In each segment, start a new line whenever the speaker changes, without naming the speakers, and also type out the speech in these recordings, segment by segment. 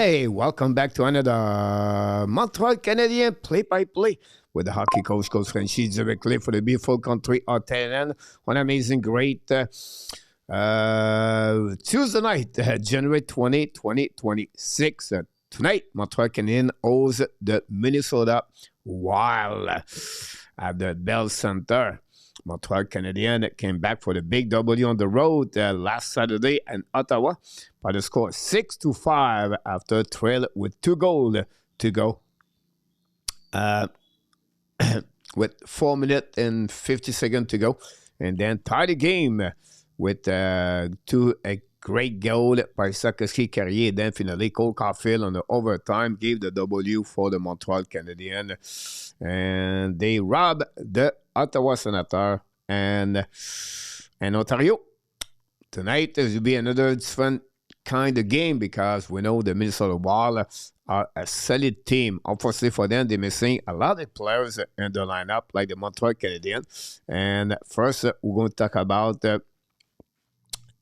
Hey, welcome back to another Montreal Canadiens play-by-play with the hockey coach, Coach Frenchy, directly for the beautiful country of Thailand. One amazing, great Tuesday night, January 20, 2026. Tonight, Montreal Canadiens hosts the Minnesota Wild at the Bell Center. Montreal Canadiens came back for the big W on the road last Saturday in Ottawa by the score 6-5 after a trail with 2 goals to go. With 4 minutes and 50 seconds to go. And then tied the game with a great goal by Sakowski Carrier. Then finally, Cole Caulfield on the overtime gave the W for the Montreal Canadiens. And they robbed the Ottawa Senators and Ontario. Tonight, there will be another different kind of game because we know the Minnesota Wild are a solid team. Unfortunately for them, they're missing a lot of players in the lineup, like the Montreal Canadiens. And first, we're going to talk about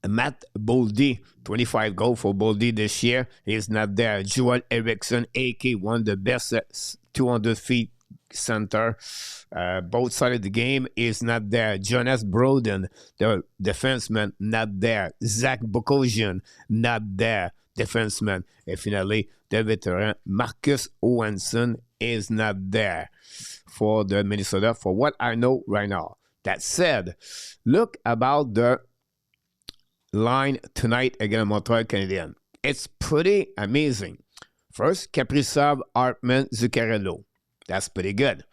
Matt Boldy, 25 goals for Boldy this year. He's not there. Joel Eriksson Ek, one of the best 200 feet center. Both sides of the game is not there. Jonas Broden, the defenseman, not there. Zach Bokosian, not there. Defenseman. And finally, the veteran Marcus Johansson is not there for the Minnesota, for what I know right now. That said, look about the line tonight against Montreal Canadiens. It's pretty amazing. First, Kaprizov, Hartman, Zuccarello. That's pretty good.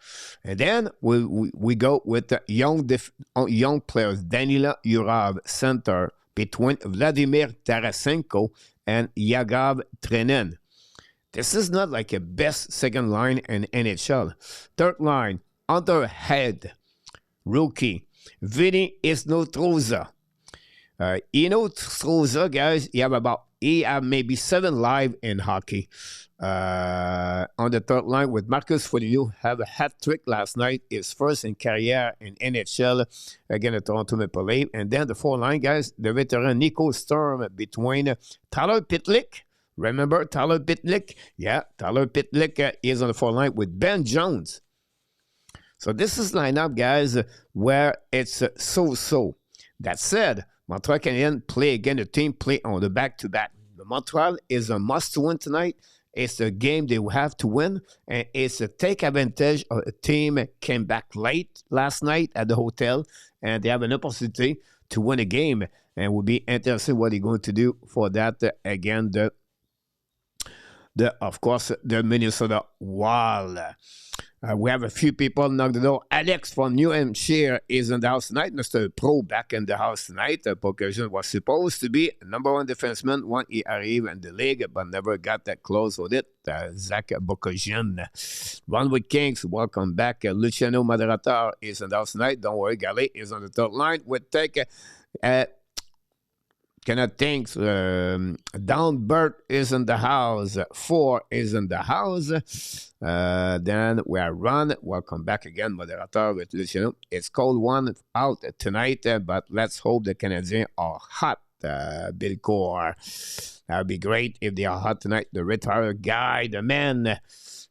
And then we go with the young players. Danila Yurov, center, between Vladimir Tarasenko and Yagov Trenin. This is not like a best second line in NHL. Third line, Underhead, rookie, Vinny Isnotroza. Isnotroza, guys, he have maybe 7 live in hockey. On the third line with Marcus Foligno, have a hat-trick last night, his first in career in NHL against the Toronto Maple Leafs. And then the fourth line, guys, the veteran Nico Sturm between Tyler Pitlick. Remember Tyler Pitlick? Yeah, Tyler Pitlick is on the fourth line with Ben Jones. So this is lineup, guys, where it's so-so. That said, Montreal Canadiens play again, the team play on the back-to-back. The Montreal is a must-win tonight. It's a game they will have to win, and it's a take advantage of a team came back late last night at the hotel, and they have an opportunity to win a game, and it will be interesting what they're going to do for that. Again, of course, the Minnesota Wild. We have a few people knock the door. Alex from New Hampshire is in the house tonight. Mr. Pro back in the house tonight. Bokosian was supposed to be number 1 defenseman when he arrived in the league, but never got that close with it. Zach Bokosian. Runwood Kings, welcome back. Luciano Moderator is in the house tonight. Don't worry, Goalie is on the third line. We'll take cannot think. Downbert is in the house. 4 is in the house. Then we are Ron. Welcome back again, Moderator with Luciano. It's cold one out tonight, but let's hope the Canadiens are hot. Bill Core. That would be great if they are hot tonight. The retired guy, the man,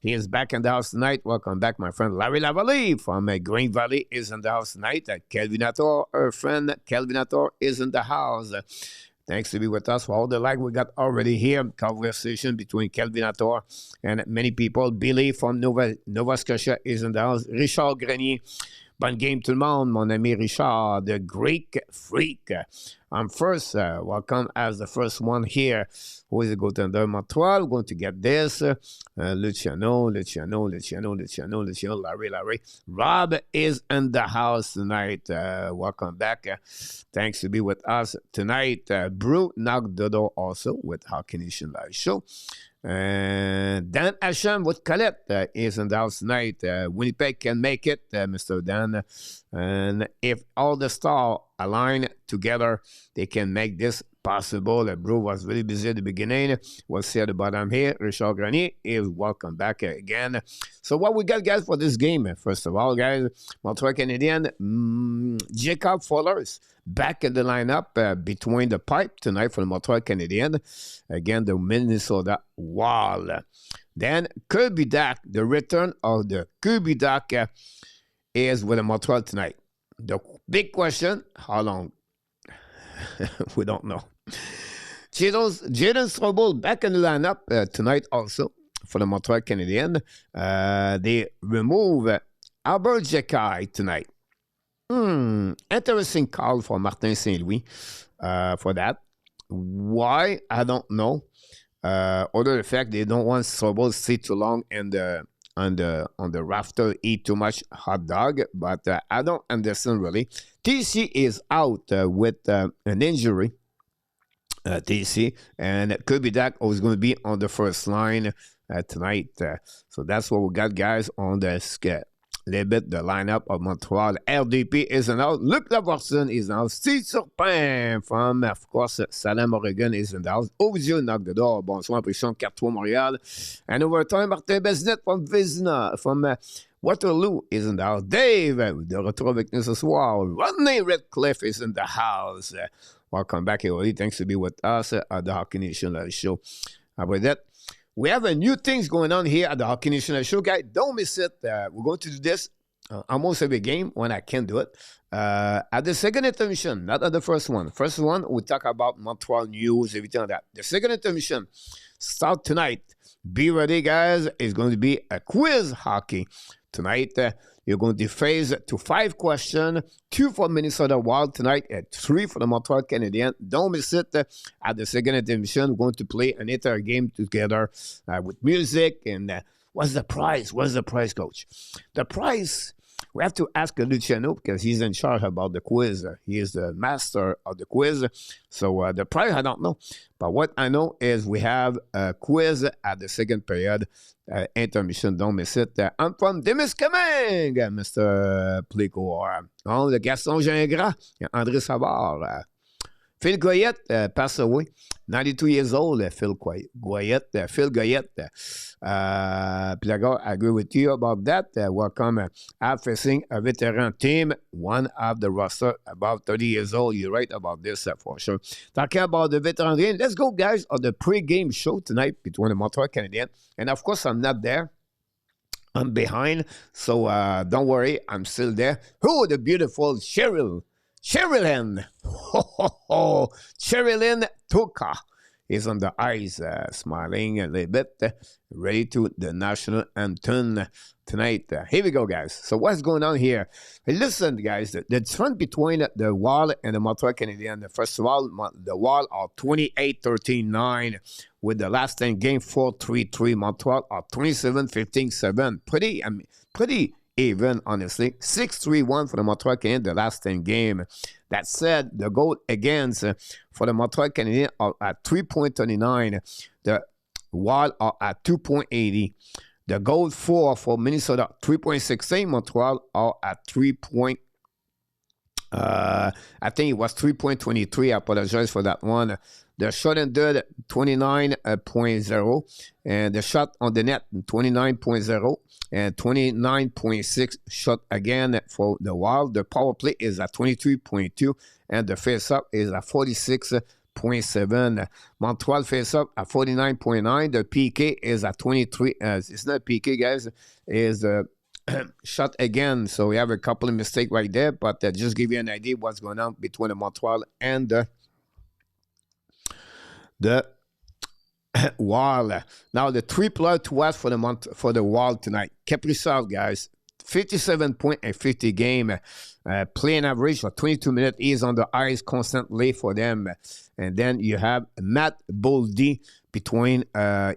he is back in the house tonight. Welcome back, my friend Larry Lavalley from Green Valley is in the house tonight. Kelvinator, our friend Kelvinator, is in the house. Thanks to be with us for all the like we got already here. Conversation between Kelvinator and many people. Billy from Nova Scotia is in the house. Richard Grenier. Bonne game tout le monde, mon ami Richard, the Greek freak. I'm first. Welcome as the first one here. Who is the goaltender? Montreal. We're going to get this. Luciano, Larry. Rob is in the house tonight. Welcome back. Thanks to be with us tonight. Brew knocked the door also with Hockey Nation Live Show. Dan Asham with Colette is in the house tonight. Winnipeg can make it, Mr. Dan. And if all the stars align together, they can make this possible. Bro was really busy at the beginning. We'll see at the bottom here. Richard Grenier is welcome back again. So what we got, guys, for this game? First of all, guys, Montreal Canadiens, Jacob Fuller's back in the lineup between the pipe tonight for the Montreal Canadiens. Again, the Minnesota Wild. Then Kirby Dach, the return of the Kirby Dach is with the Montreal tonight. The big question, how long? We don't know. Jaden Strobel back in the lineup tonight also for the Montreal Canadiens. They remove Albert Jekai tonight. Interesting call for Martin St. Louis for that. Why? I don't know. Other the fact they don't want Strobel to stay too long in the on the rafter, eat too much hot dog, but I don't understand really. TC is out with an injury. TC and Kirby Dach was going to be on the first line tonight. So that's what we got, guys, on the scale. A little bit the lineup of Montreal. RDP is in house. Luc Lavorson is in house. Steve Surpin from, of course, Salem, Oregon is in the house. Ovidio knock the door. Bonsoir, impression 4-3 Montréal. And overtime, Martin Besnet from Vizina, from Waterloo is in the house. Dave, de retour avec nous ce soir. Rodney Redcliffe is in the house. Welcome back, everybody. Thanks to be with us at the Hockey Nation Live Show. How about that? We have a new things going on here at the Hockey Nation Live Show, guys. Don't miss it. We're going to do this almost every game when I can do it. At the second intermission, not at the first one. First one, we talk about Montreal news, everything like that. The second intermission start tonight. Be ready, guys. It's going to be a quiz hockey tonight. You're going to face to 5 questions, 2 for Minnesota Wild tonight, and 3 for the Montreal Canadiens. Don't miss it. At the second intermission, we're going to play an entire game together with music. And what's the prize? What's the prize, Coach? The prize, we have to ask Luciano because he's in charge about the quiz. He is the master of the quiz. So the prize, I don't know. But what I know is we have a quiz at the second period. Intermission, don't miss it. I'm from Témiscamingue, Mr. Plico. Le Gaston Gingras, André Savard. Phil Goyette passed away, 92 years old. Phil Goyette. I agree with you about that. Welcome. I'm facing a veteran team, one of the roster, about 30 years old. You're right about this for sure. Talking about the veteran game, let's go, guys, on the pre-game show tonight between the Montreal Canadiens. And of course, I'm not there. I'm behind, so don't worry, I'm still there. Oh, the beautiful Sherilyn Tuka is on the ice, smiling a little bit, ready to the national anthem tonight. Here we go, guys. So what's going on here? Listen, guys, the trend between the Wild and the Montreal Canadiens. First of all, the Wild are 28-13-9 with the last 10 game 4-3-3. Montreal are 27-15-7. Pretty even, honestly. 6-3-1 for the Montreal Canadiens the last 10 game. That said, the goal against for the Montreal Canadiens are at 3.29. The Wild are at 2.80. The goal for Minnesota 3.16. Montreal are at 3. I think it was 3.23. I apologize for that one. The shot and dirt 29.0, and the shot on the net 29.0, and 29.6 shot again for the Wild. The power play is at 23.2, and the face-up is at 46.7. Montreal face-up at 49.9. The PK is at 23. It's not PK, guys. Is shot again. So we have a couple of mistakes right there, but just give you an idea what's going on between the Montreal and the Wild. Now the 3 players to watch for the Wild tonight. Kaprizov, guys, 57 point and 50 game. Playing average for 22 minutes. He's on the ice constantly for them. And then you have Matt Boldy between.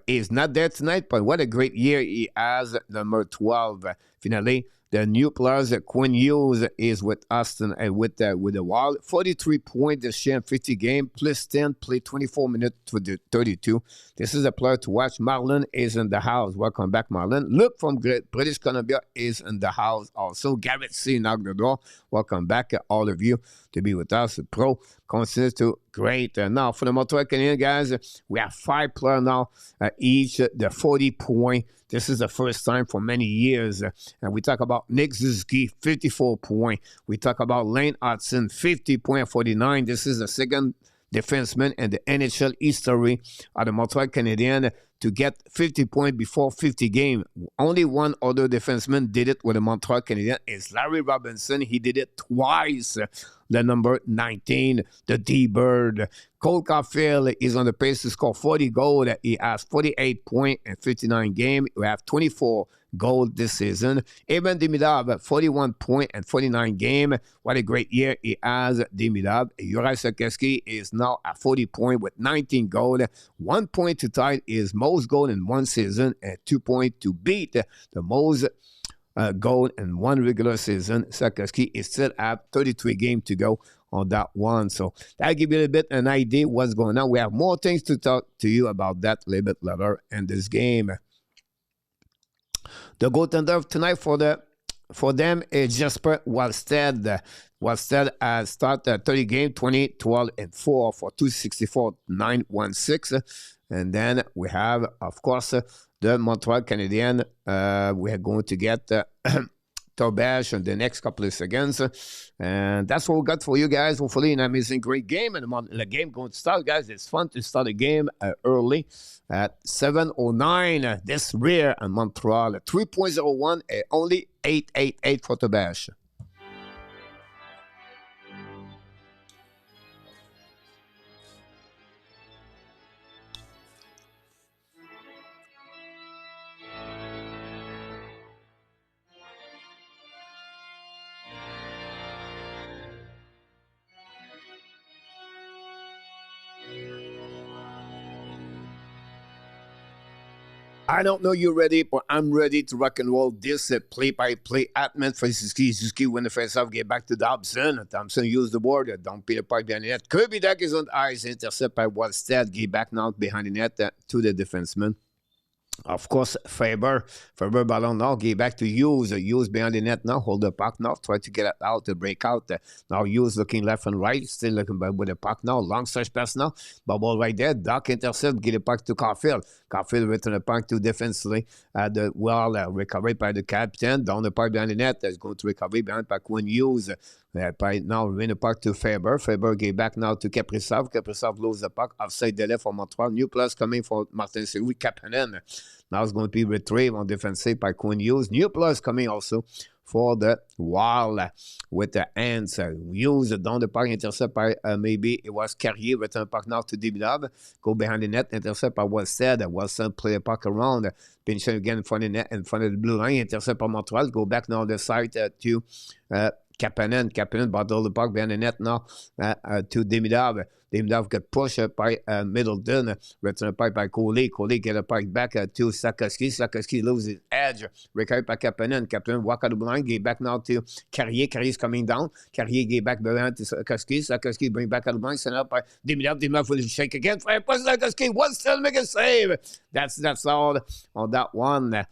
He's not there tonight, but what a great year he has. Number 12. Finally, the new players, Quinn Hughes, is with Austin and with the Wild. 43 points this year in 50 game, plus 10, play 24 minutes to the 32. This is a player to watch. Marlon is in the house. Welcome back, Marlon. Luke from British Columbia is in the house also. Garrett C. knocked the door. Welcome back, all of you. to be with us. The pro continues to great. Now, for the Montreal Canadiens, guys, we have 5 players now, each the 40 point. This is the first time for many years. And we talk about Nick Suzuki, 54 point. We talk about Lane Hudson, 50 point, 49. This is the second defenseman in the NHL history of the Montreal Canadiens to get 50 points before 50 games. Only one other defenseman did it with the Montreal Canadiens is Larry Robinson. He did it twice. The number 19, the D-Bird. Cole Caulfield is on the pace to score 40 goals. He has 48 points in 59 games. We have 24 goals this season. Evan Demidov, 41 points and 49 games. What a great year he has, Demidov. Juraj Slavkovsky is now at 40 points with 19 goals. 1 point to tie his most goals in one season and 2 points to beat the most goal in one regular season. Slavkovsky is still at 33 games to go on that one. So that'll give you a little bit an idea what's going on. We have more things to talk to you about that a little bit later in this game. The goaltender of tonight for them is Jesper Wallstedt. Wallstedt has started 30 games, 20, 12, and 4 for 264, 916. And then we have, of course, the Montreal Canadiens. We are going to get Tobash in the next couple of seconds. And that's what we got for you guys. Hopefully an amazing, great game. And the game going to start, guys. It's fun to start a game early at 7:09. This rear in Montreal, 3.01, only 888 for Tobash. I don't know you're ready, but I'm ready to rock and roll this play-by-play Atman for Suzuki. Suzuki win the face-off, get back to Dobson. Thompson use the board. Don't pay the part behind the net. Kirby Dach is on the ice, intercept by Wallstedt. Get back now behind the net to the defenseman. Of course, Faber ballon now, get back to Hughes. Hughes behind the net now, hold the puck now, try to get it out, to break out. Now Hughes looking left and right, still looking with the puck now, long stretch pass now, bubble right there, Dach intercept, get the puck to Caulfield. Caulfield return the puck to defensively, recovered by the captain, down the puck behind the net, is going to recover behind by Quinn Hughes. Now win the puck to Faber. Faber get back now to Kaprizov. Kaprizov lose the puck offside the left for Montreal. New plus coming for Martin St-Louis. Kapanen. Now it's going to be retrieved on defensive by Quinn Hughes. New plus coming also for the Wild with the hands. Hughes down the puck, intercept by maybe it was Carrier. Return puck now to Demidov. Go behind the net, intercept by Wallstedt. Wallstedt play the puck around. Pinch again in front of the net, in front of the blue line. Intercept by Montreal. Go back now on the side to Kapanen battle the puck behind the net now to Demidov. Demidov got pushed by Middleton. Return the puck by Goalie. Goalie get a puck back to Slavkovsky. Slavkovsky loses his edge. Recovered by Kapanen. Kapanen walk out of the line. Get back now to Carrier. Carrier's coming down. Carrier get back behind to Slavkovsky. Slavkovsky bring back out of the line. Send up by Demidov. Demidov will shake again. Fire pass Slavkovsky. One still make a save. That's all on that one.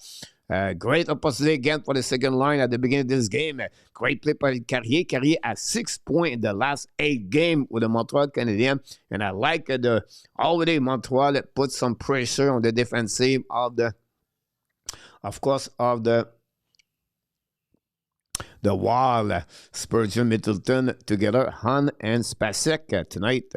Great opportunity again for the second line at the beginning of this game. Great play by Carrier. Carrier has 6 points in the last 8 games with the Montreal Canadiens. And I like already Montreal put some pressure on the defensive of the Wild. Spurgeon, Middleton together, Han and Spacek tonight.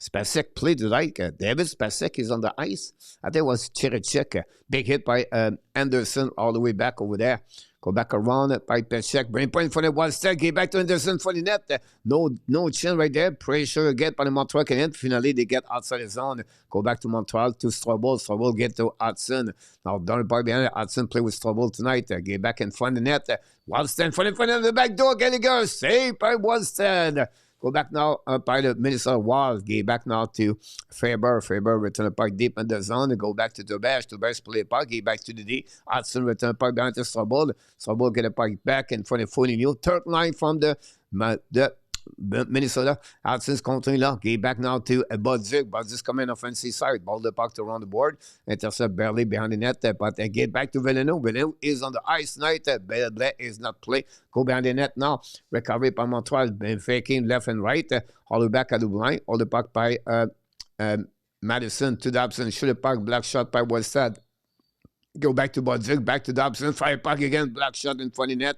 Spacek played tonight. David Spacek is on the ice. I think it was Chirichek. Big hit by Anderson all the way back over there. Go back around by Pechek. Bring point for the Wallstedt. Get back to Anderson for the net. No chin right there. Pressure again by the Montreal Canadiens. Finally, they get outside the zone. Go back to Montreal to Strobel. Strobel get to Hudson. Now down the park behind Hudson play with Strobel tonight. Get back in front of the net. Wallstedt in front of the back door. Gallagher. Saved by Wallstedt. Go back now by the Minnesota Wild. Get back now to Faber. Faber return the puck deep in the zone. Go back to Tobash. Tobash play the puck. Get back to the D. Hudson return the puck down to Strobel. Strobel get the puck back in front of Foligno. Third line from the Minnesota. Hudson's continue là. Get back now to Boldy. Boldy's coming offensive side. Ball the puck to around the board. Intercept barely behind the net. But get back to Villeneuve. Villeneuve is on the ice tonight. Blais is not play. Go behind the net now. Recovery by Montreal. Been faking left and right. All the back at the line. All the puck by Madison to Dobson. Shoot the puck. Black shot by Westad. Go back to Boldy, back to Dobson, fire puck again, black shot in front of net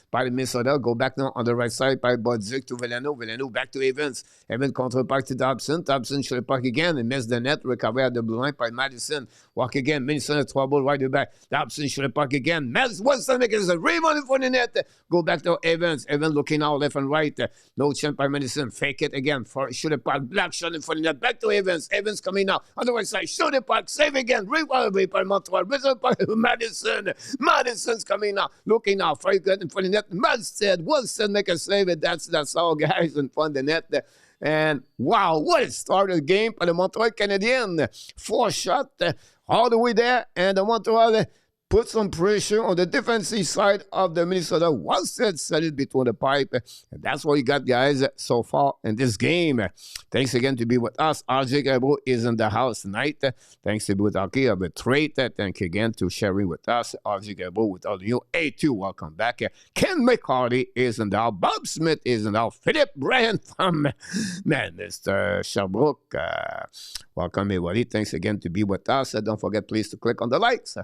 by the Minnesota. Go back now on the right side by Boldy to Villeneuve. Villeneuve back to Evans. Evans control puck to Dobson. Dobson shoot the puck again and miss the net. Recovery at the blue line by Madison. Walk again. Minnesota trouble right back. Dobson shoot the puck again. What's making a rebound in front of net. Go back to Evans. Evans looking out left and right. No chance by Madison. Fake it again. Shoot the puck. Black shot in front of net. Back to Evans. Evans coming now on the right side. Shoot the puck. Save again. Rebound by Montreal. Madison. Madison's coming now. Looking now. Very good in front of the net. Wilson make a save. That's all, guys, in front of the net. And wow, what a start of the game for the Montreal Canadiens. 4 shots all the way there. And the Montreal put some pressure on the defensive side of the Minnesota. One set it between the pipe. And that's what you got, guys, so far in this game. Thanks again to be with us. RJ Gabo is in the house tonight. Thanks to be with Hockey of a trade. Thank you again to sharing with us. RJ Gabo with all of you. A2, welcome back. Ken McCarty is in the house. Bob Smith is in the house. Philip Bryan from Mr. Sherbrooke. Welcome, everybody. Thanks again to be with us. Don't forget, please, to click on the likes.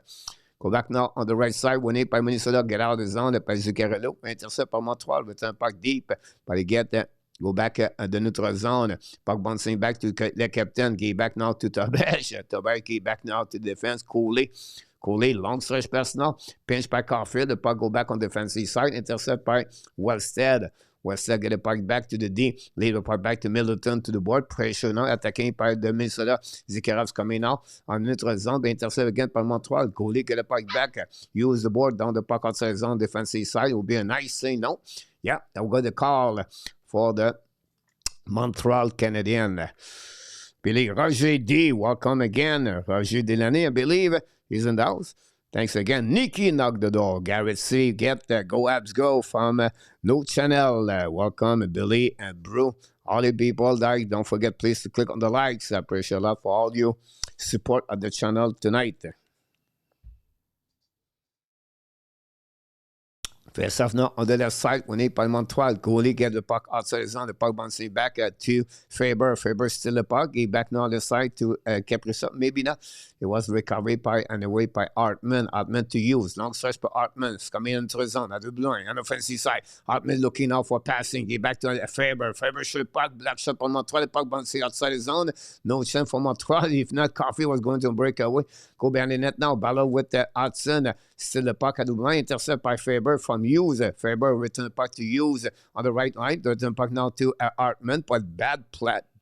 Go back now on the right side. Winné par Minnesota. Get out of the zone. Par Zuccarello. Intercept par Montreal. Return puck deep. Par les get. Go back de notre zone. Puck bouncing back to le captain. Get back now to Tobesh. Tobesh get back now to defense. Cooley, long stretch pass now. Pinch by Caulfield. The puck go back on defensive side. Intercept by Wellstead. Western get the puck back to the D. Lead the puck back to Middleton to the board. Pressure now. Attacking by the Minnesota. Zikarov's coming now. En notre zone. Intercept again by Montreal. Goalie get the puck back. Use the board down the puck outside zone. Defensive side. It will be a nice thing. No? Yeah. I've got the call for the Montreal Canadiens. Billy Roger D. Welcome again. Roger Delaney, I believe, is in the house. Thanks again. Nikki knocked the door. Garrett C. Get Go Habs Go from No Channel. Welcome, Billy and Brew. All the people there, don't forget, please, to click on the likes. I appreciate a lot for all you support of the channel tonight. Face off now on the left side. When by Montreal, Goalie get the puck outside the zone. The puck bouncing back to Faber. Faber still the puck. He back now on the side to Kaprizov. Maybe not. It was recovered by and away by Hartman. Hartman to Hughes. Long stretch by Hartman. It's coming into the zone at the blue line on the offensive side. Hartman looking out for passing. He back to Faber. Faber shoot the puck. Black shot on Montreal. The puck bouncing outside the zone. No chance for Montreal. If not, Coffee was going to break away. Go behind the net now. Battle with Hudson. Still the puck at the line. Intercept by Faber from Hughes. Faber return the puck to Hughes on the right line. Return the puck now to Hartman. But bad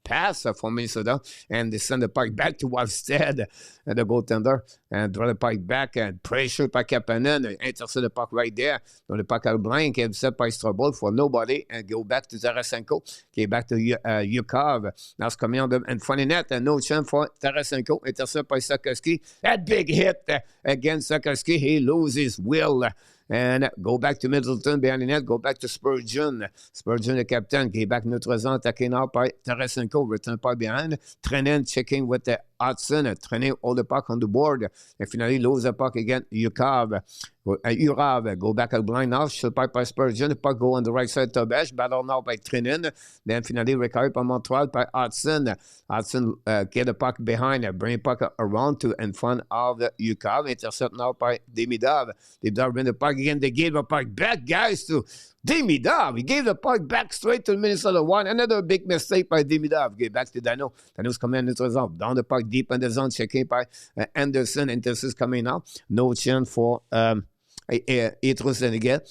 pass for Minnesota. And they send the puck back to Wallstead, the goaltender. And draw the puck back and pressure by Kapanen. Intercept the puck right there. Draw the puck out blank. And set by Strobel for nobody. And go back to Tarasenko. Okay, back to Yukov. Now it's coming on the in front of net. And no chance for Tarasenko. Intercept by Sakoski. That big hit against Sakoski. He loses will. And go back to Middleton behind the net. Go back to Spurgeon. Spurgeon, the captain, qui est back notre zone, attaqué now by Tarasenko. Return puck behind. Trenin checking with the Hudson. Trenin all the puck on the board. And finally lose the puck again. Urav. Go back at blind now. Shot puck by Spurgeon. The puck go on the right side to Besh. Battle now by Trenin. Then finally recovered by Montreal by Hudson. Hudson get the puck behind. Bring the puck around to in front of the Yukov. Intercept now by Demidov. Demidov bring the puck again. They gave the puck back, guys, to Demidov. He gave the puck back straight to Minnesota 1. Another big mistake by Demidov. Get back to Dano. Dano's coming in the zone. Down the puck deep in the zone. Checking by Anderson. Anderson's coming now. No chance for Etrusen again.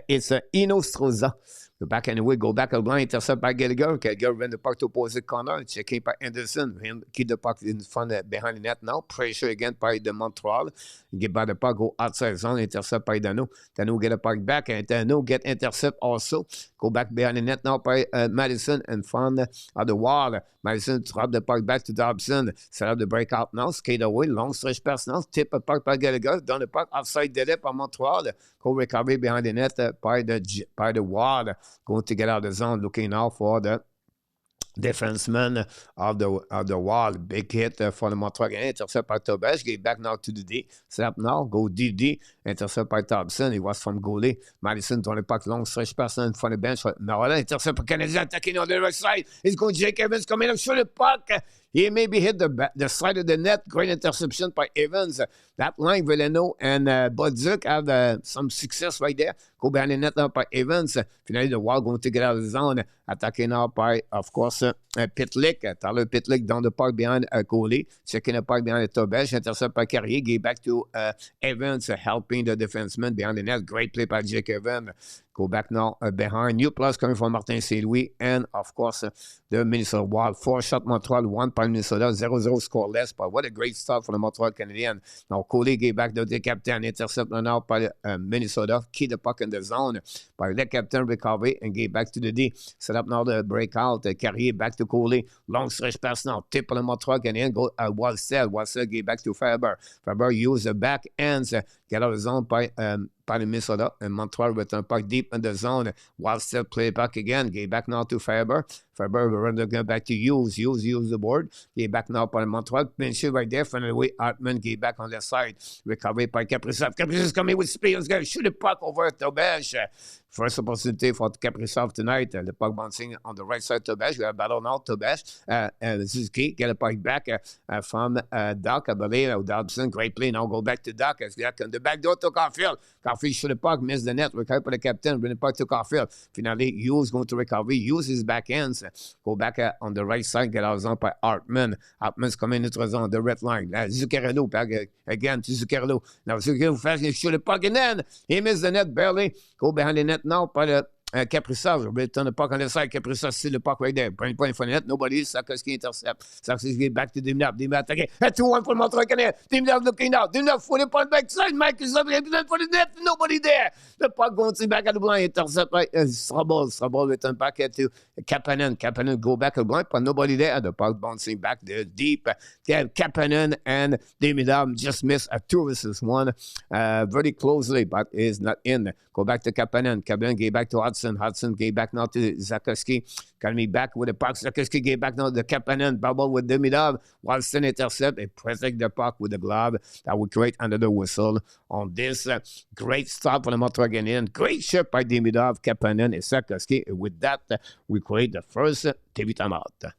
It's Ino Stroza. The back anyway, go back at line, intercept by Gallagher. Gallagher ran the puck to opposite corner, checking by Anderson. Keep the puck in front behind the net now. Pressure again by the Montreal. Get by the puck, go outside zone, intercept by Dano. Dano get the puck back, and Dano get intercept also. Go back behind the net now by Madison in front of the wall. Madison drop the puck back to Dobson. Set up the breakout now. Skate away. Long stretch pass now. Tip the puck by Gallagher. Down the puck outside the net by Montreal. Go recovery behind the net by the wall. going to get out of the zone, looking now for the defenseman of the wall. Big hit for the Montreal Canadiens. Intercept by Tobes. Get back now to the D. Set up now. Go DD. Intercept by Thompson. He was from Goalie. Madison dans le puck. Long stretch pass in front of the bench. Now, intercept by Canadiens. Attacking on the right side. He's going Jake Evans coming up through the puck. He maybe hit the side of the net. Great interception by Evans. That line, Villano and Boldy have some success right there. Go behind the net now by Evans. Finally, the wall going to get out of the zone. Attacking now by, of course, Pitlick. Tyler Pitlick down the park behind Goalie. Checking the park behind the Tobes. Intercept by Carrier. Give back to Evans, helping the defenseman behind the net. Great play by Jake Evans. Go back now behind. New plus coming from Martin St. Louis. And, of course, the Minnesota Wild. 4-shot Montreal, 1 by Minnesota. 0-0 scoreless. But what a great start for the Montreal Canadiens. Now, Goalie gave back to the captain. Intercept now by Minnesota. Keep the puck in the zone by the captain recovery and gave back to the D. Set up now the breakout. Carrier back to Goalie. Long stretch pass now. Tip on the Montreal Canadiens. Go Walsell gave back to Faber. Faber used the back ends. Get out of the zone by the Minnesota. And Montreal return puck deep in the zone. Walsell play back again. Gave back now to Faber. Faber will run the gun back to Hughes. Hughes the board. Gave back now by Montreal. Pinch right there. Finally, Hartman gave back on the side. Recovery by Kaprizov. Kaprizov coming with speed. He's going to shoot the puck over Tobes. First opportunity for Kaprizov tonight. The puck bouncing on the right side. Tobes. We have battle now. Tobes. Suzuki get a puck back from Dach, I believe. Dobson. Great play. Now go back to Dach. Dach on the back door to Caulfield. Caulfield shoot the puck. Missed the net. Recovery by the captain. Bring the puck to Caulfield. Finally, Hughes going to recover. Use his back ends. Go back on the right side. Get out of zone by Hartman. Hartman's coming into the zone. The red line. Zuccarello back again to Zuccarello. Now Zuccarello fast. He shoot the puck and then he missed the net barely. Go behind the net now by the Kaprizov. Return the puck on the side. Kaprizov still the puck right there. Point in front of the net. Nobody. Sakoski intercept. Sakoski back to Dimnab. Dimnab again. 2-1 for Montreal Canadiens. Dimnab looking out. Dimnab for the puck backside. Mike is up for the net. Nobody there. The puck going back at the blind. Intercept by Strabol. Return back to Kapanen. Kapanen go back at the blind, but nobody there. The puck bouncing back there deep. Kapanen and Dimnab just missed a 2-1 very closely, but is not in. Go back to Kapanen. Kapanen gave back to Hudson. Hudson gave back now to Zakoski. Coming back with the puck. Zakoski gave back now to Kapanen. Bubble with Demidov. Walston intercept and protect the puck with the glove. That would create another whistle on this. Great stop for the Montreal Canadiens. Great shot by Demidov, Kapanen, and Zakoski. With that, we create the first TV timeout.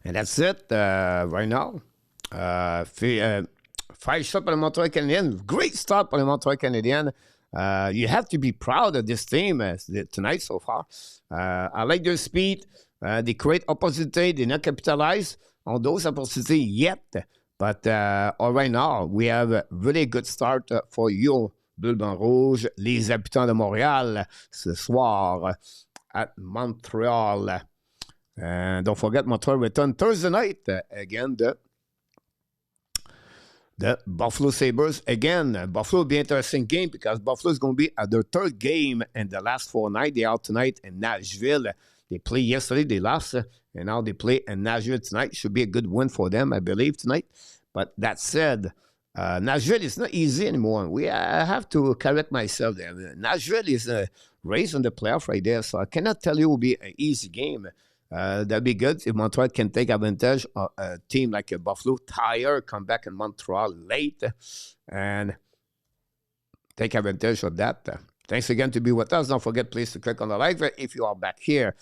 And that's it right now. 5 shots for the Montreal Canadiens. Great start for the Montreal Canadiens. You have to be proud of this team tonight so far. I like their speed. They create opportunity. They not capitalize on those opportunities yet. But right now, we have a really good start for you, Bleu Blanc Rouge, les habitants de Montréal, ce soir at Montreal. And don't forget, Montreal return Thursday night again. The Buffalo Sabres again. Buffalo will be an interesting game because Buffalo is going to be at their third game in the last 4 nights. They are out tonight in Nashville. They played yesterday, they lost, and now they play in Nashville tonight. Should be a good win for them, I believe, tonight. But that said, Nashville is not easy anymore. I have to correct myself there. Nashville is a race on the playoff right there, so I cannot tell you it will be an easy game. That'd be good if Montreal can take advantage of a team like a Buffalo, tire, come back in Montreal late, and take advantage of that. Thanks again to be with us. Don't forget, please, to click on the like. If you are back here,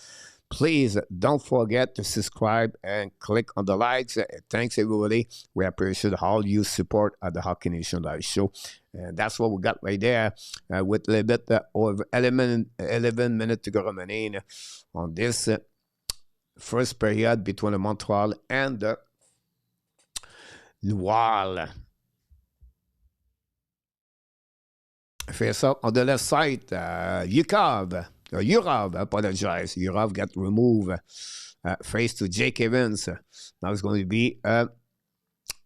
please don't forget to subscribe and click on the likes. Thanks, everybody. We appreciate all you support at the Hockey Nation Live Show. And that's what we got right there with a little bit over 11 minutes to go remaining on this first period between the Montreal and the Wild. Face up on the left side, Yukov Yurov, apologize. Yurov got removed. Face to Jake Evans. Now it's going to be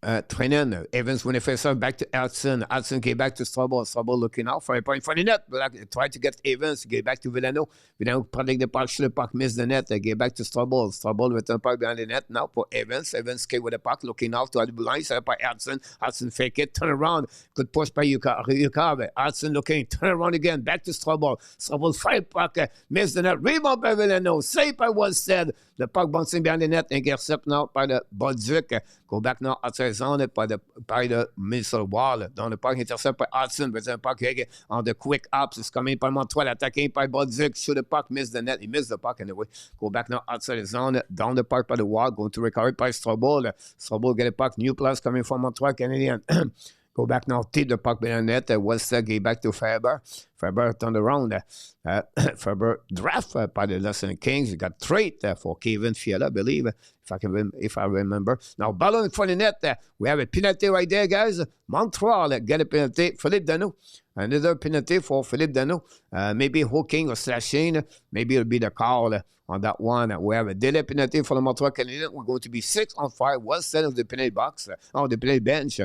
Trenin. Evans when he face off back to Eriksson. Eriksson came back to Strabo. Strabo looking out for a point for the net. But tried to get Evans. Get back to Villano. Villano protect the puck. Should the puck miss the net. Get back to Strabo. Strabo return puck behind the net now for Evans. Evans came with the puck. Looking out to the blue line. Set up by Eriksson. Eriksson fake it. Turn around. Good push by Yukave. Eriksson looking. Turn around again. Back to Strabo. Strabo fight puck. Miss the net. Rebound by Villano. Save by Wallstead. The puck bouncing behind the net. Intercept now by the Boldy. Go back now outside zone by the Minnesota Wall. Dans le puck intercept by Hudson. But the puck on the quick ups. It's coming by Montreal. Attacking by Boldy. Shoot the puck. Miss the net. He missed the puck anyway. Go back now outside the zone. Down the puck by the Wall. Going to recover by Strabo. Strabo get a puck. New plus coming from Montreal Canadiens. Go back now, tip the puck behind the net. Wallstead get back to Faber. Faber turned around. Faber draft by the Los Angeles Kings. You got trade for Kevin Fiala, I believe, if I remember. Now, ball in front of the net. We have a penalty right there, guys. Montreal get a penalty. Philippe Dano. Another penalty for Philippe Dano. Maybe hooking or slashing. Maybe it'll be the call on that one. We have a delay penalty for the Montreal Canadiens. We're going to be 6 on 5. Wallstead of the penalty box. On the penalty bench.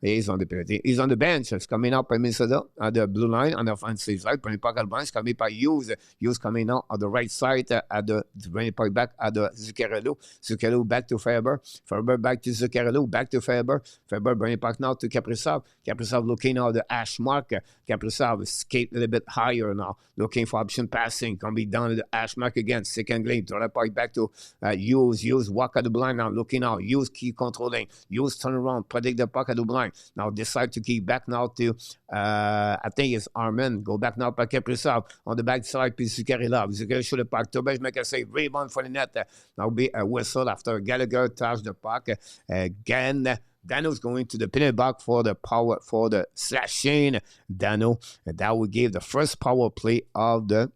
He's on the penalty. He's on the bench. It's coming up by Minnesota at the blue line on the offensive side. Penalty puck at the bench coming by Hughes. Hughes coming out on the right side at the penalty puck back at the Zuccarello. Zuccarello back to Faber. Faber back to Zuccarello. Back to Faber. Faber bringing puck now to Kaprizov. Kaprizov looking at the hash mark. Kaprizov escaped a little bit higher now. Looking for option passing. Can be down to the hash mark again. Second lane. Throw the puck back to Hughes. Hughes walk at the blind now. Looking out. Hughes keep controlling. Hughes turn around. Predict the puck at the blind. Now decide to keep back now to, I think it's Armin. Go back now by Kaprizov. On the back side, puis Zuccarello. Zuccarello shoot the puck. Tobej make a save. Rebound for the net. Now be a whistle after Gallagher touched the puck. Again, Dano's going to the penalty box for the power, for the slashing. Dano. And that will give the first power play of the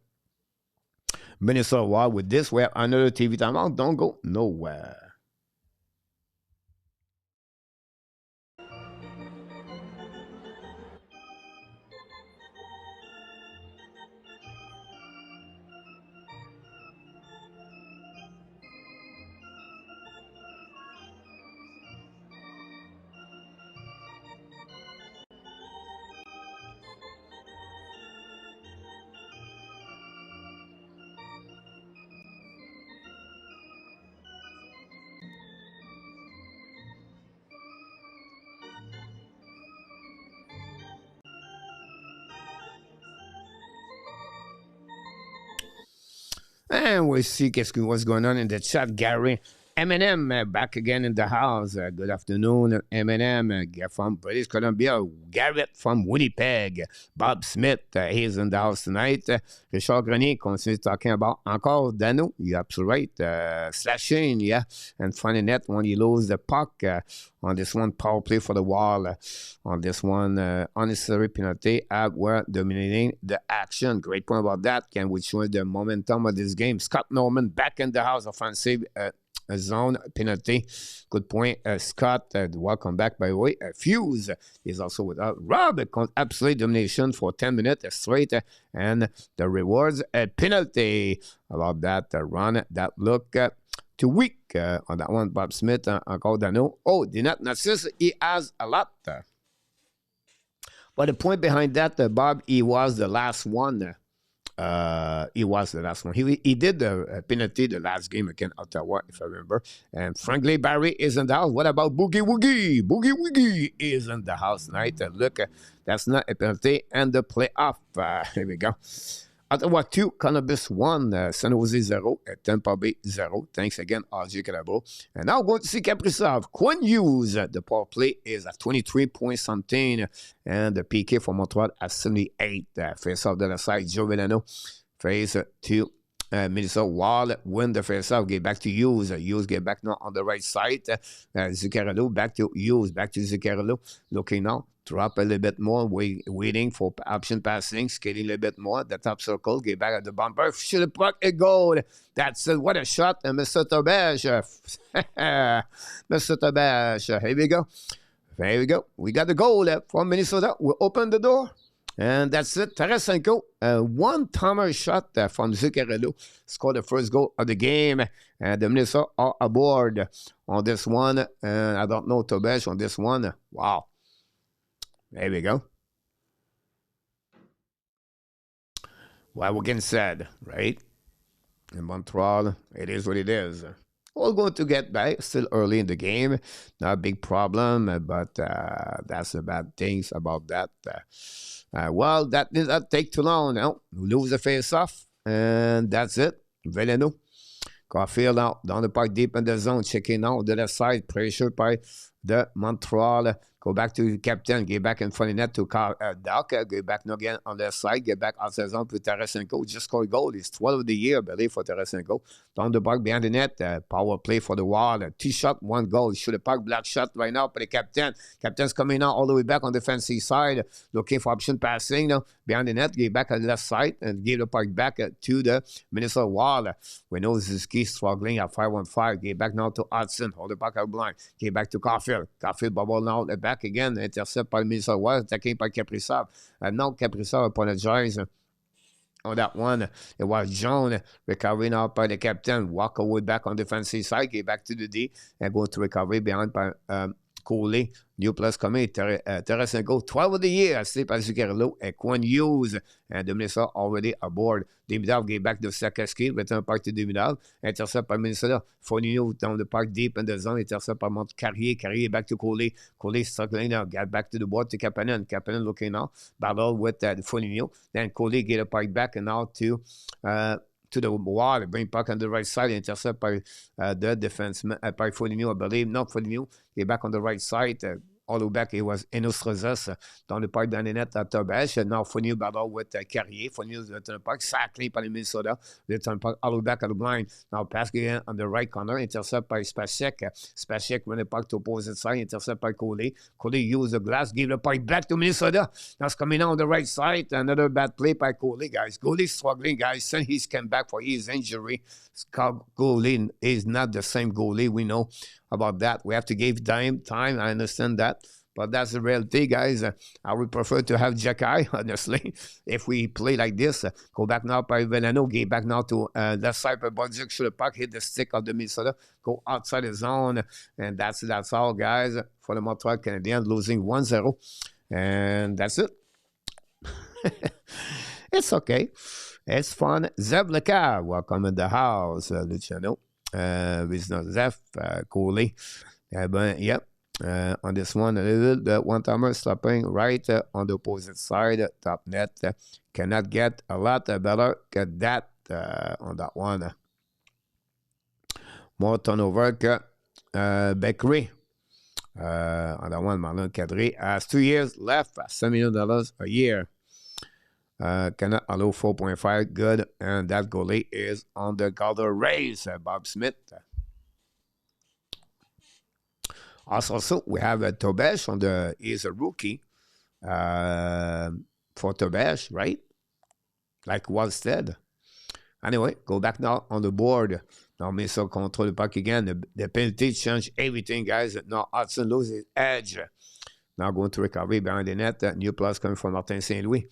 Minnesota Wild. With this, we have another TV timeout. Don't go nowhere. And we'll see what's going on in the chat. Gary M&M back again in the house. Good afternoon, M&M from British Columbia. Garrett from Winnipeg. Bob Smith, he's in the house tonight. Richard Grenier continues talking about encore Dano. You're absolutely right. Slashing, yeah. And funny net when you lose the puck on this one power play for the Wall. On this one unnecessary penalty. We're dominating the action. Great point about that. Can we show the momentum of this game? Scott Norman back in the house. Offensive zone penalty. Good point, Scott. Welcome back, by the way. Hughes is also with us. Rob, absolute domination for 10 minutes straight. And the rewards, a penalty. About that run, that look too weak on that one. Bob Smith, encore Dano. Oh, did not assist. He has a lot. But the point behind that, Bob, he was the last one. He was the last one. He did the penalty the last game against Ottawa, if I remember. And Franklin Barry is in the house. What about Boogie Woogie? Boogie Woogie is in the house tonight. Look, that's not a penalty. And the playoff. Here we go. Ottawa 2, Columbus 1, San Jose 0, Tampa Bay 0. Thanks again, RJ Calabro. And now we're going to see Kaprizov. Quinn Hughes, the power play is at 23 point something. And the PK for Montreal at 78. Face off the other side, Joe Villano. Face to Minnesota Wild. Win the face off. Get back to Hughes. Hughes get back now on the right side. Zuccarello back to Hughes. Back to Zuccarello. Looking now. Drop a little bit more, waiting for option passing, skating a little bit more. The top circle, get back at the bumper, shoot the puck, a goal. That's it. What a shot, Mr. Tobej. Mr. Tobej. Here we go. There we go. We got the goal from Minnesota. We open the door. And that's it. Tarasenko, one-timer shot from Zuccarello. Scored the first goal of the game. And the Minnesota are aboard on this one. And I don't know Tobesh on this one. Wow. There we go. Well, we're getting sad, right? In Montreal, it is what it is. We're going to get back. Still early in the game. Not a big problem, but that's the bad things about that. Well, that did not take too long now. Lose the face-off, and that's it. Veleno. Caulfield out down the park deep in the zone, checking out the left side, pressure by the Montreal. Go back to the captain, get back in front of net to Dach, get back again on the side, get back out the zone to Tarasenko. Just scored a goal. It's 12 of the year, I believe, for Tarasenko. Down the park behind the net, power play for the wall. 2 shot, 1 goal. Shoot a park black shot right now for the captain. Captain's coming out all the way back on the defensive side, looking for option passing now behind the net, get back on the left side and give the park back to the Minnesota wall. We know Ziski struggling at 5-1-5. Get back now to Hudson, hold the puck out blind. Get back to Caulfield. Caulfield bubble now at the back again, intercept by Minnesota Wild, attaqué par Kaprizov. Now Kaprizov apologized on that one. It was John recovering out by the captain, walk away back on defensive side, get back to the D, and go to recovery behind by Goalie. New plus coming, Tarasenko, 12 of the year, sleep as Zuccarello, and Hughes, and the Minnesota already aboard. Demidov gave back to Sakaski, return park to Demidov, intercept by Minnesota. Foligno down the park deep in the zone, intercept by Carrier back to Goalie. Goalie struggling now, got back to the board to Kapanen. Kapanen looking now, battle with Foligno. Then Goalie get a park back and now to the wall, bring puck on the right side, intercept by the defenseman, by Foligno, I believe. Not Foligno, get back on the right side. All the way back, it was Enos Rosas down the park, down the net at Tobesh. And now Foligno battle with Carrier. Foligno's return park, sacklé by Minnesota. Return park all the way back at the blind. Now pass again on the right corner, intercept by Spacek. Spacek run the park to opposite side, intercept by Goalie. Goalie use the glass, give the park back to Minnesota. Now it's coming out on the right side. Another bad play by Goalie, guys. Goalie struggling, guys. Since he's come back for his injury, Goalie is not the same Goalie. We know about that. We have to give time. I understand that. But that's the reality, guys. I would prefer to have Jacky, honestly, if we play like this. Go back now by Veleno. Get back now to left side by Boldy. Shoot the puck, hit the stick of the Minnesota. Go outside the zone. And that's all, guys, for the Montreal Canadiens, losing 1-0. And that's it. It's okay. It's fun. Zev Lekar, welcome in the house, Luciano. Zev, Goalie. Yep. On this one, a little the one-timer stopping right on the opposite side, top net. Cannot get a lot better. Get that on that one. More turnover. Bakery. On that one, Marlon Kadri has 2 years left, $7 million a year. Cannot allow 4.5. Good. And that goalie is on the Calder Rays, Bob Smith. Also, we have Tobesh on the. He's a rookie for Tobesh, right? Like was said. Anyway, go back now on the board. Now Minnesota control the puck again. The penalty change everything, guys. Now Hudson loses his edge. Now going to recovery behind the net. New plus coming from Martin St. Louis.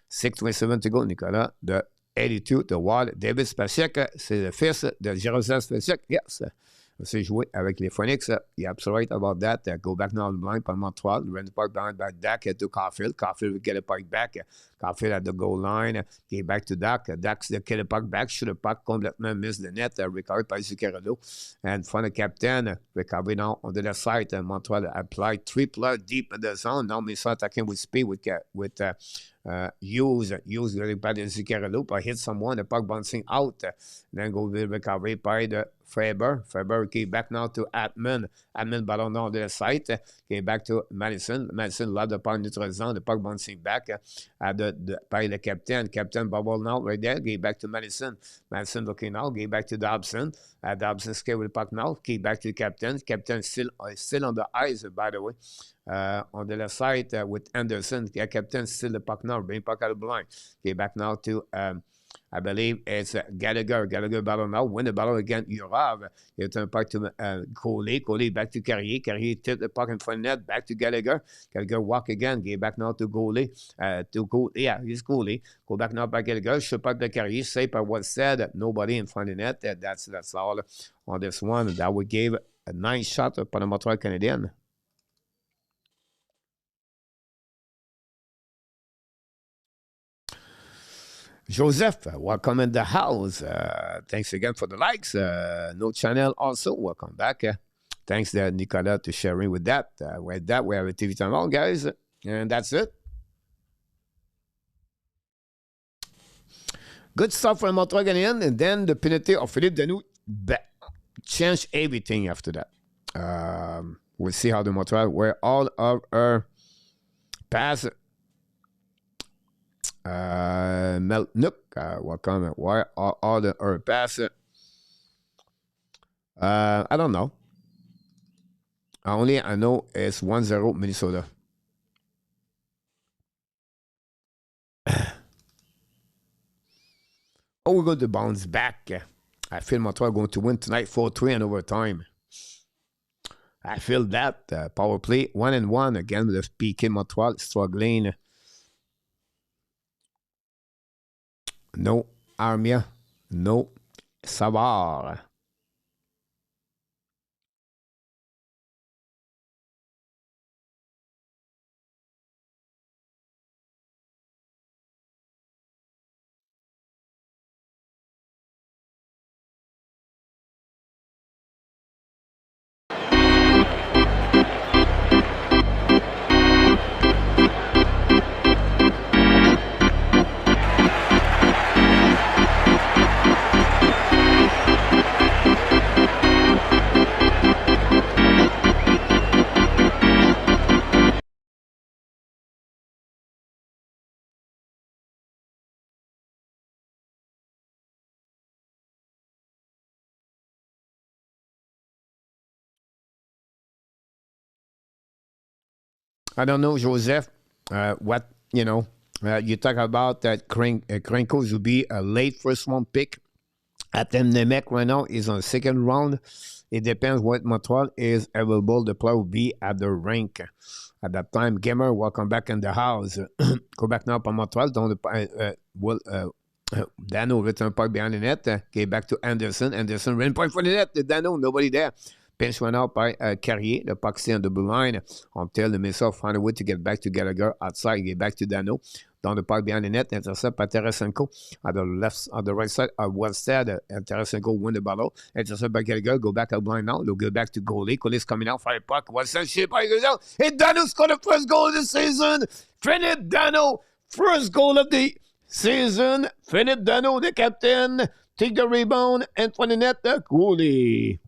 6:27 to go. Nicolas, the 82, the Wild. David Spacek, c'est le fils de Jeroslav Spacek. Yes. C'est joué avec les Phoenix. You're absolutely right about that. Go back now on the blind by Montreal. Run the park behind by Dach to Caulfield. Caulfield will get a puck back. Caulfield at the goal line. Get back to Dach. Dach get a puck back. Shoot a puck. Complètement miss the net. Recovered by Zuccarello. And from the captain. Recovery now on the left side. Montreal applied 3+ deep in the zone. Now Minnesota attacking with speed with Hughes really bad in Zuccarello. But hit someone. The puck bouncing out. Then go with recovery by the Faber came back now to Atman. Atman ballon now on the side. Came back to Madison. Madison love the puck neutral zone. The puck bouncing back by the captain. Captain bubble now right there. Get back to Madison. Madison looking now. Get back to Dobson. Dobson scared with the puck now. Get back to the captain. Captain still on the ice, by the way. On the left side with Anderson. Captain still the puck now. Bring puck out of the blind. Get back now to I believe it's Gallagher. Gallagher battle now. Win the battle against Urav. Il return puck to Goalie. Goalie back to Carrier. Carrier tip the puck in front of net. Back to Gallagher. Gallagher walk again. Get back now to Goalie. Yeah, he's Goalie. Go back now by Gallagher. Shoot puck to Carrier. Safe by what's said. Nobody in front of net. That's all on this one. That would give a 9 shot upon the Montreal Canadiens. Joseph, welcome in the house. Thanks again for the likes. No channel also, welcome back. Thanks to Nicolas to sharing with that. With that, we have a TV channel, guys. And that's it. Good stuff from Montreal Canadiens. And then the penalty of Philippe Danout changed everything after that. We'll see how the Montreal, where all of our pass. Nook, welcome. Why all the or pass? I don't know. Only I know it's 1-0 Minnesota. Oh, we're going to bounce back. I feel Montreal going to win tonight 4-3 in overtime. I feel that power play 1-1 again with the PK Montreal struggling. No Armia, no Savard. I don't know, Joseph, what, you know, you talk about that Krinkos will be a late first round pick. Atem Nemec right now is on the second round. It depends what Montreal is available. The player will be at the rank. At that time, Gamer, welcome back in the house. Go back now for Montreal. Dano return puck behind the net. Get back to Anderson. Anderson ran point for the net. Dano, nobody there. Pinch went out by Carrier. The puck stay on the blue line until the missile find a way to get back to Gallagher outside. Get back to Dano. Down the puck behind the net. Intercept by Tarasenko. On the right side, west side. Tarasenko win the battle. Intercept by Gallagher. Go back out blind now. They'll go back to Goalie. Goalie's coming out. Fire puck. What's that shit? Goes out. And Dano scored the first goal of the season. Philippe Dano, first goal of the season. Philippe Dano, the captain. Take the rebound. And for the net, the Goalie.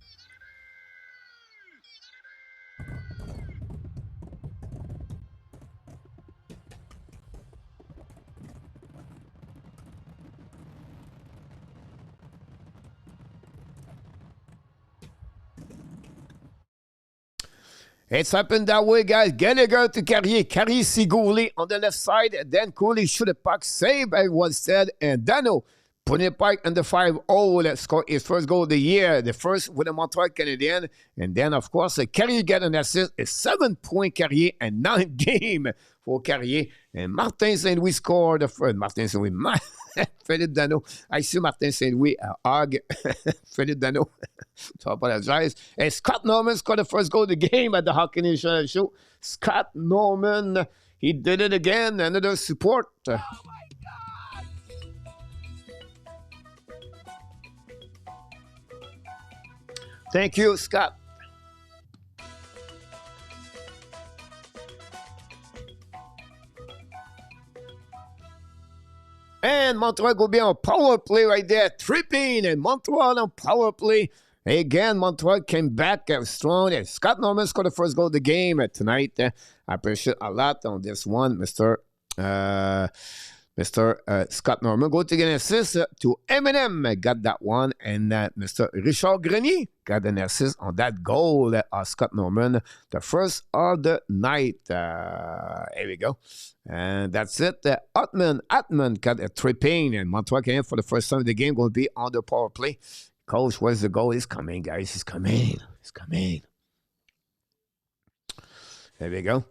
It's happened that way, guys. Gallagher to Carrier. Carrier see Goalie on the left side. Then Goalie shoot a puck. Saved by was said. And Dano putting a puck in the 5-0. Score his first goal of the year. The first with the Montreal Canadiens. And then, of course, Carrier get an assist. A 7-point Carrier and 9 game for Carrier. And Martin Saint-Louis scored the first. Martin Saint-Louis. Philippe Dano. I see Martin Saint-Louis hug Philippe Dano. So I apologize. And Scott Norman scored the first goal of the game at the Hockey Nation show. Scott Norman, he did it again. Another support. Oh my God. Thank you, Scott. And Montreal will be on power play right there. Tripping and Montreal on power play. Again, Montreal came back strong. And Scott Norman scored the first goal of the game tonight. I appreciate a lot on this one, Mr. Mr. Scott Norman go to get an assist to Eminem, got that one, and Mr. Richard Grenier got an assist on that goal of Scott Norman, the first of the night. Here we go. And that's it. Atman got a tripping, and Montreal Canadiens for the first time of the game going to be on the power play. Coach, where's the goal? He's coming, guys. He's coming. He's coming. There we go.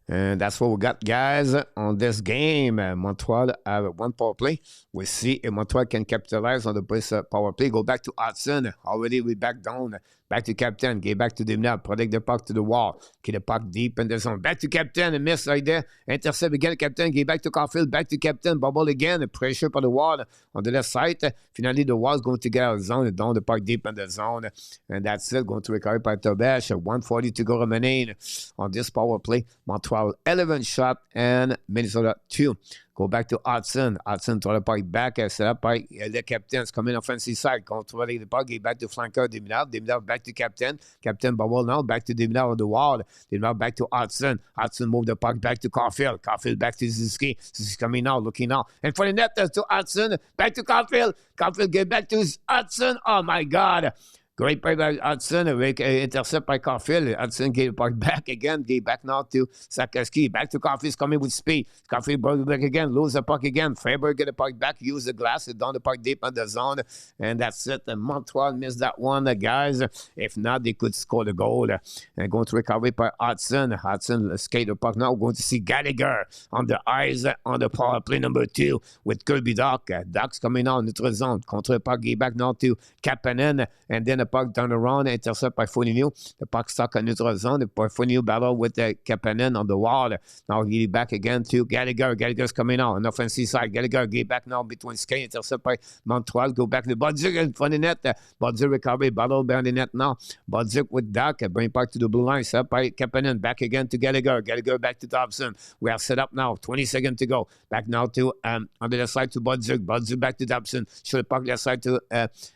And that's what we got, guys, on this game. Montreal have one power play. We see if Montreal can capitalize on the power play. Go back to Hudson. Already we back down. Back to captain. Get back to Demina. Protect the puck to the wall. Get the puck deep in the zone. Back to captain. And miss right there. Intercept again. Captain. Get back to Caulfield. Back to captain. Bubble again. Pressure for the wall on the left side. Finally, the wall is going to get out of the zone. And down the puck deep in the zone. And that's it. Going to recover by Tobash. 1:40 to go remaining on this power play. Montreal 11 shot and Minnesota 2. Go back to Hudson. Hudson throw the puck back. Set up by the captains coming offensive side. Controlling the puck. Get back to flanker Demina. Demina back to captain. Captain bubble now. Back to Demina on the wall. Demina back to Hudson. Hudson move the puck back to Caulfield. Caulfield back to Ziski. Ziski coming now. Looking now. And for the net to Hudson. Back to Caulfield. Caulfield get back to Hudson. Oh my God. Great play by Hudson, intercept by Caulfield. Hudson gave the puck back again, gave back now to Sakaski. Back to Caulfield, coming with speed. Caulfield brought it back again, lose the puck again. Faber get the puck back, use the glass, down the puck deep on the zone. And that's it. And Montreal missed that one, guys. If not, they could score the goal. And going to recover by Hudson. Hudson skate the puck now. Going to see Gallagher on the eyes on the power play number 2 with Kirby Dach. Dach's coming out in the zone. Contre the puck, give back now to Kapanen. And then the puck down around, intercept by Foligno. The puck stuck in neutral zone. The Foligno battle with the Kapanen on the wall. Now he back again to Gallagher. Gallagher's coming out on the offensive side. Gallagher get back now between skate. Intercept by Montreal. Go back to Boldy in front of the net. Boldy recovery. Battle behind the net now. Boldy with Dach. Bring puck to the blue line. Set up by Kapanen. Back again to Gallagher. Gallagher back to Dobson. We are set up now. 20 seconds to go. Back now to on the left side to Boldy. Boldy back to Dobson. Show the puck left side to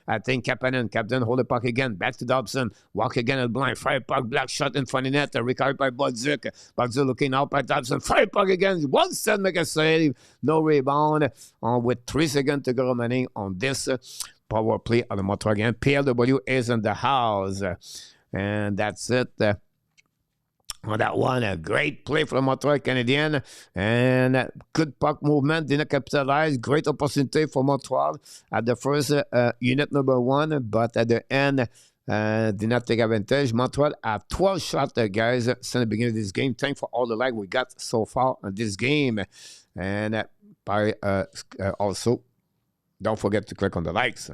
I think Kapanen. Captain hold the puck again. Back to Dobson. Walk again at blind. Fire puck. Black shot in front of net. Recovered by Boldy. Boldy looking out by Dobson. Fire puck again. 1 set make a save. No rebound. With 3 seconds to go remaining on this power play of the Montreal game. PLW is in the house. And that's it. On that one, a great play for the Montreal Canadiens and good puck movement, didn't capitalize. Great opportunity for Montreal at the first unit number 1, but at the end, did not take advantage. Montreal have 12 shots, guys, since the beginning of this game. Thanks for all the like we got so far on this game. And by also, don't forget to click on the likes.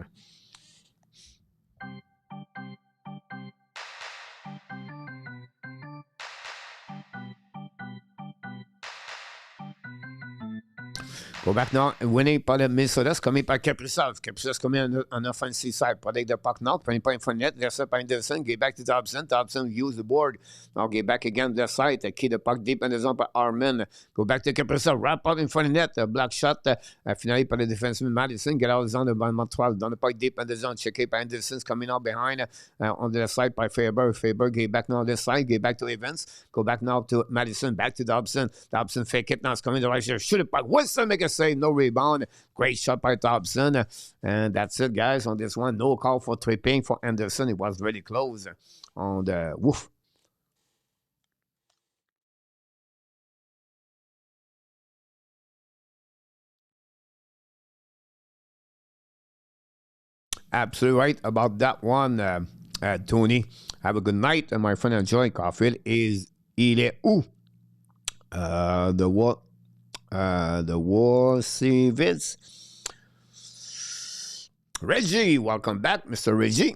Go back now, winning par le Minnesota, coming by Kaprizov. Kaprizov coming on the offensive side. Protect the puck now, putting point in front of net. Left side by Anderson, get back to Dobson. Dobson use the board. Now get back again left side. Keep the puck deep in the zone by Armin. Go back to Kaprizov, wrap up in front of net. Black shot, finally by the defenseman Madison. Get out of the zone by Montreal. Down the puck deep in the zone. Check it by Anderson's coming out behind on the left side by Faber. Faber get back now on this side. Get back to Evans. Go back now to Madison. Back to Dobson. Dobson fake it now. It's coming the right side. Shoot it back. Wilson make a save. No rebound. Great shot by Dobson. And that's it, guys, on this one. No call for tripping for Anderson. It was really close on the woof. Absolutely right about that one, Tony. Have a good night. And my friend Enjoy Caulfield il est où? The War Civics. Reggie, welcome back, Mr. Reggie.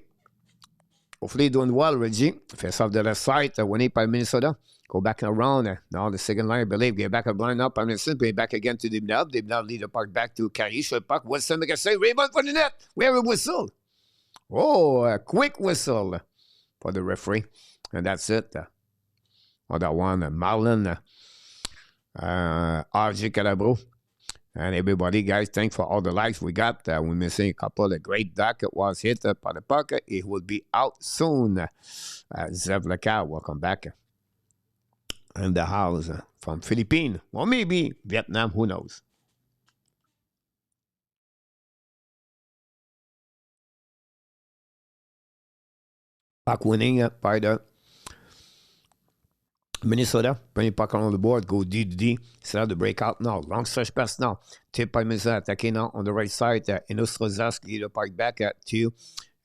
Hopefully doing well, Reggie. Face off the left side, winning by Minnesota. Go back around. Now the second line, I believe. Get back a blind up. I'm going to bring back again to Dibnab. Dibnab lead the puck back to Carey. Short puck. Wilson make a save. Rebound for the net. We have a whistle. Oh, a quick whistle for the referee. And that's it. On that one, Marlon. RJ Calabro. And everybody, guys, thanks for all the likes we got. We're missing a couple of great duck. It was hit by the puck. It will be out soon. Zev Lecar, welcome back. In the house from Philippines. Or maybe Vietnam, who knows. Puck winning by the Minnesota. Premier puck on the board. Go D to D. Set out the breakout now. Long stretch pass now. Tip by Minnesota. Attacking now on the right side. Inostrozas lead the puck back to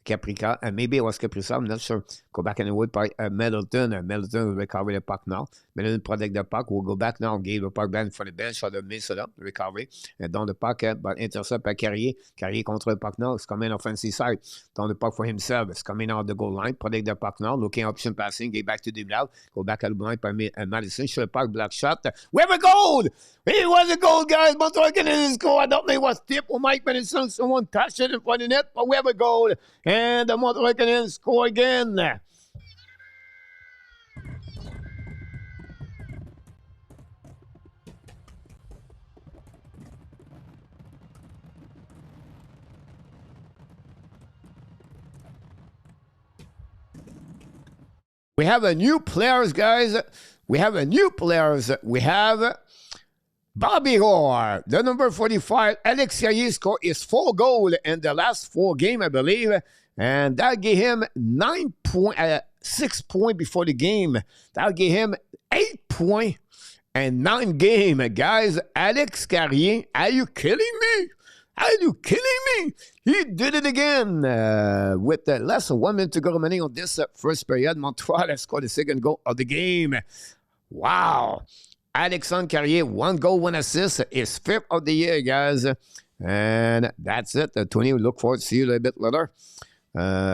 Caprica. And maybe it was Caprica. I'm not sure. Go back and wood by Middleton. Middleton will recover the puck now. Middleton protect the puck. We'll go back now. Give the puck back for the bench of the Minnesota. Recovery. And down the puck. But intercept by Carrier. Carrier contre the puck now. It's coming offensive side. Down the puck for himself. It's coming out the goal line. Protect the puck now. Looking option passing. Get back to the middle. Go back at the line by Madison. Show the puck. Black shot. We have a goal! It was a goal, guys. Montreal Canadiens score. I don't know if it was tip or Mike Madison. Someone touched it in front of the net. But we have a goal. And the Montreal Canadiens score again. We have a new players, guys. We have a new players. We have Bobby Orr, the number 45. Alex Carrier scored his 4 goals in the last 4 games, I believe. And that gave him 6 points before the game. That gave him 8 points and 9 games. Guys, Alex Carrier, are you kidding me? Are you kidding me? He did it again. With less than 1 minute to go remaining on this first period, Montreal has scored the second goal of the game. Wow. Eriksson Carrier, 1 goal, 1 assist. His 5th of the year, guys. And that's it. Tony, we look forward to see you a little bit later.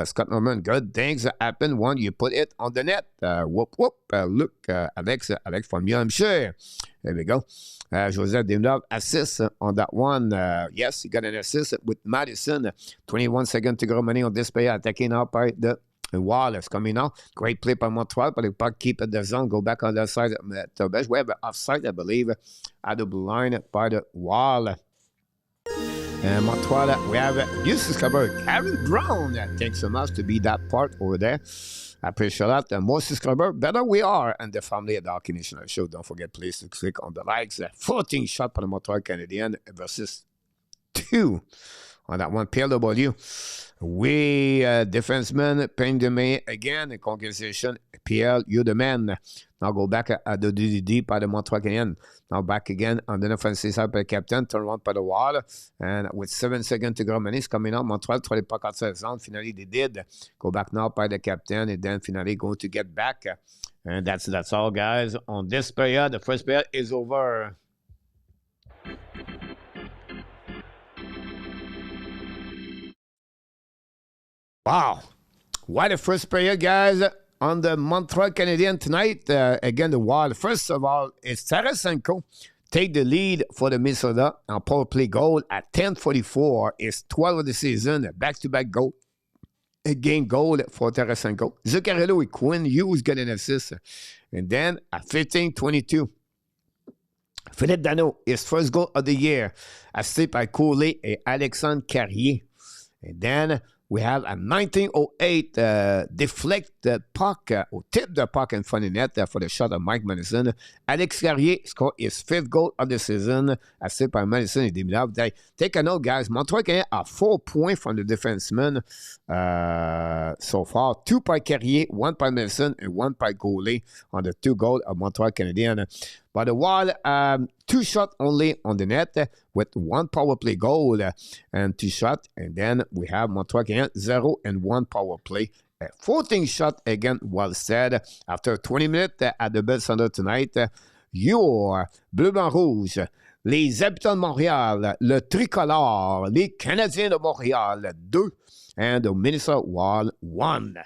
Scott Norman, good things happen when you put it on the net. Whoop, whoop. Look, Alex from New Hampshire. There we go. Joseph Demnov assist on that one. Yes, he got an assist with Madison. 21 seconds to go remaining on this play. Attacking out by the Wallace coming out. Great play by Montreal, but the puck keep at the zone. Go back on the side of the bench. We have an offside, I believe, at the blue line by the wall. And Montreal, we have Hughes cover. Karen Brown. Thanks so much to be that part over there. I appreciate that. The more subscribers, better we are. And the family at the Hockey Nation Show. Don't forget, please, to click on the likes. 14 shot by the Montreal Canadiens versus 2 on that one. PLW. We, defenseman, pregame again. Congratulations, PL, you're the man. Now go back at the DDD by the Montreal Canadiens. Now back again on the offensive side by the captain. Turn around by the wall. And with 7 seconds to go, Manis coming out. Montreal try to puck outside zone. Finally, they did. Go back now by the captain. And then finally going to get back. And that's all, guys. On this period, the first period is over. Wow. What a first period, guys. On the Montreal Canadiens tonight, again, the Wild. First of all, it's Tarasenko take the lead for the Minnesota on power play goal at 10:44. It's 12 of the season, back-to-back goal. A game goal for Tarasenko. Zuccarello and Quinn Hughes get an assist. And then at 15:22, Philippe Dano, his first goal of the year, assisted by Goalie and Eriksson Carrier. And then we have a 1908 deflect the puck or tip the puck in front of the net for the shot of Mike Madison. Alex Carrier scored his 5th goal of the season, assisted by Madison and Demilov. Take a note, guys. Montreal Canadiens are 4 points from the defenseman so far. 2 by Carrier, 1 by Madison, and 1 by Goalie on the 2 goals of Montreal Canadiens. But the Wild, 2 shots only on the net with 1 power play goal and 2 shots. And then we have Montreal Canadiens 0 and 1 power play. 14 shots again, well said. After 20 minutes at the Bell Center tonight, your Bleu Blanc Rouge, les Habitants de Montréal, le Tricolore, les Canadiens de Montréal 2 and the Minnesota Wild 1.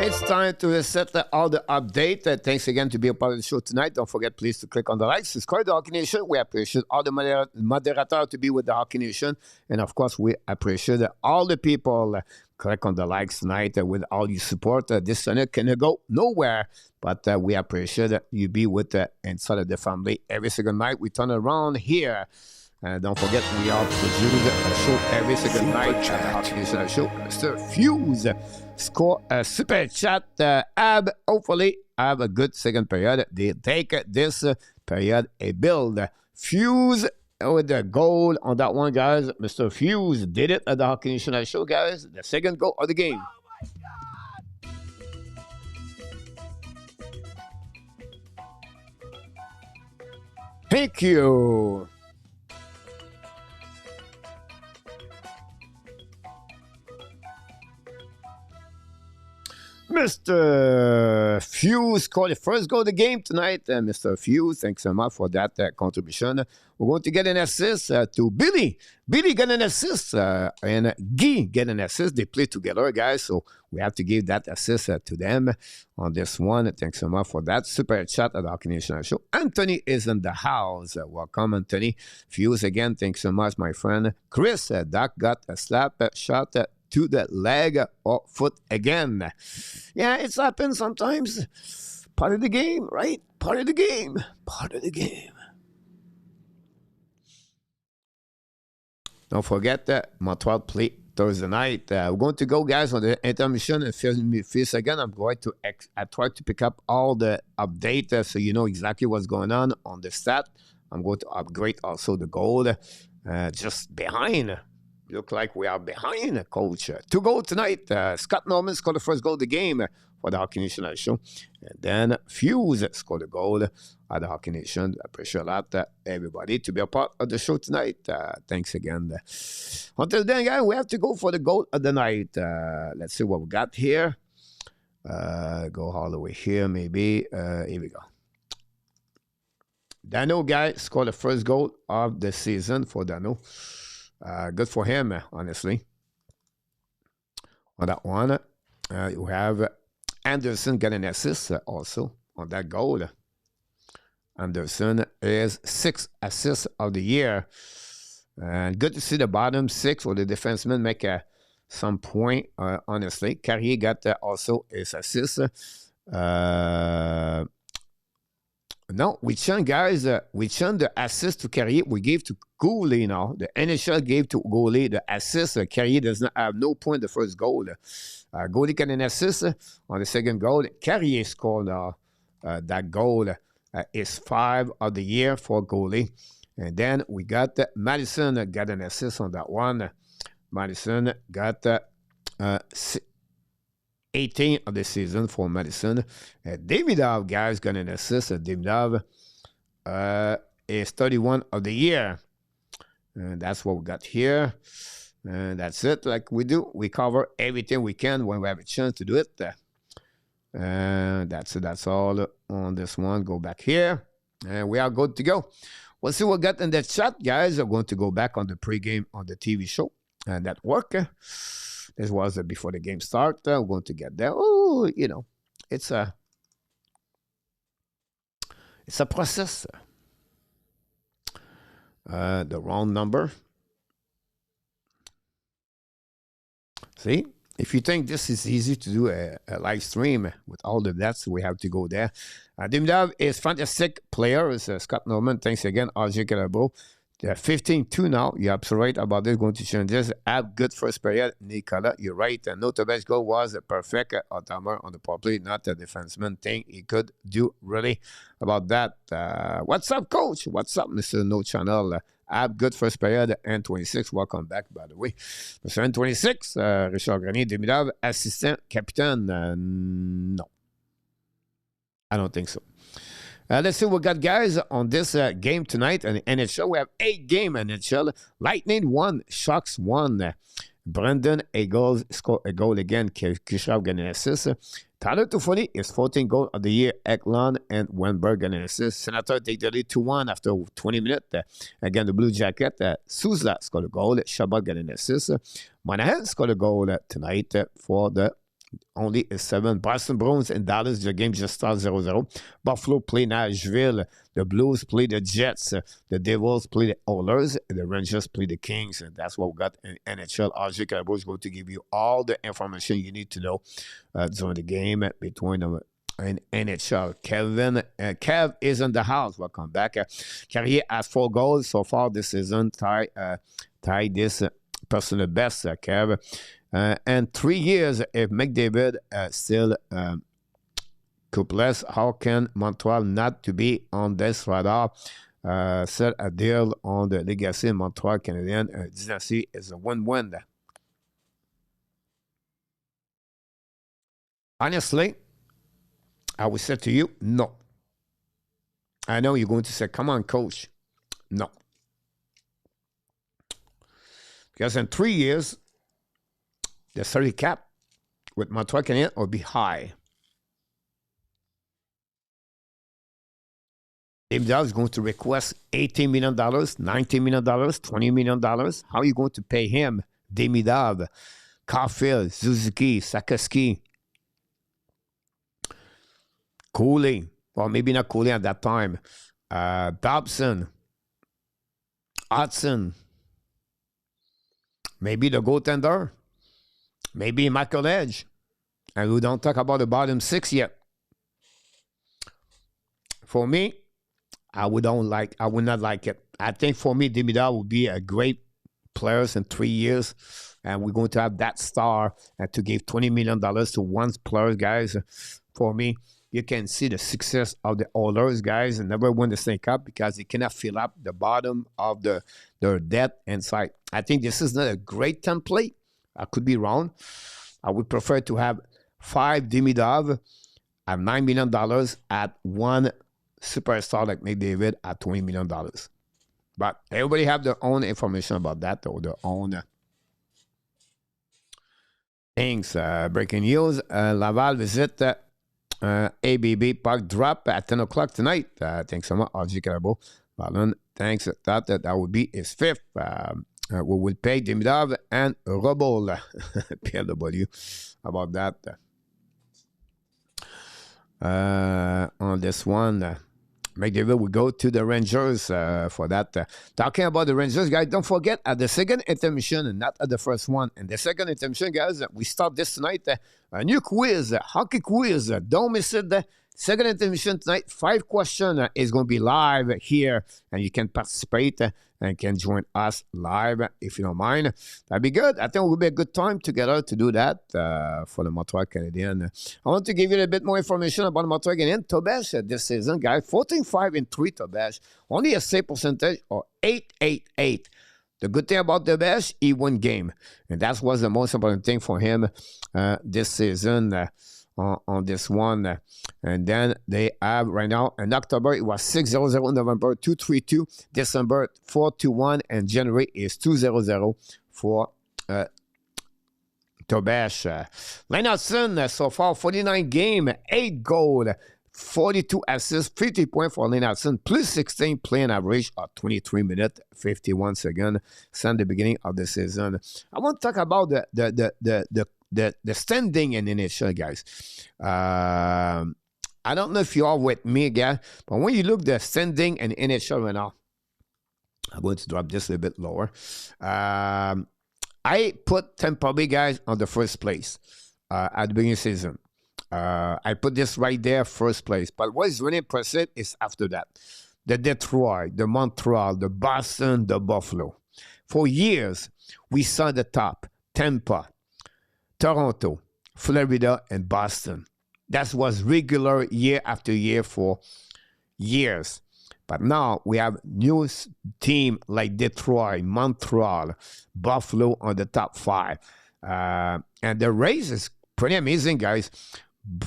It's time to set all the update. Thanks again to be a part of the show tonight. Don't forget, please, to click on the like, subscribe to the Hockey Nation. We appreciate all the moderators to be with the Hockey Nation. And, of course, we appreciate all the people. Click on the likes tonight with all your support. This channel can go nowhere, but we appreciate you be with inside of the family every single night. We turn around here. Don't forget, we are producing a show every second night at the Hockey Nation show. Mr. Hughes score a super chat. Ab, hopefully, have a good second period. They take this period a build. Hughes with the goal on that one, guys. Mr. Hughes did it at the Hockey Nation show, guys. The second goal of the game. Thank you. Mr. Hughes scored the first goal of the game tonight. Mr. Hughes, thanks so much for that contribution. We're going to get an assist to Billy. Billy got an assist and Guy get an assist. They play together, guys, so we have to give that assist to them on this one. Thanks so much for that. Super chat at the Hockey Nation Show. Anthony is in the house. Welcome, Anthony. Hughes again, thanks so much, my friend. Chris, Dach got a slap shot to the leg or foot again. Yeah, it's happened sometimes. Part of the game, right? Part of the game. Part of the game. Don't forget that Montreal play Thursday night. We're going to go, guys, on the intermission in 15 seconds. I'm going to try to pick up all the update so you know exactly what's going on the stat. I'm going to upgrade also the goal. Just behind. Look like we are behind, coach. 2 goals tonight. Scott Norman scored the first goal of the game for the Hockey Nation show. And then Hughes scored a goal at the Hockey Nation. I appreciate that, everybody, to be a part of the show tonight. Thanks again. Until then, guys, we have to go for the goal of the night. Let's see what we got here. Go all the way here, maybe. Here we go. Dano, guy, scored the first goal of the season for Dano. Good for him, honestly. On that one, you have Anderson get an assist also on that goal. Anderson is 6th assist of the year. And good to see the bottom 6 or the defenseman make some point, honestly. Carrier got also his assist. No, we changed, guys. We changed the assist to Carrier. We gave to Goalie now. The NHL gave to Goalie the assist. Carrier does not have no point the first goal. Goalie got an assist on the second goal. Carrier scored that goal. Is 5 of the year for Goalie. And then we got Madison got an assist on that one. Madison got 18 of the season for Madison. Davidov, guys, got an assist. Davidov is 31 of the year. And that's what we got here. And that's it. Like we do, we cover everything we can when we have a chance to do it. And that's all on this one. Go back here. And we are good to go. We'll see what we got in the chat, guys. I'm going to go back on the pregame on the TV show and network. This was before the game start. We're going to get there. Oh, you know, it's a process. The wrong number. See, if you think this is easy to do a live stream with all the deaths, we have to go there. Dimdav is fantastic player. It's Scott Norman. Thanks again, RJ Calabo. They're 15-2 now. You're absolutely right about this. Going to change this. Have good first period. Nicola, you're right. No, Tobias goal was a perfect automer on the power play. Not a defenseman thing he could do really about that. What's up, coach? What's up, Mr. No Channel? Have good first period. N26. Welcome back, by the way. Mr. N26, Richard Grenier, Demidov, assistant, captain. No. I don't think so. Let's see what we got, guys, on this game tonight in the NHL. We have 8 games in NHL. Lightning 1, Sharks 1. Brendan Eagles score a goal again. Kishav got an assist. Tyler Toffoli is 14 goal of the year. Eklund and Wenberg got an assist. Senator take the lead 2-1 after 20 minutes. Again, the Blue Jacket. Souza scored a goal. Shabbat got an assist. Monahan scored a goal tonight for the only 7. Boston Bruins and Dallas, the game just started 0-0. Buffalo play Nashville. The Blues play the Jets. The Devils play the Oilers. And the Rangers play the Kings. And that's what we got in NHL. RJ Calabo is going to give you all the information you need to know during the game between in NHL. Kev is in the house. Welcome back. Carrier has 4 goals so far this season. Tie this personal best, Kev. And 3 years if McDavid still Coupless, how can Montreal not to be on this radar? Set a deal on the legacy Montreal Canadiens. Dynasty is a win-win. Honestly, I would say to you, no. I know you're going to say, come on, coach. No. Because in 3 years, the salary cap with Montreal Canadiens will be high. If that is going to request $18 million, $19 million, $20 million, how are you going to pay him? Demidov, Caulfield, Suzuki, Sakaski, Goalie, or maybe not Goalie at that time, Dobson, Hudson, maybe the goaltender, maybe Michael Edge, and we don't talk about the bottom 6 yet. For me, I would not like it. I think for me, Demidov would be a great player in 3 years, and we're going to have that star and to give $20 million to one player, guys. For me, you can see the success of the others, guys, and never win the Stanley Cup because they cannot fill up the bottom of their debt inside. I think this is not a great template. I could be wrong. I would prefer to have 5 Demidov at $9 million at one superstar like McDavid at $20 million. But everybody have their own information about that or their own things. Breaking news, Laval visit ABB Puck drop at 10 o'clock tonight. Thanks so much, RG Carabo. Marlon, thanks. That would be his 5th. We will pay Demidov and Robol. PLW about that. On this one, McDavid will go to the Rangers for that. Talking about the Rangers, guys, don't forget at the second intermission and not at the first one. And the second intermission, guys, we start this tonight. A new quiz, hockey quiz. Don't miss it. Second intermission tonight. 5 questions is going to be live here, and you can participate and can join us live if you don't mind. That'd be good. I think it will be a good time together to do that for the Montreal Canadiens. I want to give you a bit more information about the Montreal Canadiens. Tobesh this season, guys, 14-5-3 Tobesh. Only a save percentage of 8.88. The good thing about Tobesh, he won game. And that was the most important thing for him this season. On this one. And then they have right now in October it was 6-0-0, November 2-3-2, December 4-1, and January is 2-0-0 for Tobesh. Leonardson so far 49 game, 8 goal, 42 assists, 50 points for Leonardson, plus 16 playing average of 23 minutes, 51 seconds since the beginning of the season. I want to talk about the standing in the NHL, guys. I don't know if you are with me, guys, but when you look the standing in the NHL right now, I'm going to drop this a little bit lower. I put Tampa Bay, guys, on the first place at the beginning of the season. I put this right there, first place. But what is really impressive is after that. The Detroit, the Montreal, the Boston, the Buffalo. For years, we saw the top. Tampa, Toronto, Florida, and Boston. That was regular year after year for years. But now we have new team like Detroit, Montreal, Buffalo on the top 5. And the race is pretty amazing, guys.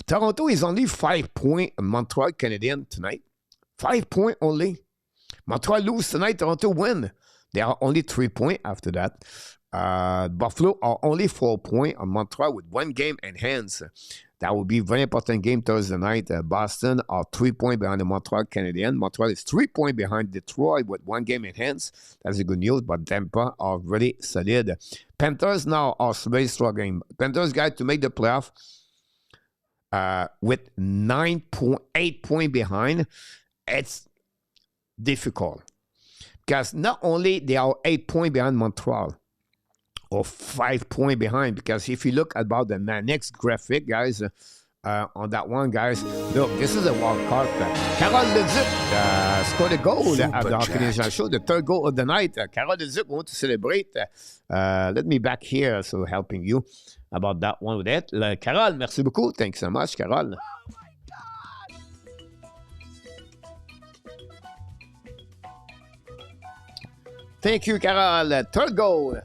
Toronto is only 5 points. Montreal Canadiens tonight. 5 points only. Montreal lose tonight, Toronto win. They are only 3 points after that. Buffalo are only 4 points on Montreal with 1 game in hands. That will be a very important game Thursday night. Boston are 3 points behind the Montreal Canadiens. Montreal is 3 points behind Detroit with 1 game in hands. That's a good news, but Tampa are really solid. Panthers now are very struggling. Panthers, guys, to make the playoff with 8 points behind, it's difficult. Because not only they are 8 points behind Montreal, or 5 points behind, because if you look about the next graphic, guys, on that one, guys. Look, this is a wild card. Carole Leduc scored a goal at the Hockey Nation show, the third goal of the night. Carole Leduc want to celebrate. Let me back here, so helping you about that one with it. Carole, merci beaucoup. Thanks so much, Carole. Thank you, Carole. Third goal.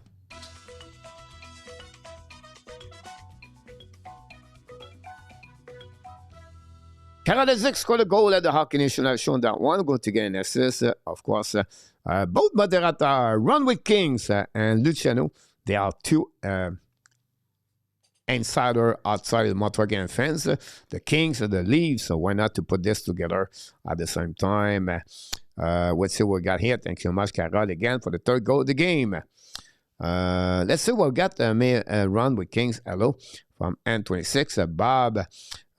Carole Leduc scored a goal at the Hockey Nation. I've shown that one. Go to get an assist, of course. Both moderators, Run with Kings and Luciano, they are two insider outside of the Montreal Canadiens fans. The Kings and the Leafs, so why not to put this together at the same time? Let's see what we got here. Thank you so much, Carole, again, for the third goal of the game. Let's see what we got. Run with Kings. Hello from N26. Bob.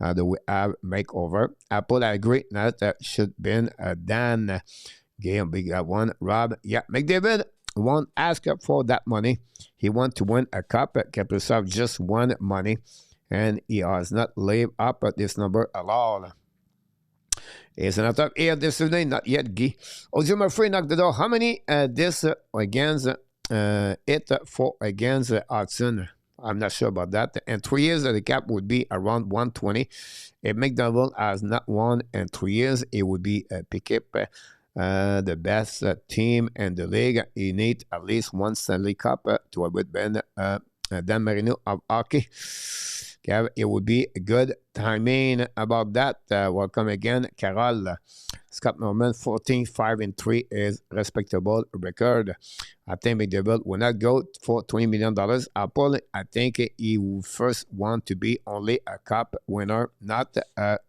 The we have makeover. Apple, I agree. That should been done. Game, big one. Rob, yeah. McDavid won't ask for that money. He want to win a cup. Kaprizov just won money, and he has not lived up at this number at all. Is not up here this evening, not yet. Guy. Ojo Murphy knocked the door. How many this against it for against Hudson? I'm not sure about that. And 3 years, the cap would be around 120. If McDonald has not won in 3 years, it would be a pickup. The best team in the league. He needs at least one Stanley Cup to avoid Ben Dan Marino of hockey. It would be a good timing about that. Welcome again, Carole. Scott Norman, 14-5-3 is respectable record. I think McDavid will not go for $20 million. Apple, I think he will first want to be only a cup winner, not a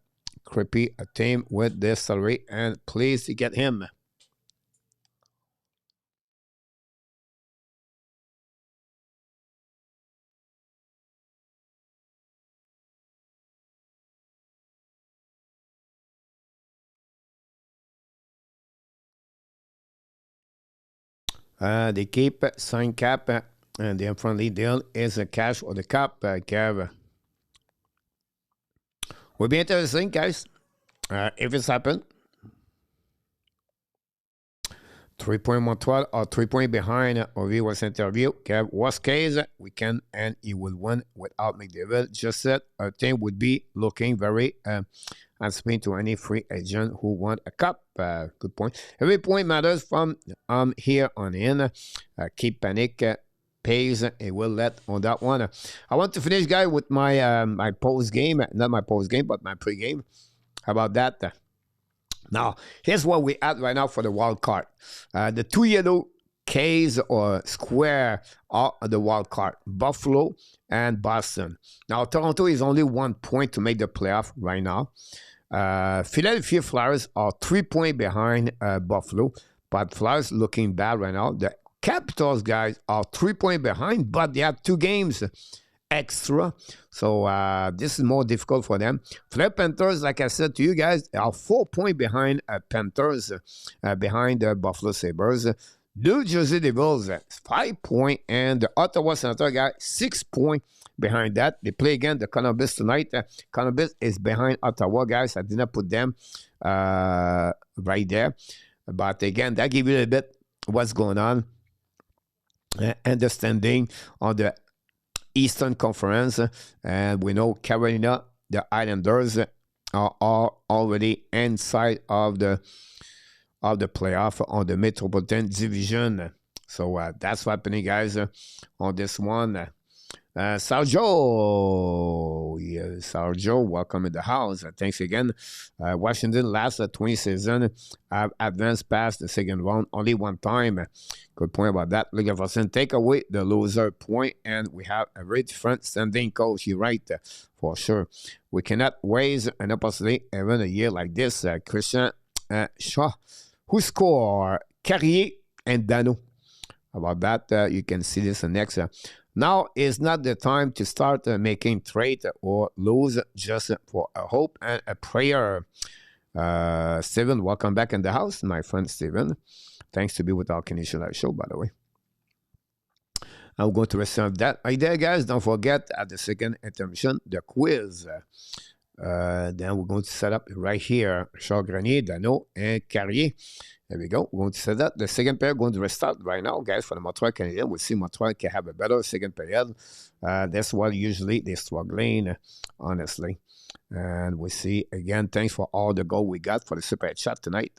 creepy team with this salary, and please get him. They keep sign cap, and the unfriendly deal is a cash or the cap, Kev. Will be interesting, guys. If it's happened, 3 point Montreal or 3 point behind Ovi was interview. Kev, worst case, we can and he will win without McDavid. Just said our team would be looking very answering to any free agent who want a cup. Good point. Every point matters from here on in. Keep panic. Pays it will let on that one. I want to finish, guys, with my my post game, not my post game, but my pre-game. How about that? Now, here's what we at right now for the wild card. The two yellow K's or square are the wild card: Buffalo and Boston. Now, Toronto is only 1 point to make the playoff right now. Philadelphia Flyers are 3 points behind Buffalo, but Flyers looking bad right now. The Capitals, guys, are 3 points behind, but they have 2 games extra. So this is more difficult for them. Flip Panthers, like I said to you guys, are 4 points behind Panthers, behind the Buffalo Sabres. New Jersey Devils, 5 points, and the Ottawa Senators, guys, 6 points behind that. They play again the Columbus tonight. Columbus is behind Ottawa, guys. I did not put them right there. But again, that gives you a little bit what's going on. Understanding on the Eastern Conference, and we know Carolina, the Islanders are already inside of the playoff on the Metropolitan Division. So that's what's happening, guys, on this one. Sergio, yes, Sergio, welcome in the house. Thanks again. Washington last 20 season have advanced past the second round only one time. Good point about that. Look at us and take away the loser point, and we have a very different standing coach. You're right, for sure. We cannot waste an opportunity even a year like this. Christian Shaw, who score Carrier and Dano. About that, you can see this next. Now is not the time to start making trade or lose just for a hope and a prayer. Steven, welcome back in the house, my friend Steven. Thanks to be with our Canadian Live Show, by the way. I'm going to reserve that right there, guys. Don't forget, at the second intermission, the quiz. Then we're going to set up right here, Charles Grenier, Dano, and Carrier. There we go. We're going to set up. The second period going to restart right now, guys, for the Montreal Canadiens. We'll see Montreal can have a better second period. That's what usually they're struggling, honestly. And we see, again, thanks for all the goal we got for the Super Chat tonight.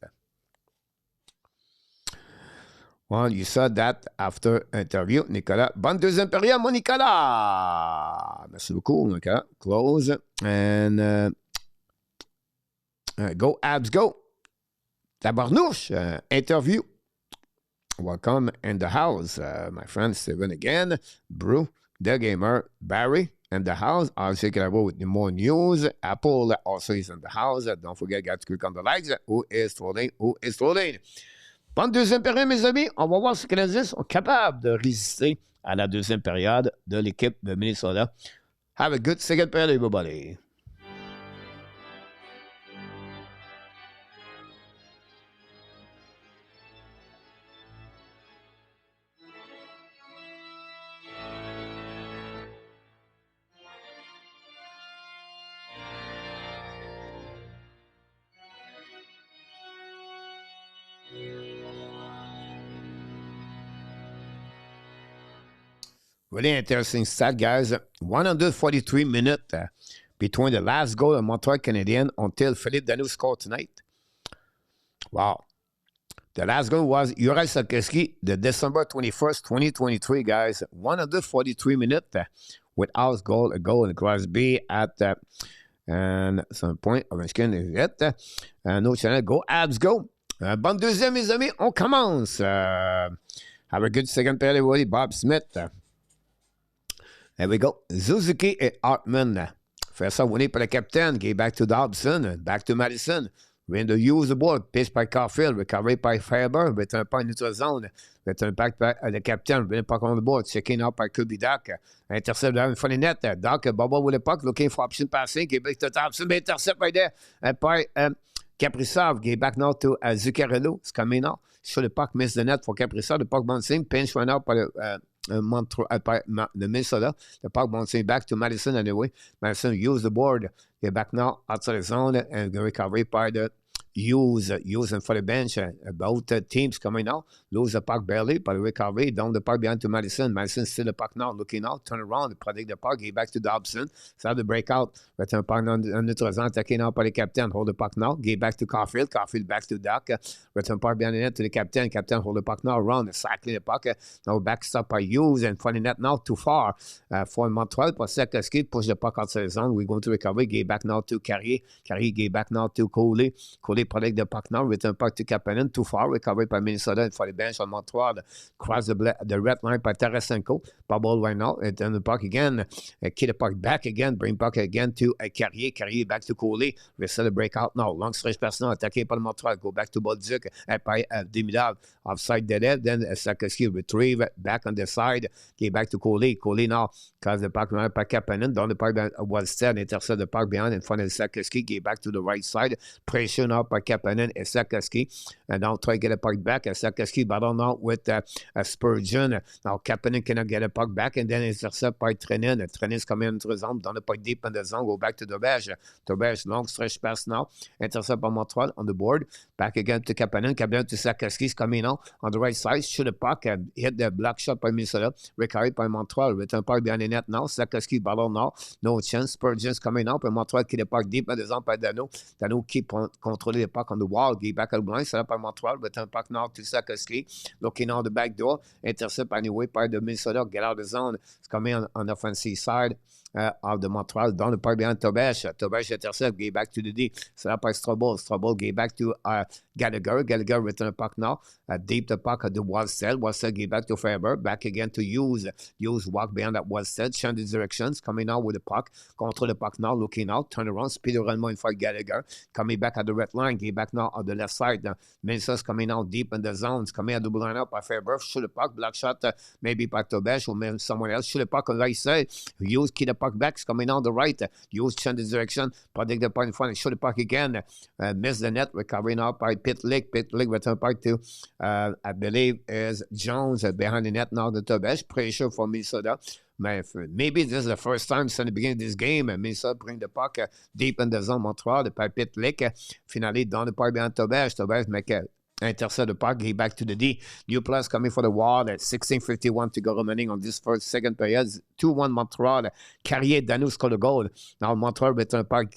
Well, you saw that after interview, Nicolas. Bonne deuxième période, mon Nicolas. Merci beaucoup, Nicolas. Close. And go, Habs, go. Tabarnouche, interview. Welcome in the house, my friend Steven again. Brew, the gamer, Barry in the house. I'll check it out with more news. Apple also is in the house. Don't forget, guys, to click on the likes. Who is trolling? Who is trolling? Bonne deuxième période, mes amis. On va voir si les Canadiens sont capables de résister à la deuxième période de l'équipe de Minnesota. Have a good second period, everybody. Really interesting stat, guys. 143 minutes between the last goal of Montreal Canadiens until Philippe Dano scored tonight. Wow. The last goal was Juraj Slavkovsky, the December 21st, 2023, guys. 143 minutes without a goal in Crosby at and some point. Ovechkin is it. No channel. Go, Habs, go. Bonne deuxième, mes amis. On commence. Have a good second period, everybody. Bob Smith. There we go. Suzuki et Hartman. Fait ça, winné par le capitaine. Get back to Dobson. Back to Madison. Vient de Hughes the board. Pitch by Caulfield. Recovery by Faber. Return par notre zone. Return back par le capitaine. Vient pas on the board. Checking out by Kirby Dach. Intercept down in front of net. Dach, bubble with the puck. Looking for option passing. Get back to Dobson. Intercept right there. By Kaprizov. Get back now to Zuccarello. It's coming now. Sur le puck, miss the net for Kaprizov. The puck bouncing. Pinch run out par the Minnesota. The puck bouncing back to Madison anyway. Madison use the board. They're back now outside the zone and recovery by the Hughes and for the bench. Both teams coming out. Lose the puck barely, but recovery down the puck behind to Madison. Madison still the puck now, looking out, turn around, protect the puck, get back to Dobson. Start the breakout. Return puck on the zone, taking out by the captain. Hold the puck now, get back to Caulfield. Caulfield back to Dach. Return puck behind the net to the captain. Captain hold the puck now, around, cycling the puck. Now back stop by Hughes and funny net now too far for Montreal. Slavkovsky push the puck outside the zone. We're going to recover. Get back now to Carrier. Carrier get back now to Goalie. Goalie protect the puck now. Return puck to Kapanen. Too far. Recovered by Minnesota and for the bench on Montreal. Cross the red line by Tarasenko. Ball right now. And then the puck again. Keep the puck back again. Bring puck again to Carrier. Carrier back to Goalie. Reset the breakout now. Long stretch pass now. Attaqué par Montreal. Go back to Boldy. By Demidov. Offside dead. Then Slavkovsky retrieve back on the side. Get back to Goalie. Goalie now. Cross the puck right by Kapanen. Down the puck was set. Intercept the puck behind in front of Slavkovsky. Get back to the right side. Pressure now by Kapanen and Slavkovsky. And now try to get a puck back. Slavkovsky battle now with Spurgeon. Now Kapanen cannot get a puck back. And then intercept by Trenin. Trenin's coming into the zone. Down the puck deep in the zone. Go back to Dobej. Dobej, long stretch pass now. Intercept by Montreal on the board. Back again to Kapanen. Kapanen to Slavkovsky. Coming now on the right side. Shoot the puck and hit the block shot by Minnesota. Recovered by Montreal. Return puck behind the net now. Slavkovsky battle now. No chance. Spurgeon's coming up. And Montreal qui the puck deep in the zone by Dano. Dano keep on controlling the puck on the wall. Get back at the blind. Set up by Montreal. Return puck now to Slavkovsky. Looking on the back door. Intercept anyway by the Minnesota. Get out of the zone. It's coming on the offensive side of the Montreal. Down the puck behind Tobesh. Tobesh intercept. Get back to the D. Set up by Strobel. Strobel get back to Gallagher. Gallagher return the puck now. Deep the puck at the Wallstead. Wallstead get back to Faber. Back again to Hughes. Hughes walk behind that Wallstead. Change the directions. Coming out with the puck. Control the puck now. Looking out. Turn around. Speed around more in front of Gallagher. Coming back at the red line. Get back now on the left side. Minnesota's coming out deep in the zones. Coming at the blue line up by Faber. Shoot the puck. Block shot maybe by Tobesh or maybe someone else. Shoot the puck on the right side. Hughes keep the puck back. It's coming on the right. Hughes change the direction. Protect the puck in front and shoot the puck again. Miss the net. Recovering up by Pitlick. Pitlick return puck to, I believe, is Jones behind the net now. The Tobesh. Pressure for Minnesota. Maybe this is the first time since the beginning of this game. Minnesota bring the puck deep in the zone. Montreal. The puck Pitlick. Finally, down the puck behind Tobesh. Tobesh make a intercept the puck, he back to the D. New plus coming for the wall at 16:51 to go remaining on this second period. 2-1 Montreal. Carrier Danou scored a goal. Now Montreal return the puck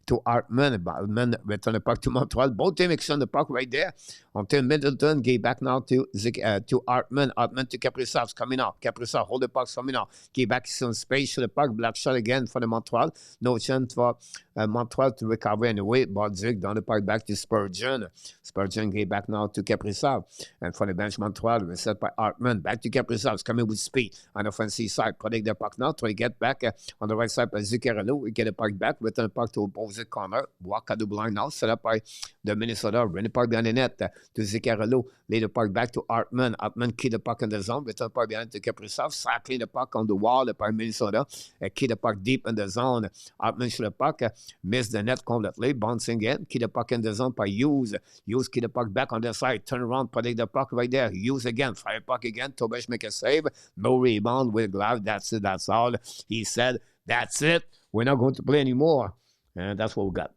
to Hartman. Hartman return the puck to Montreal. Both teams exchange the puck right there. Until Middleton, get back now to Hartman. Hartman to Kaprizov's coming out. Kaprizov hold the puck coming out. Get back some space to the puck. Black shot again for the Montreal. No chance for Montreal to recover anyway. Boldy down the puck back to Spurgeon. Spurgeon get back now to Kaprizov. And for the bench, Montreal reset by Hartman. Back to Kaprizov. Coming with speed on the offensive side. Protect the puck now. Try to get back on the right side by Zuccarello. We get the puck back. Return the puck to opposite corner. Walk at the blind now. Set up by the Minnesota. Run the puck behind the net to Zuccarello. Lay the puck back to Hartman. Hartman key the puck in the zone. Return the puck behind to Kaprizov. Cycling the puck on the wall by Minnesota. Key the puck deep in the zone. Hartman shoot the puck. Miss the net completely. Bouncing in. Key the puck in the zone by Hughes. Hughes key the puck back on the side. Turn around. Protect the puck right there. Hughes again. Fire puck again. Tobesh make a save. No rebound with glove. That's it. That's all. He said, that's it. We're not going to play anymore. And that's what we got.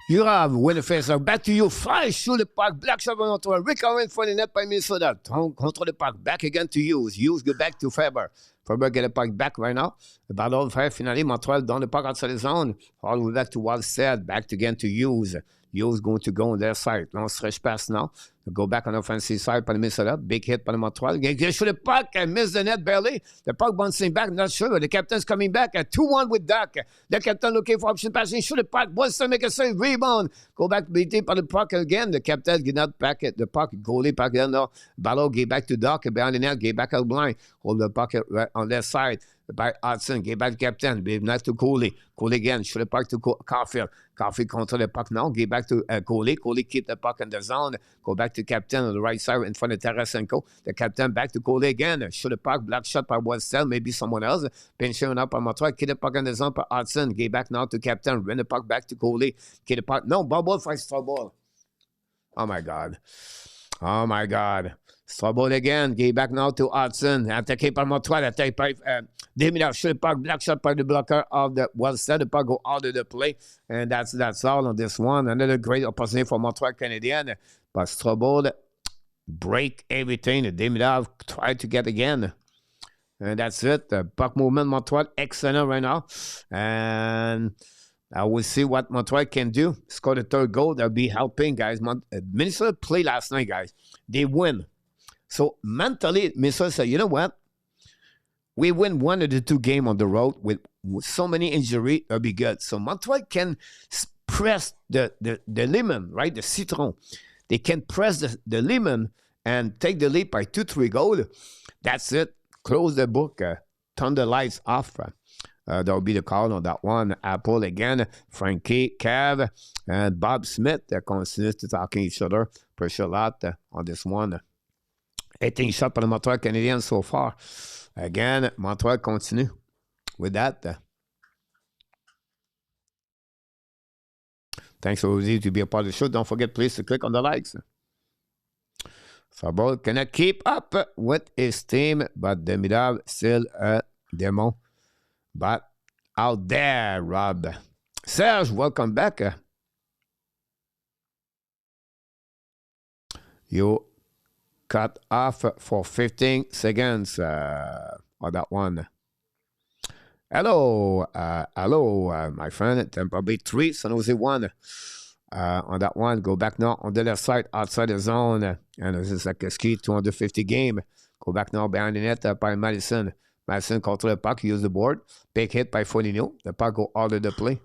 You have winner face. Back to you. Fly, shoot the puck. Black shot on Montreal. Recovering for the net by Minnesota. Control the puck. Back again to Hughes. Hughes go back to Faber. Faber get the puck back right now. The battle fair finally. Montreal down the puck outside the zone. All the way back to Wallstead. Back again to Hughes. Hughes going to go on their side. Long stretch pass now. Go back on the offensive side by the Minnesota. Big hit by the Montreal. They shoot the puck and miss the net barely. The puck bouncing back. Not sure. The captain's coming back at 2-1 with Dach. The captain looking for option passing. Shoot the puck. Wants to make a save. Rebound. Go back to be deep on the puck again. The captain get not back at the puck. Goalie back there now. Ballot get back to Dach. Behind the net. Get back out blind. Hold the puck right on their side. By Hudson, get back to captain, be nice to Goalie. Goalie again, shoot the puck to Caulfield. Caulfield control the puck now, get back to Goalie. Goalie keep the puck in the zone. Go back to captain on the right side in front of Tarasenko. The captain back to Goalie again. Shoot the puck, black shot by Westell, maybe someone else. Pinching up on Montreal, keep the puck in the zone by Hudson. Get back now to captain, run the puck back to Goalie. Keep the puck, no, bubble for Strouble. Oh my God. Oh my God. Strouble again. Get back now to Hudson. Attaqué par Montreal. Attaqué par Demina. Shoot the puck. Black shot by the blocker of the Wellstead. The puck go out of the play. And that's all on this one. Another great opportunity for Montreal Canadiens. But Strouble break everything. Demina tried to get again. And that's it. The puck movement, Montreal, excellent right now. And I will see what Montreal can do. Score the third goal. That'll be helping, guys. Minnesota played last night, guys. They win. So mentally, Minnesota said, you know what? We win one of the two games on the road with so many injuries, it'll be good. So Montreal can press the lemon, right? The citron. They can press the lemon and take the lead by 2-3 goals. That's it. Close the book. Turn the lights off. That'll be the call on that one. Apple again, Frankie, Cav, and Bob Smith. They continue to talking each other. Pressure a lot on this one. 18 shots for the Montreal Canadiens so far. Again, Montreal continue with that. Thanks for you to be a part of the show. Don't forget, please, to click on the likes. Fabol cannot keep up with his team, but Demidov still a demo. But out there, Rob. Serge, welcome back. You cut off for 15 seconds on that one. Hello, my friend. Tampa Bay 3, San Jose 1. On that one, go back now on the left side, outside the zone. And this is like a ski 250 game. Go back now behind the net by Madison. Madison control the puck, use the board. Big hit by Foligno. The puck go out of the play.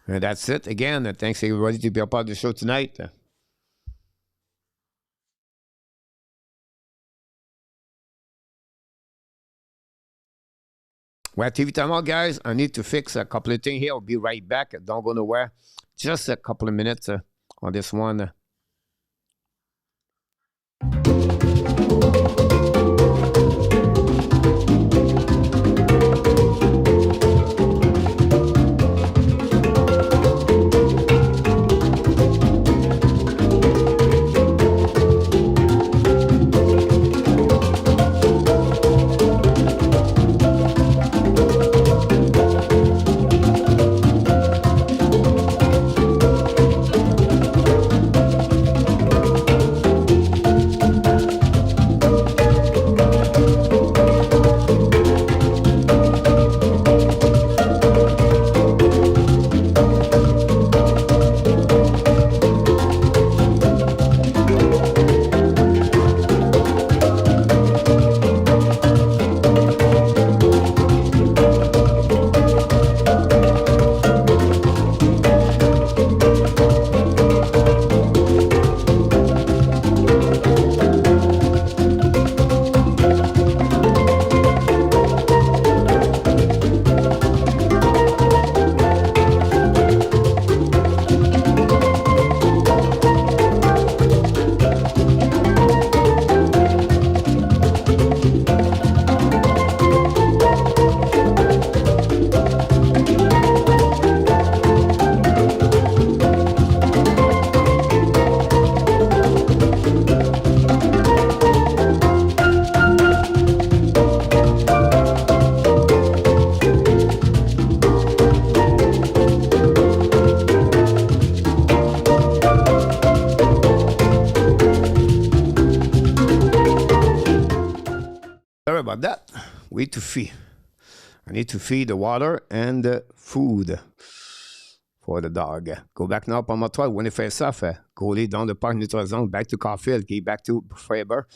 And that's it. Again, thanks everybody to be a part of the show tonight. Well, TV time out, guys. I need to fix a couple of things here. I'll be right back. Don't go nowhere. Just a couple of minutes on this one. Sorry about that. Wait to feed. I need to feed the water and the food for the dog. Go back now up on Montreal. When it face off, goalie down the park, neutral zone, back to Caulfield, get back to Faber.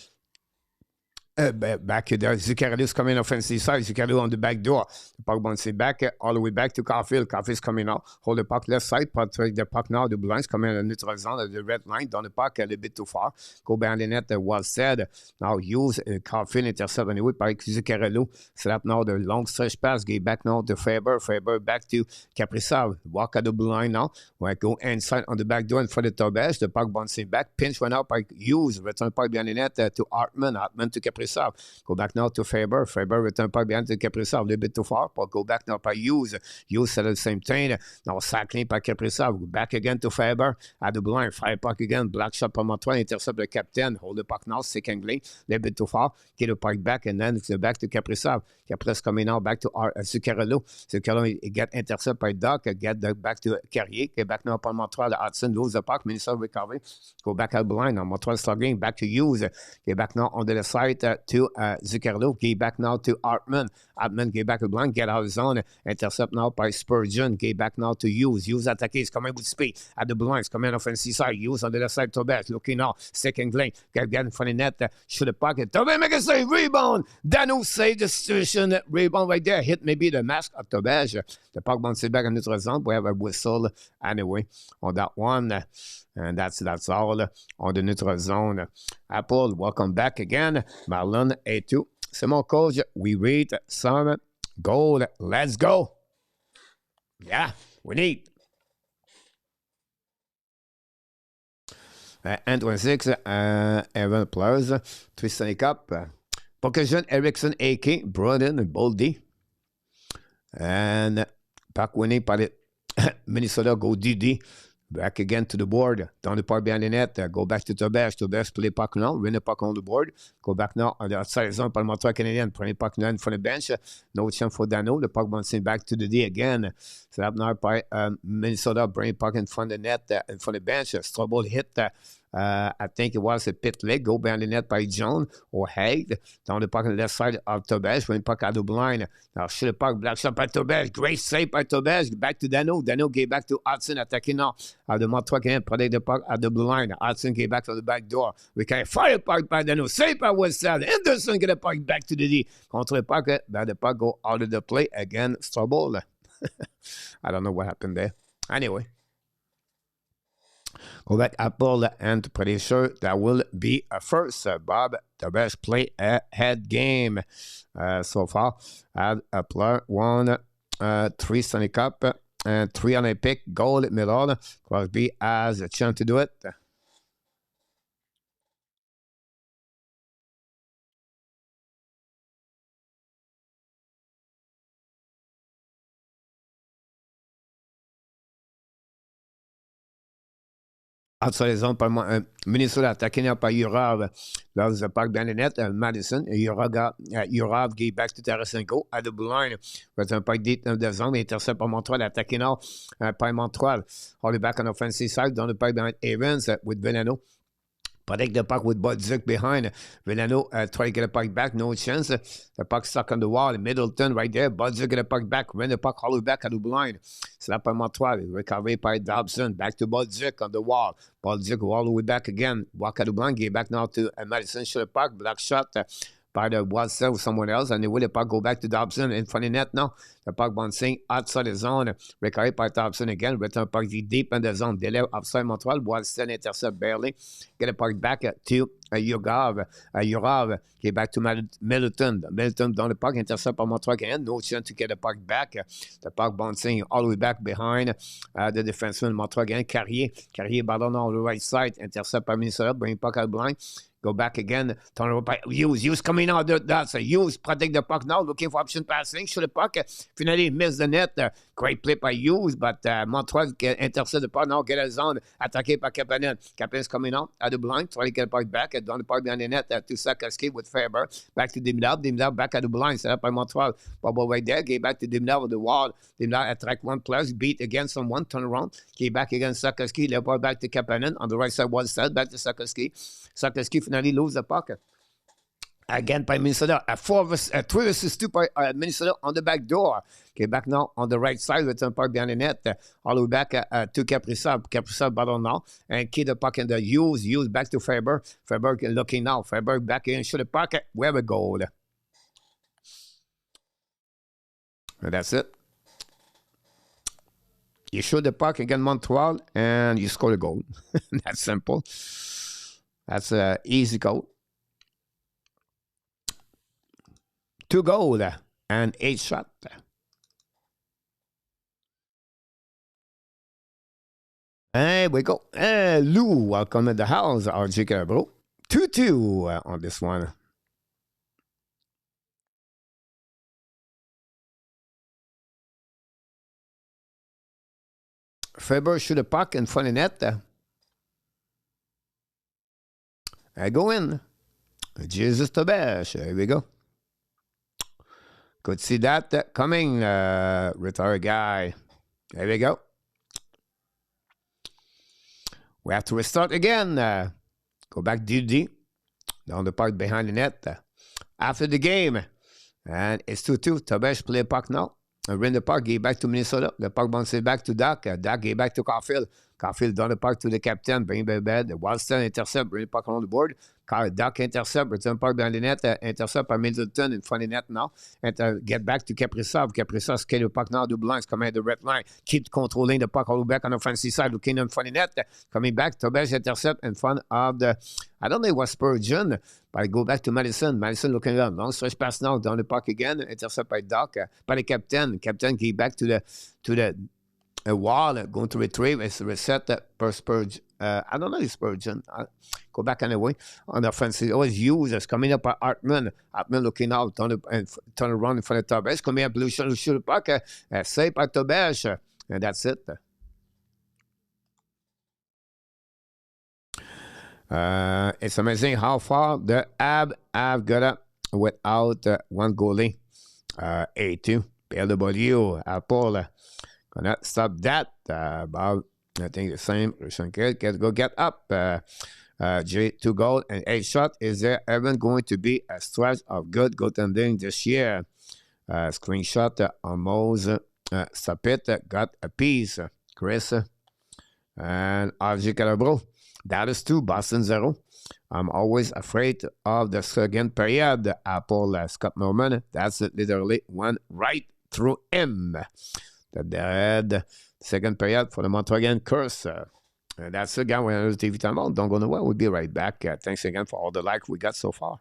Back there, Zuccarello's coming offensive side. Zuccarello on the back door. The puck bouncing back all the way back to Caulfield. Caulfield's coming out. Hold the puck left side. The puck now. The blinds coming on the neutral zone at the red line. Down the puck a little bit too far. Go behind the net. Well said. Now Hughes, Caulfield intercept anyway by Zuccarello. Set up now the long stretch pass. Get back now to Faber. Faber back to Kaprizov. Walk at the blind now. Well, go inside on the back door in front of Tobes. The puck bouncing back. Pinch went out by Hughes. Return puck behind the net to Hartman. Hartman to Kaprizov. Go back now to Faber. Faber return puck behind to Kaprizov. A little bit too far. But go back now by Hughes. Hughes said the same thing. Now cycling by Kaprizov. Go back again to Faber. At the blind. Fire puck again. Black shot from Montreal. Intercept the captain. Hold the puck now. Second lane. A little bit too far. Get the puck back. And then back to Kaprizov. Kaprizov coming now back to Zuccarello. Zuccarello get intercept by Dach. Get back to Carrier. Get back now upon Montreal. Hudson lose the puck. Minnesota recovery. Go back at blind. Now Montreal struggling. Back to Hughes. Get back now on the left side to Zuccarello. Get back now to Hartman. Hartman get back to blind. Get out of zone. Intercept now by Spurgeon. Get back now to Hughes. Hughes attack is coming with speed. At the blinds. Coming offensive side. Hughes on the left side. Tobes looking now. Second lane. Get in front of the net. Shoot the puck. Tobes make a save. Rebound. Dano save the situation. Rebound right there. Hit maybe the mask of Tobes. The puck bounces back on neutral zone. We have a whistle anyway on that one. And that's all on the neutral zone. Apple, welcome back again. Marlon A2. C'est mon coach. We read some goal. Let's go. Yeah, we need. Antoine 6, Evan Plus, Twiston Cup. Pokéjeune, Eriksson Ek, Broden, Boldy. And puck winning par the Minnesota go DD. Back again to the board. Down the part behind the net. Go back to Tobes. Tobes play puck now. Win the puck on the board. Go back now on the outside zone par le Montreal Canadiens. Prenez puck now in front of the bench. No chance for Dano. The puck bouncing back to the D again. Set up now by Minnesota. Bring puck in front of the net. In front of the bench. Strobel hit I think it was a pit leg, go behind the net by Jones or Haig. Down the puck on the left side of Tobes, when puck out of blind. Now, shoot the puck, black shot by Tobes. Great save by Tobes. Back to Dano. Dano gave back to Hudson, attacking now. The Montreal Canadiens protect the puck at the blue line. Hudson gave back to the back door. We can fire the puck by Dano. Save by Westside. Henderson get the puck back to the D. Contre the puck, the puck go out of the play. Again, trouble. I don't know what happened there. Anyway. Go back Apple, and pretty sure that will be a first. Bob, the best play ahead game so far. Had a player, 3 Stanley Cup, and 3 Olympic gold medal. Crosby has a chance to do it. Outside les zones, par Minnesota attaqué par Jurov. Là, the puck bien net, Madison. Jurov gave back to Tarasenko at the blue line. With un puck deep de zone, intercept par Montreal, attaqué nord par Montreal. Hold it back on the offensive side, dans le puck behind Evans with Venano. Protect the puck with Boldy behind. Venano try to get a puck back, no chance. The puck stuck on the wall. Middleton right there. Boldy get a puck back. Run the puck hollow back at the blind. Slap by Montreal. Recovery by Dobson. Back to Boldy on the wall. Boldy go all the way back again. Walk at the blind. Get back now to Madison. Shoot the puck. Black shot by the Watson or someone else. And they will the puck go back to Dobson in front of the net now. The puck bouncing outside the zone. Recovery by Dobson again. Return puck deep in the zone. Delay outside Montreal. Watson intercept barely. Get the puck back to Jurov. Get back to Middleton. Middleton down the puck. Intercept by Montreal again. No chance to get the puck back. The puck bouncing all the way back behind the defenseman Montreal again. Carrier ballon on the right side. Intercept by Minnesota. Bring puck out blind. Go back again. Turn over by Hughes coming out. That's a Hughes. Protect the puck now. Looking for option passing. Shoot the puck. Finally missed the net. Great play by Hughes. But Montreal intercept the puck now. Get a zone. Attaqué by Kapanen. Kapanen's coming out at the blind. Trying to get the puck back. Down the puck behind the net. To Sakoski with Faber. Back to Dimdar. Dimdar back at the blind. Set up by Montreal. Bubble right there. Get back to Dimdar with the wall. Dimdar attract one plus. Beat against someone. Turn around. Get back against Sakoski. Left ball back to Kapanen. On the right side. One side. Back to Sakoski. Sakoski finally lose the puck. Again by Minnesota. 3 versus 2 by Minnesota on the back door. Okay, back now on the right side with some puck behind the net. All the way back to Kaprizov. Kaprizov bottle now. And keep the puck in the Hughes back to Faber. Faber looking now. Faber back in. Shoot the puck. We have a goal. And that's it. You shoot the puck against Montreal and you score a goal. That's simple. That's an easy goal. 2 goals and 8 shots. There we go. Lou, welcome in the house. RJ bro. 2-2 on this one. Faber shoot a puck in front of net. I go in. Jesus Tobash. There we go. Could see that coming. Retired guy. There we go. We have to restart again. Go back DD. Down the puck behind the net. After the game. And it's 2-2. Tobash play puck now. Ran the puck, gave back to Minnesota. The puck bounces back to Dach. Dach gave back to Caulfield. Caulfield down the puck to the captain. Bring the bed. Walston intercept. Bring the puck on the board. Dach intercept. Return puck behind the net. Intercept by Middleton in front of the net now. And get back to Kaprizov. Kaprizov scale the puck now. Double lines coming at the red line. Keep controlling the puck all the way back on the offensive side. Looking in front of the net. Coming back. Tobias intercept in front of the... I don't know it was Spurgeon. But I go back to Madison. Madison looking around. Long stretch pass now. Down the puck again. Intercept by Dach. By the captain. Captain gave back to the wall. Going to retrieve. It's reset per Spurgeon. I don't know if Spurgeon. Go back anyway. On the offensive. Always Hughes coming up by Hartman. Hartman looking out. Turn around in front of Tobias. Coming up. Blue shot. Shoot the puck. Save by Tobias. And that's it. It's amazing how far the Habs have got up without one goalie. A2. PLW. Apple. Gonna stop that. About, I think the same. Go get up. 2 goals and 8 shots. Is there ever going to be a stretch of good goaltending this year? Screenshot almost Sapit got a piece. Chris and RG Calabro. That is 2, Boston 0. I'm always afraid of the second period. Apple Scott Norman. That's it, literally went right through him. The second period for the Montreal Canadiens curse. That's it, guys. We're on TV time out. Don't go nowhere. We'll be right back. Thanks again for all the likes we got so far.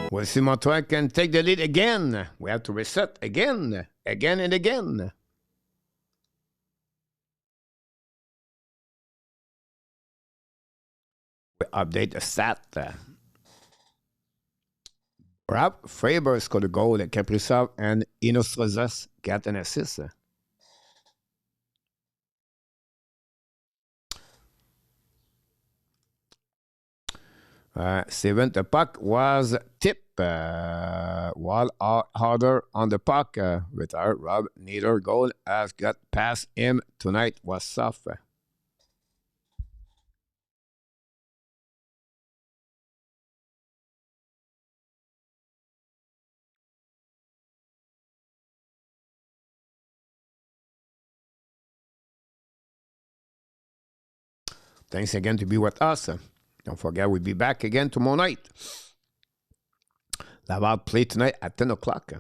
We'll see Montreal can take the lead again. We have to reset again and again. We update the stat. Rob Faber scored a goal at Kaprizov and Inostrozas got an assist. Steven, the puck was tipped while harder on the puck. Retired Rob Neither goal has got past him tonight was soft. Thanks again to be with us. Don't forget, we'll be back again tomorrow night. Laval play tonight at 10 o'clock.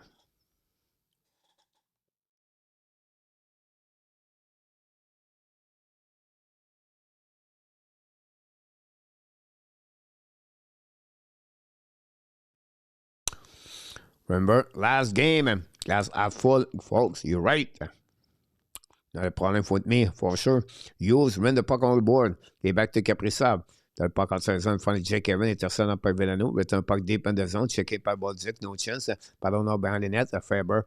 Remember, last game, glass half full, folks, you're right. Not a problem with me, for sure. Hughes win the puck on the board. Get back to Kaprizov. Le puck outside zone, front of Jake Kevin, intercepted by Villano. Return puck deep in the zone, checked by Boldy, no chance. Ballon now behind the net. Faber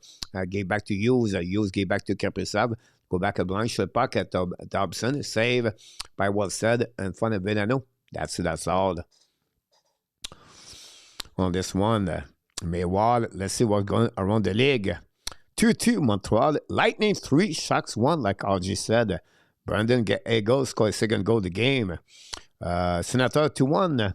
gave back to Hughes. Hughes gave back to Kaprizov. Go back at blind, shot puck at Dobson. Save by Wilstead in front of Villano. That's all. On this one, Maywall, let's see what's going around the league. 2-2 Montreal. Lightning 3, Sharks 1, like RG said. Brandon get a goal, score a second goal of the game. Senator 2-1.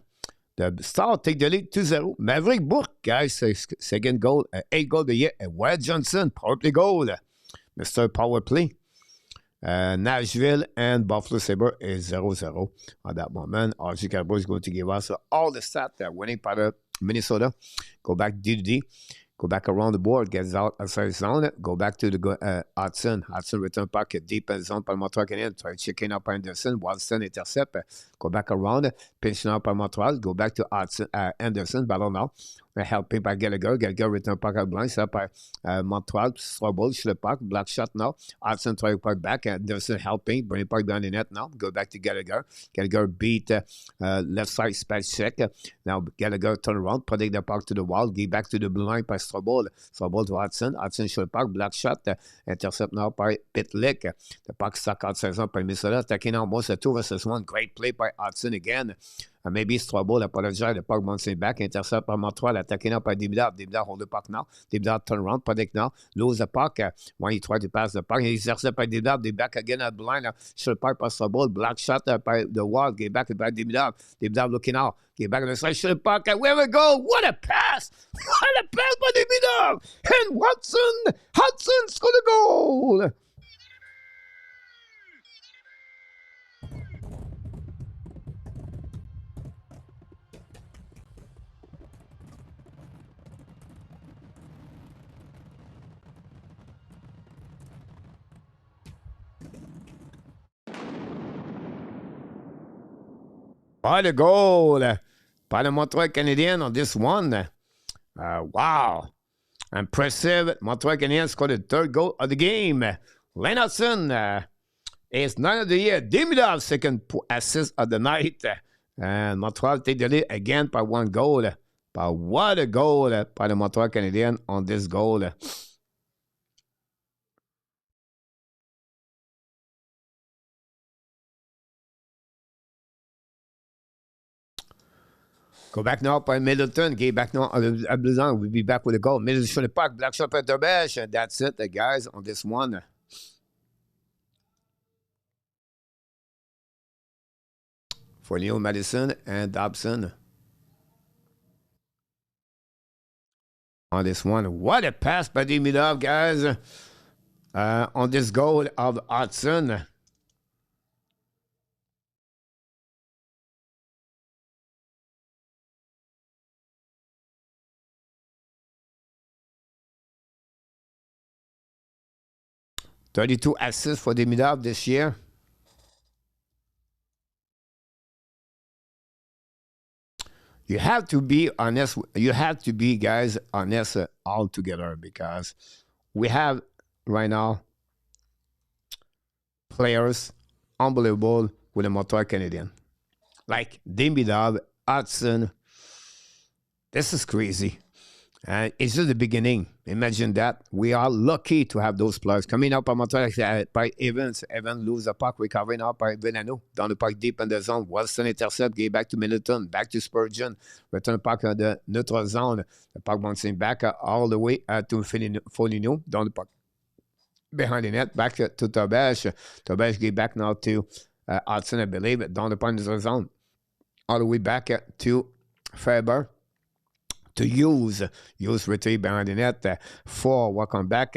The Star take the lead 2-0. Maverick Bourque, guys, second goal, 8 goal of the year. Wyatt Johnson, power play goal. Mr. Power Play. Nashville and Buffalo Sabre is 0-0 at that moment. RG Carbo is going to give us all the stats that winning by the Minnesota. Go back D2D. Go back around the board, gets out outside zone. Go back to the Hudson. Hudson return puck deep in zone par Montreal Canadiens. Try checking up Anderson. Watson intercept. Go back around. Pinching up by Montreal. Go back to Hudson, Anderson. Ballon now. Helping by Gallagher. Gallagher return puck out blind. Set by Montreal. Strobel. Shoot the puck. Black shot now. Hudson try puck back. Anderson helping. Bring the puck down the net now. Go back to Gallagher. Gallagher beat left side spell check. Now Gallagher turn around. Protect the puck to the wall. Give back to the blue line by Strobel to Hudson. Hudson shoot the puck. Black shot. Intercept now by Pitlick. The puck stuck outside zone by Minnesota. Attacking almost a 2 versus 1. Great play by Hudson again. Maybe Strobel apologize. The puck bounces back. Intercept by Montreal. Attacking up by Dibdar. Dibdar hold the puck now. Dibdar turn around. Protect now. Lose the puck. When he tried to pass the puck, he intercept by Dibdar. They back again at the line. Shoot the puck by Strobel. Black shot by the wall. Get back by Dibdar. Dibdar looking out. Get back on the side. Shoot the puck. Where we go? What a pass! What a pass by Dibdar! And Hudson scored a goal! What a goal by the Montreal Canadiens on this one. Wow. Impressive. Montreal Canadiens scored the third goal of the game. Lennartson is 9 of the year. Demidov, second assist of the night. And Montreal take the lead again by 1 goal. But what a goal by the Montreal Canadiens on this goal. Go back now by Middleton. Get back now à Bluzan. We'll be back with a goal. Middleton sur le puck. Black shot at the bench. And that's it, guys, on this one. For Neil Madison and Dobson. On this one. What a pass by Demidov, guys. On this goal of Hudson. $32 assists for Demidov this year. You have to be honest. You have to be, guys, honest all together, because we have right now players unbelievable with the Montreal Canadiens. Like Demidov, Hudson. This is crazy. It's just the beginning. Imagine that. We are lucky to have those players. Coming up on Montreal by Evans. Evans lose the puck. Recovering up by Venano. Down the puck deep in the zone. Wilson intercept. Get back to Middleton. Back to Spurgeon. Return the puck in the neutral zone. The puck bouncing back all the way to Foligno. Down the puck behind the net. Back to Tobesh. Tobesh get back now to Hudson, I believe. Down the puck in the zone. All the way back to Faber. To Hughes. Hughes retrieve behind the net. 4. Welcome back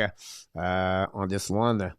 on this one.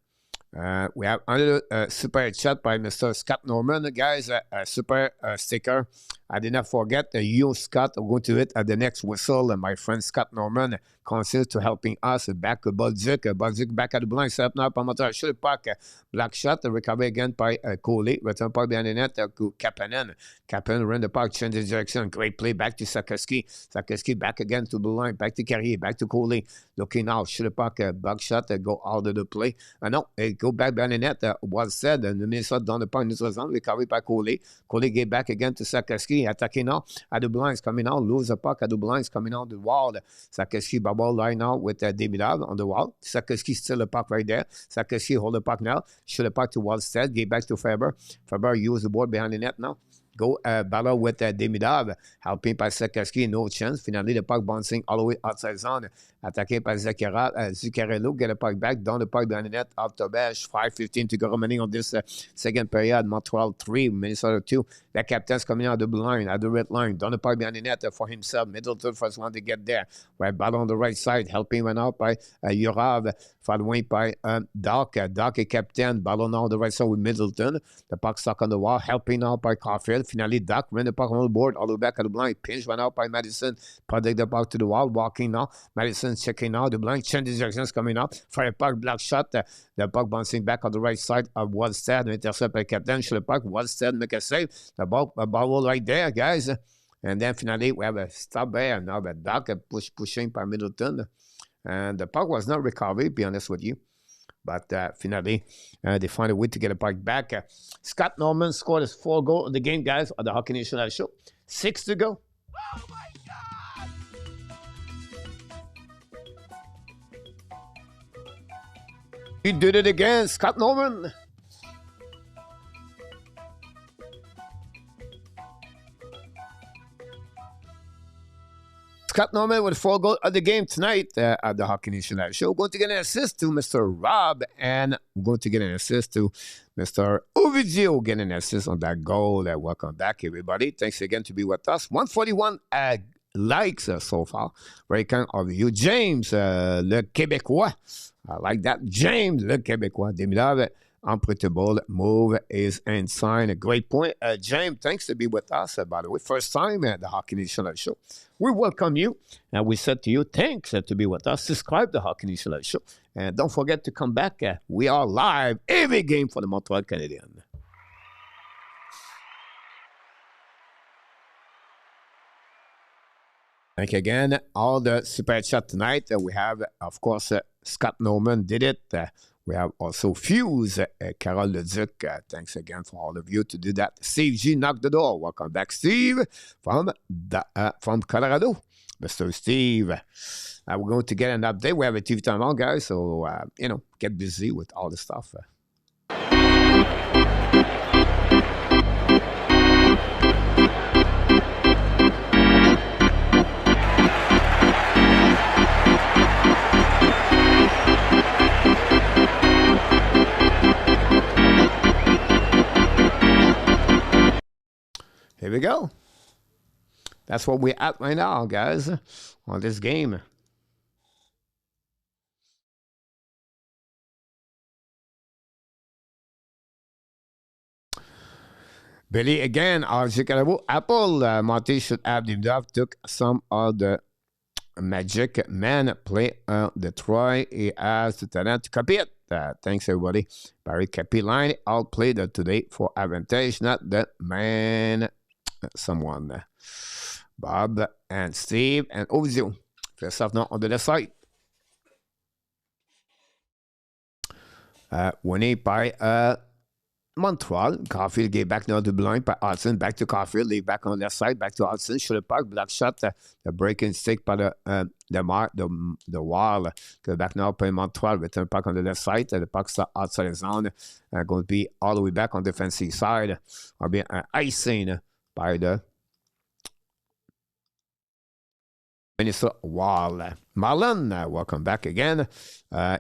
We have another super chat by Mr. Scott Norman. Guys, a super sticker. I did not forget you, Scott. I'm going to it at the next whistle. My friend Scott Norman considers to helping us back to Boldy. Boldy back at the blind. Set up now by Montreal. Shoot the puck. Black shot. Recovery again by Goalie. Return puck behind the net to Kapanen. Kapanen run the puck. Change the direction. Great play. Back to Sakoski. Sakoski back again to the line. Back to Carrier. Back to Goalie. Looking now. Shoot the puck. Back shot. Go out of the play. No. Go back behind the net. Was said. And the Minnesota down the puck. Neutral zone. Recovery by Goalie. Goalie get back again to Sakoski. Attacking now. At the blinds coming out. Lose the puck. At the blinds coming out the wall. Sakoski bubble right now with Demidov on the wall. Sakoski still the puck right there. Sakoski hold the puck now. Shoot the puck to Wallstead. Get back to Faber. Faber use the board behind the net now. Go battle with Demidov. Helping by Sakoski. No chance. Finally, the puck bouncing all the way outside zone. Attaqué by Zuccarello. Get the puck back. Down the puck behind the net. Out to Besh. 5:15 to go remaining on this second period. Montreal 3. Minnesota 2. The captain's coming out of the blue line. At the red line. Down the puck behind the net for himself. Middleton first one to get there. Right battle on the right side. Helping went out by Yurav. Following by Dach. Dach a captain. Battle now on the right side with Middleton. The puck stuck on the wall. Helping out by Caulfield. Finally, Dach ran the puck on the board. All the way back at the blind. Pinch went out by Madison. Protect the puck to the wall. Walking now. Madison checking out the blind. Change directions coming out. Fire puck. Black shot. The puck bouncing back on the right side of Wallstead. Intercept by captain. Shoot the puck. Wallstead make a save. The ball right there, guys. And then finally, we have a stop there. Now the Dach pushing by Middleton. And the puck was not recovered, to be honest with you. But finally, they find a way to get the puck back. Scott Norman scored his 4 goal in the game, guys, on the Hockey Nation Live Show. 6 to go.
Oh, my God!
He did it again, Scott Norman. Scott Norman with 4 goals of the game tonight at the Hockey Nation Live Show. We're going to get an assist to Mr. Rob, and we're going to get an assist to Mr. Ovidio, getting an assist on that goal. Welcome back, everybody. Thanks again to be with us. 141 likes so far. Very kind of you. James, le Québécois. I like that. James, le Québécois. Demidov, unpredictable move is inside. A great point. James, thanks to be with us, by the way. First time at the Hockey Nation Live Show. We welcome you, and we said to you, thanks to be with us. Subscribe to the Hockey Nation Live Show. And don't forget to come back. We are live every game for the Montreal Canadiens. Thank you again. All the super chat tonight. We have, of course, Scott Norman did it. We have also Hughes, Carol Leduc. Thanks again for all of you to do that. Steve G knocked the door. Welcome back, Steve, from Colorado. Mr. Steve. We're going to get an update. We have a TV time on, guys. So, get busy with all the stuff. Here we go. That's what we're at right now, guys, on this game. Billy again, Apple, Monty should have took some of the Magic Man play Detroit. He has the talent to copy it. Thanks, everybody. Barry Cappy line outplayed today for advantage, not the man. Someone. Bob and Steve and Ozio. First off, now on the left side. Winning by Montreal. Caulfield gave back now to blind by Hudson. Back to Caulfield. Leave back on the left side. Back to Hudson. Shoulder park. Black shot. The breaking stick by the wall. Go back now by Montreal. Return park on the left side. The puck start outside the zone. Going to be all the way back on the defensive side. Or be icing by the Minnesota wall. Marlon, welcome back again.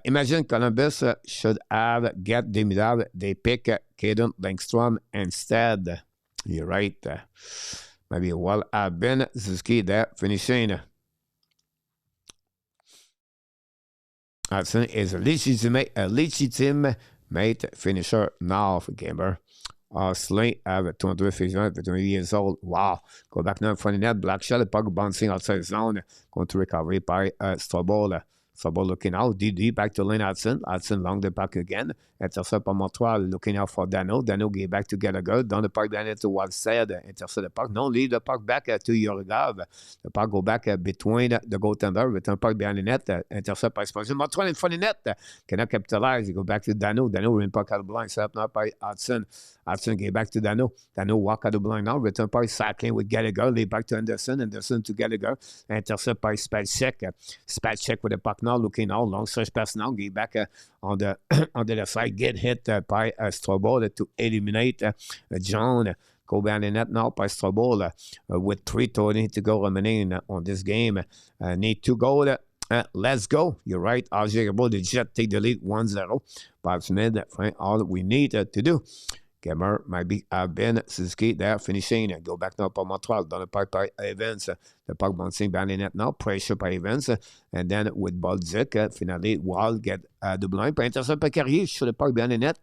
Imagine Columbus should have get Demidov. They pick Caden Langstrom instead. You're right. Maybe well have been Zuski there finishing. Hudson is a legitimate finisher now for Gamer. Slay have 250 years old. Wow. Go back now in front of net. Black shot. The puck bouncing outside the zone. Going to recovery by Strobel. Strobel looking out. DD back to Lane Hudson. Hudson long the puck again. Intercept by Montreal. Looking out for Dano. Dano gave back to Gallagher. Down the puck behind it to Walsted. Intercept the puck. No, leave the puck back to Yorgav. The puck go back between the goaltender. Return puck behind the net. Intercept by Spurgeon. Montreal in front of the net. Cannot capitalize. He go back to Dano. Dano ring puck out of blind. Set up now by Hudson. Hudson gave back to Dano. Dano walk out of blind now. Return puck cycling with Gallagher. Leave back to Anderson. Anderson to Gallagher. Intercept by Spacek. Spacek with the puck now. Looking out. Long stretch pass now. Give back on the left side. Get hit by Strobel to eliminate John. Go behind the net now by Strobel with 3:20 to go remaining on this game. Need to go. Let's go. You're right. The Jet take the lead 1-0. Bob Smith, all we need to do. Gamer might be Ben Suzuki there finishing. Go back now for Montreal. Down the puck by Evans. The puck bouncing behind the net now. Pressure by Evans. And then with Boldy, finally, Wall get the blind. Intercept by Carrier. Shoot the puck behind the net.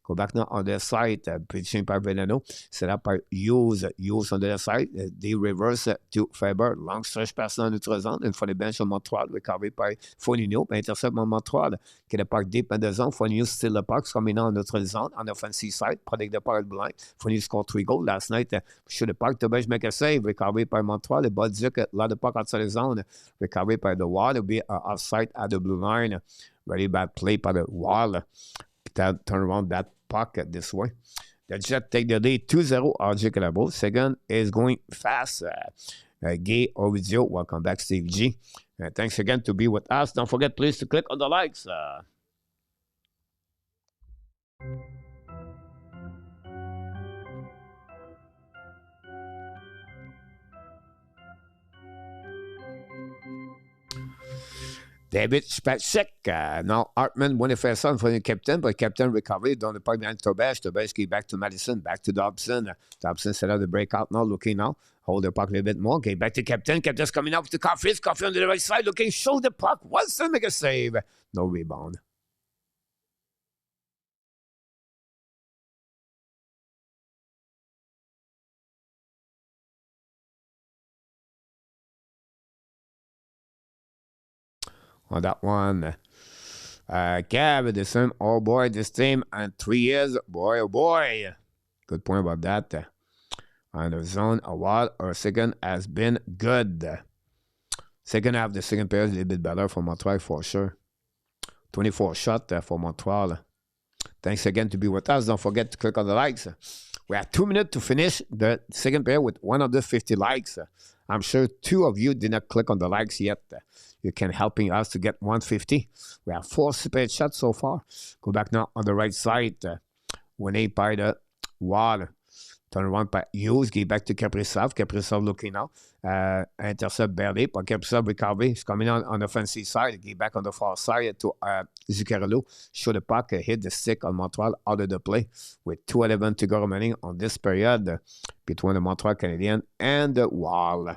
Go back now on the side. Pitching by Veleno. Set up by Hughes. Hughes on the other side. They reverse to Faber. Long stretch pass on the zone. And for the bench on Montreal. Recovery by Foligno. Intercept by Montreal. Get the puck deep in the zone. Foligno still the puck coming on the zone on the offensive side. Protect the puck blind. Foligno scored 3 goals last night. Shoot the puck. The bench make a save. Recovery by Montreal. The Boldy lot the puck outside the zone. Recovery by the Wall. It'll be offside at the blue line. Very bad play by the Wall. Turn around that puck this way. The Jet take the lead 2-0. RJ Calabo. Second is going fast. Gay Ovidio. Welcome back, Steve G. Thanks again to be with us. Don't forget, please, to click on the likes. David Spacek. Now, Hartman won the first one for the captain, but captain recovered on the puck behind Tobesh. Tobesh gave back to Madison, back to Dobson. Dobson set up the breakout now, looking now. Hold the puck a little bit more. Gave back to captain. Captain's coming up to Coffee. Coffee on the right side, looking, show the puck. Wilson make a save. No rebound. On that one. Gav, the same, oh boy, this team and 3 years, boy, oh boy. Good point about that. On the zone, a while or a second has been good. Second half, the second period is a little bit better for Montreal for sure. 24 shots for Montreal. Thanks again to be with us. Don't forget to click on the likes. We have 2 minutes to finish the second period with 150 likes. I'm sure 2 of you did not click on the likes yet. You can helping us to get 150. We have 4 super shots so far. Go back now on the right side. Winning by the wall. Turn around by Hughes. Get back to Kaprizov. Kaprizov looking now. Intercept barely. But Kaprizov recovery. He's coming on the offensive side. Get back on the far side to Zuccarello. Show the puck. Hit the stick on Montreal out of the play. With 2:11 to go remaining on this period between the Montreal Canadiens and the wall.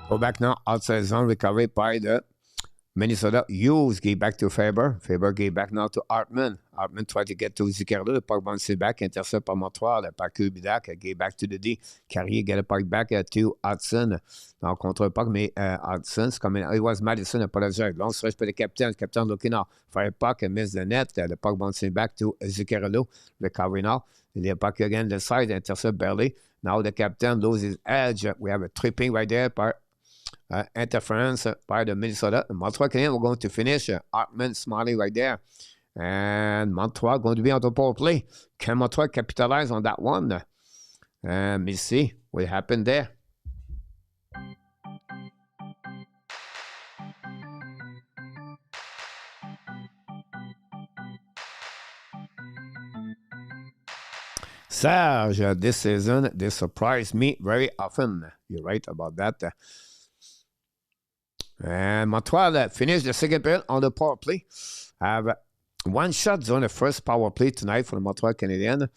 Go back now, outside zone, recovery by the Minnesota. Hughes get back to Faber. Faber get back now to Hartman. Hartman tried to get to Zuccarello. The puck bounces back, intercept by Montreal. Par Kirby Dach, get back to the D. Carrier get a puck back to Hudson. Now, contre puck, mais Hudson's coming. It was Madison, apologize. Long stretch by the captain. Captain looking now. Fire puck, miss the net. The puck bouncing back to Zuccarello. Recovery now. The puck again, the side, intercept barely. Now, the captain loses edge. We have a tripping right there par interference by the Minnesota. Montreal Canadiens we're going to finish. Hartman, Smiley right there. And Montreal going to be on the power play. Can Montreal capitalize on that one? And we'll see what happened there. Serge, this season, they surprised me very often. You're right about that. And Montreal finished the second period on the power play. Have 1 shot on the first power play tonight for the Montreal Canadiens.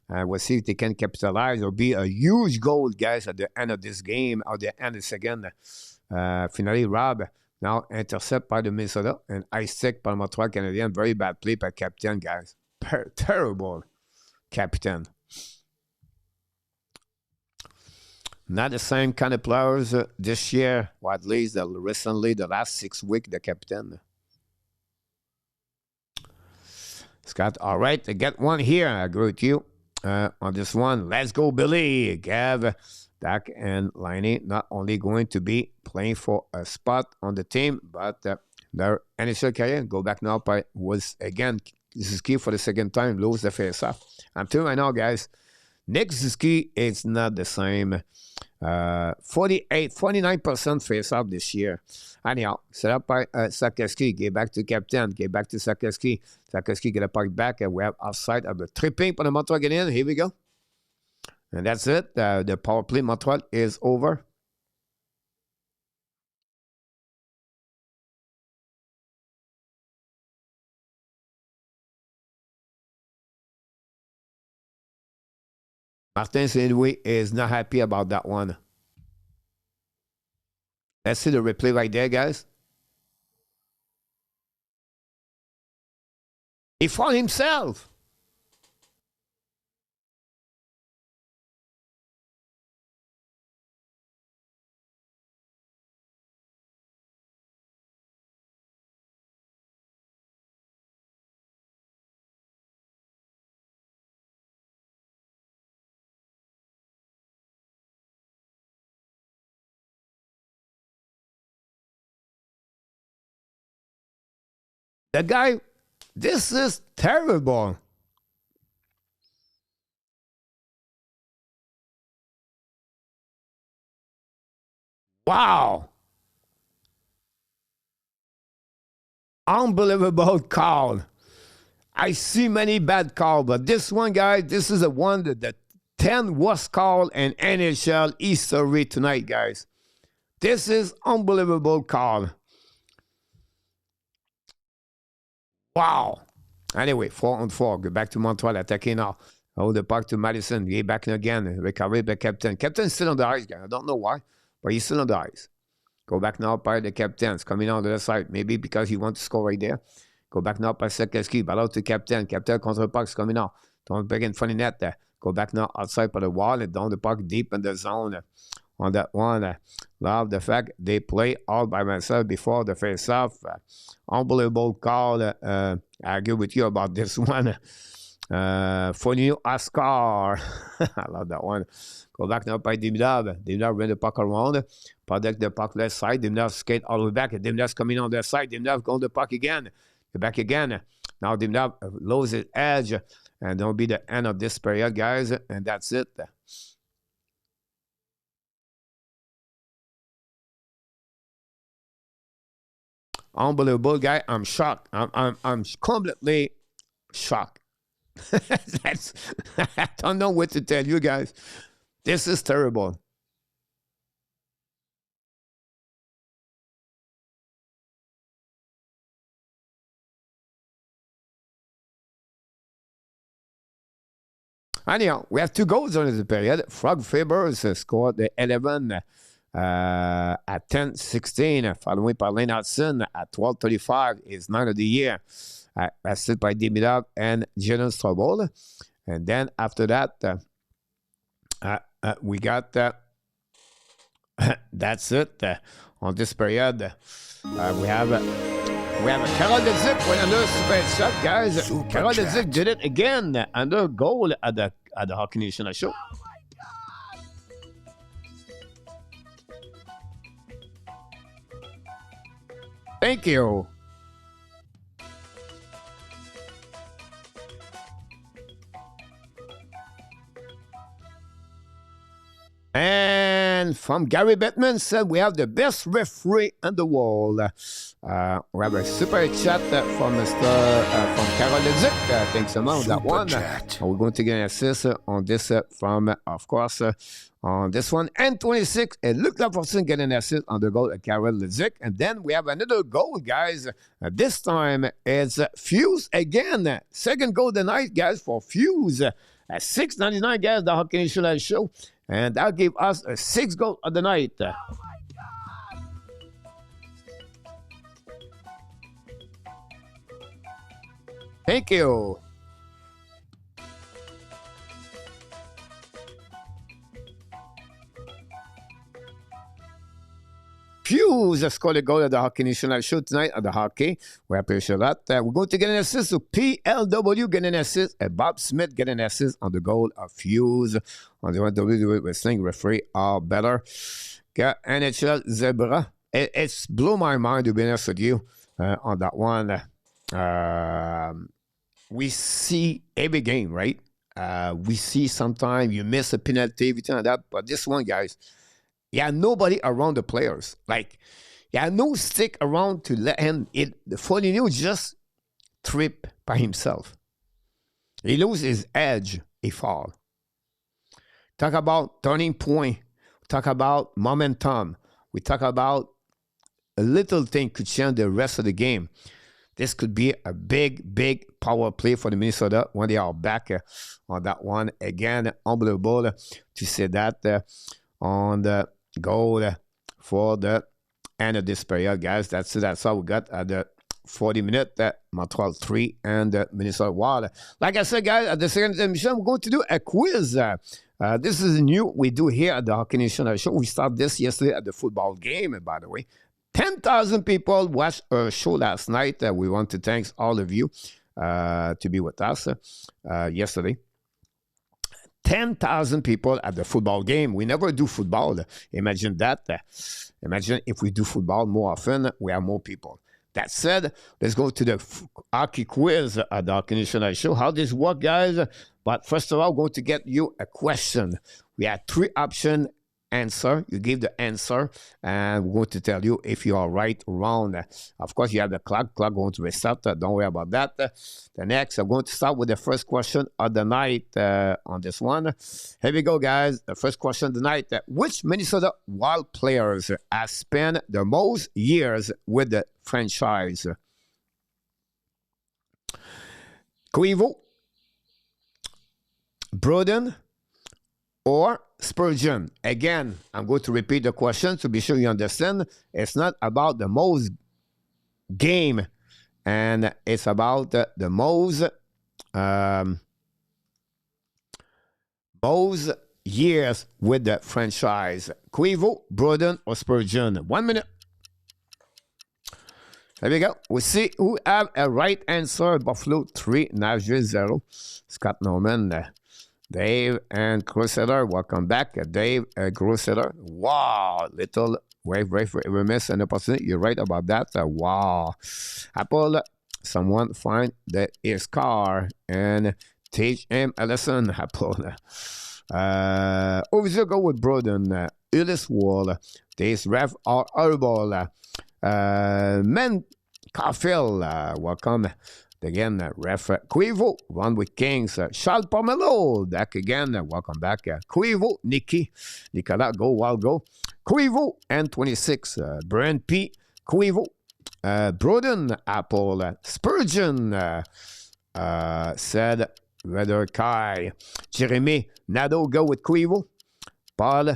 We'll see if they can capitalize. There'll be a huge goal, guys, at the end of this game, or the end of the second. Finally, Rob now intercept by the Minnesota and ice stick by the Montreal Canadiens. Very bad play by captain, guys. Terrible captain. Not the same kind of players this year, or at least recently, the last 6 weeks, the captain. Scott, all right, I get one here. I agree with you on this one. Let's go, Billy. Gav, Dach, and Liney not only going to be playing for a spot on the team, but their NHL career go back now by was again. This is key for the second time. Lose the face-off. I'm telling you right now, guys. Nick Suzuki is not the same. 49% face-off this year. Anyhow, set up by Sakeski. Get back to captain. Get back to Sakeski. Sakeski get a puck back. And we have offside of the tripping for the Montreal Canadiens. Here we go. And that's it. The power play Montreal is over. Martin Saint-Louis is not happy about that one. Let's see the replay right there, guys. He found himself. The guy, this is terrible. Wow. Unbelievable call. I see many bad calls, but this one, guys, this is the one that the 10 worst call in NHL history tonight, guys. This is unbelievable call. Wow. Anyway, 4-on-4. Go back to Montreal attacking now. Hold the puck to Madison. Get back in again. Recovery by captain. Captain's still on the ice, guys. I don't know why, but he's still on the ice. Go back now by the captains. Coming on the other side. Maybe because he wants to score right there. Go back now by Sekeski. Ball out to captain. Captain contre the puck is coming out. Don't break in front of net there. Go back now outside by the wall and down the puck deep in the zone. On that one, love the fact they play all by themselves before the face-off. Unbelievable call. I agree with you about this one. For new Oscar. I love that one. Go back now by Demidov. Demidov ran the puck around. Protect the puck left side. Demidov skate all the way back. Demidov's coming on that side. Demidov going the puck again. Get back again. Now Demidov loses his edge. And that'll be the end of this period, guys. And that's it. Unbelievable, guy. I'm shocked. I'm completely shocked. I don't know what to tell you guys. This is terrible. Anyhow, we have 2 goals on the period. Frog Fabers scored the 11 at 10:16, following by Lane Hudson at 12:35. Is 9 of the year. Assisted by Demidov and Jalen Strobel. And then after that, we got that's it on this period. We have Carol Dach with another super shot, guys. Carol Dach did it again. Another goal at the Hockey Nation show.
Oh my God!
Thank you. And from Gary Bettman said we have the best referee in the world. We have a super chat from from Carol Dach. Thanks a lot that one. We're going to get an assist on this from, of course, on this one. And 26, it looked like Fortune getting an assist on the goal of Carol Dach. And then we have another goal, guys. This time it's Hughes again. Second goal tonight, guys, for Hughes. At 6.99, guys, the Hockey Nation show. And that gave us a 6th goal of the night.
Oh my God!
Thank you. Hughes scored a goal at the Hockey National Show tonight at the hockey. We appreciate that. We're going to get an assist to PLW, get an assist, and Bob Smith get an assist on the goal of Hughes. On the one WWE Wrestling referee are better. Got NHL Zebra. It's blew my mind, to be honest with you, on that one. We see every game, right? We see sometimes you miss a penalty, everything like that. But this one, guys, nobody around the players. Like, no stick around to let him. The Foligno just trip by himself. He loses his edge, he fall. Talk about turning point. Talk about momentum. We talk about a little thing could change the rest of the game. This could be a big, big power play for the Minnesota when they are back on that one. Again, unbelievable to see that on the goal for the end of this period, guys. That's all we got at the 40-minute Montreal 3 and Minnesota Wild. Like I said, guys, at the second emission, we're going to do a quiz. This is new we do here at the Hockey Nation show. We started this yesterday at the football game, by the way. 10,000 people watched our show last night. We want to thank all of you to be with us yesterday. 10,000 people at the football game. We never do football. Imagine that. Imagine if we do football more often, we have more people. That said, let's go to the hockey quiz at the Hockey Nation show. How this work, guys? But first of all, I'm going to get you a question. We have 3 options. Answer. You give the answer, and we're going to tell you if you are right or wrong. Of course, you have the clock going to restart. Don't worry about that. The next, I'm going to start with the first question of the night on this one. Here we go, guys. The first question of the night. Which Minnesota Wild players have spent the most years with the franchise? Koivu, Broden or Spurgeon? Again, I'm going to repeat the question to be sure you understand. It's not about the most game, and it's about the most years with the franchise. Quavo, Broden, or Spurgeon? 1 minute. There we go. We see who have a right answer. Buffalo 3, Nashville 0. Scott Norman, Dave, and Crusader. Welcome back, Dave, Crusader. Wow, little wave remiss an opportunity. You're right about that. Wow. Apple, someone find his car and teach him a lesson. Apple. Obviously, go with Broden. Ulyss Wall. These ref are horrible. Men Caulfield, welcome again. Ref Quavo, run with Kings. Charles Pomelo, back again. Welcome back. Quavo, Nicolas, go wild, go. Quavo and 26. Brian P. Quavo, Broden, Apple, Spurgeon, said Redder Kai. Jeremy, Nado, go with Quavo. Paul,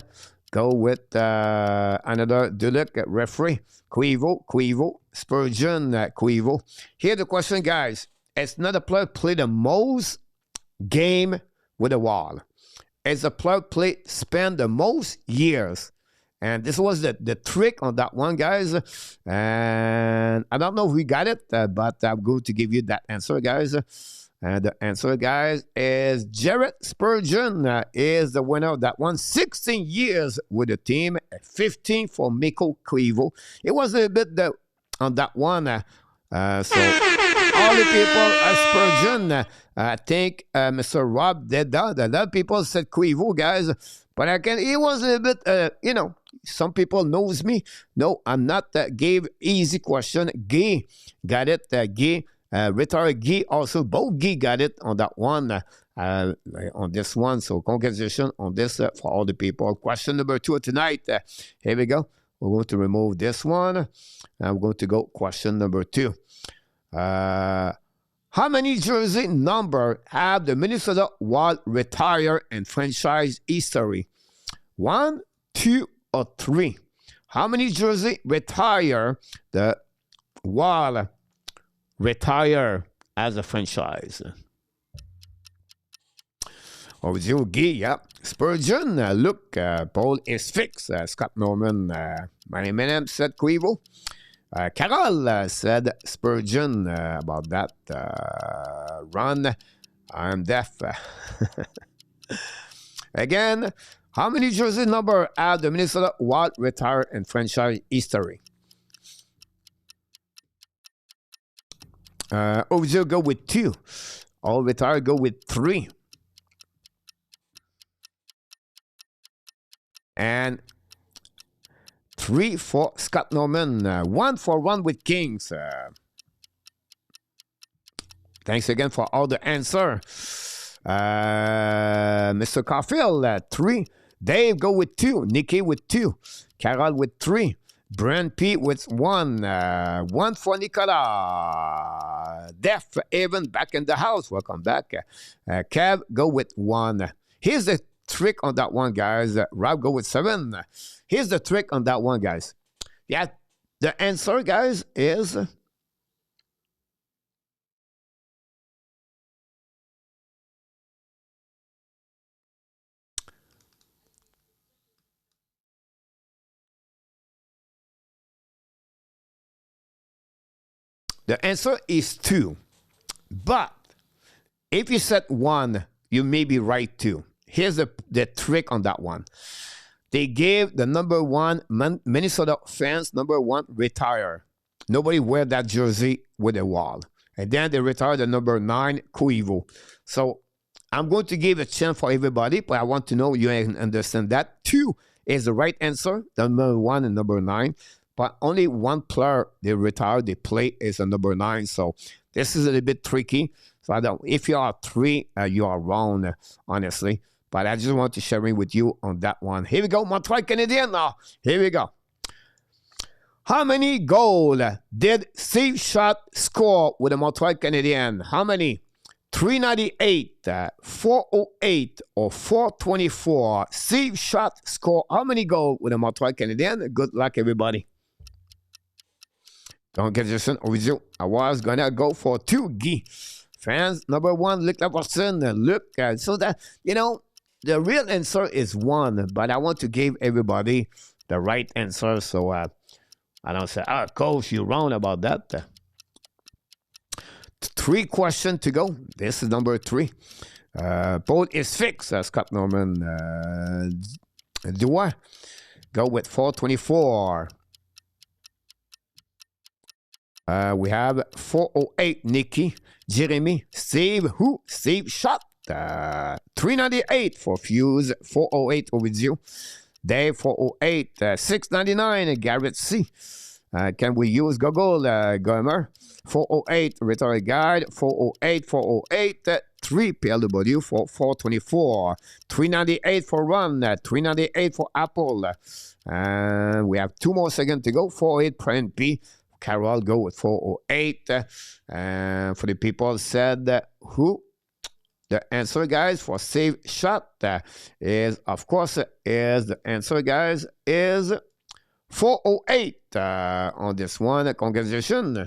go with another Duluc referee. Quavo, Spurgeon, Quavo. Here the question, guys. It's not a player play the most game with a wall. It's a player play spend the most years. And this was the trick on that one, guys. And I don't know if we got it, but I'm going to give you that answer, guys. And the answer, guys, is Jared Spurgeon is the winner of that one. 16 years with the team, 15 for Mikko Quavo. It was a bit on that one. So all the people Spurgeon, I think Mr. Rob did that. A lot of people said Quavo, guys. But it was a bit, some people knows me. No, I'm not. Gave easy question. Gay got it. Gay. Retired Guy also, both Guy got it on that one, on this one. So congratulations on this for all the people. Question number 2 tonight. Here we go. We're going to remove this one. And we're going to go question number 2. How many jersey number have the Minnesota Wild retire in franchise history? 1, 2, or 3? How many jersey retire the Wild retire as a franchise? Overdue, Guy, yeah. Spurgeon, look, Paul is fixed. Scott Norman, Manny Menem said Quavo. Carol said Spurgeon about that. Ron, I'm deaf. Again, how many jersey number have the Minnesota Wild retire in franchise history? Overdue go with 2. All retire go with 3. And 3 for Scott Norman. 1 for Run with Kings. Thanks again for all the answer. Mr. Caulfield, 3. Dave go with 2. Nikki with 2. Carol with 3. Brent P with 1. 1 for Nicolas. Def Evan back in the house. Welcome back. Kev go with 1. Here's the trick on that one, guys. Rob go with 7. Here's the trick on that one, guys. Yeah, the answer, guys, is the answer is 2. But if you said 1, you may be right too. Here's the trick on that one. They gave the number 1 Minnesota fans number 1 retire. Nobody wear that jersey with a wall. And then they retired the number 9 Quavo. So I'm going to give a chance for everybody, but I want to know you understand that 2 is the right answer, the number 1 and number 9. But only one player they retired, they play is a number 9. So this is a little bit tricky. So I don't. If you are 3, you are wrong, honestly. But I just want to share it with you on that one. Here we go, Montreal Canadiens now. Here we go. How many goals did Steve Schott score with the Montreal Canadiens? How many? 398, 408, or 424. Steve Shot score how many goals with the Montreal Canadiens? Good luck, everybody. Don't get this with you. I was gonna go for 2 Guy. Fans, number 1, look at person. Look, so that, you know, the real answer is 1, but I want to give everybody the right answer. So I don't say, coach, you're wrong about that. 3 questions to go. This is number 3. Boat is fixed. Scott Norman. Do I go with 424? We have 408, Nikki, Jeremy, Steve, who? Steve Shot. 398 for Hughes, 408 with you. Dave, 408, 699, Garrett C. Can we use Google, Gomer? 408, Rhetoric Guide, 408, 408, 3 PLW for 424, 398 for Run, 398 for Apple. And we have 2 more seconds to go. 408, Print P. Carol, go with 408. And for the people said who? The answer, guys, for Save Shot is, of course, the answer, guys, is 408 on this one. Congratulations.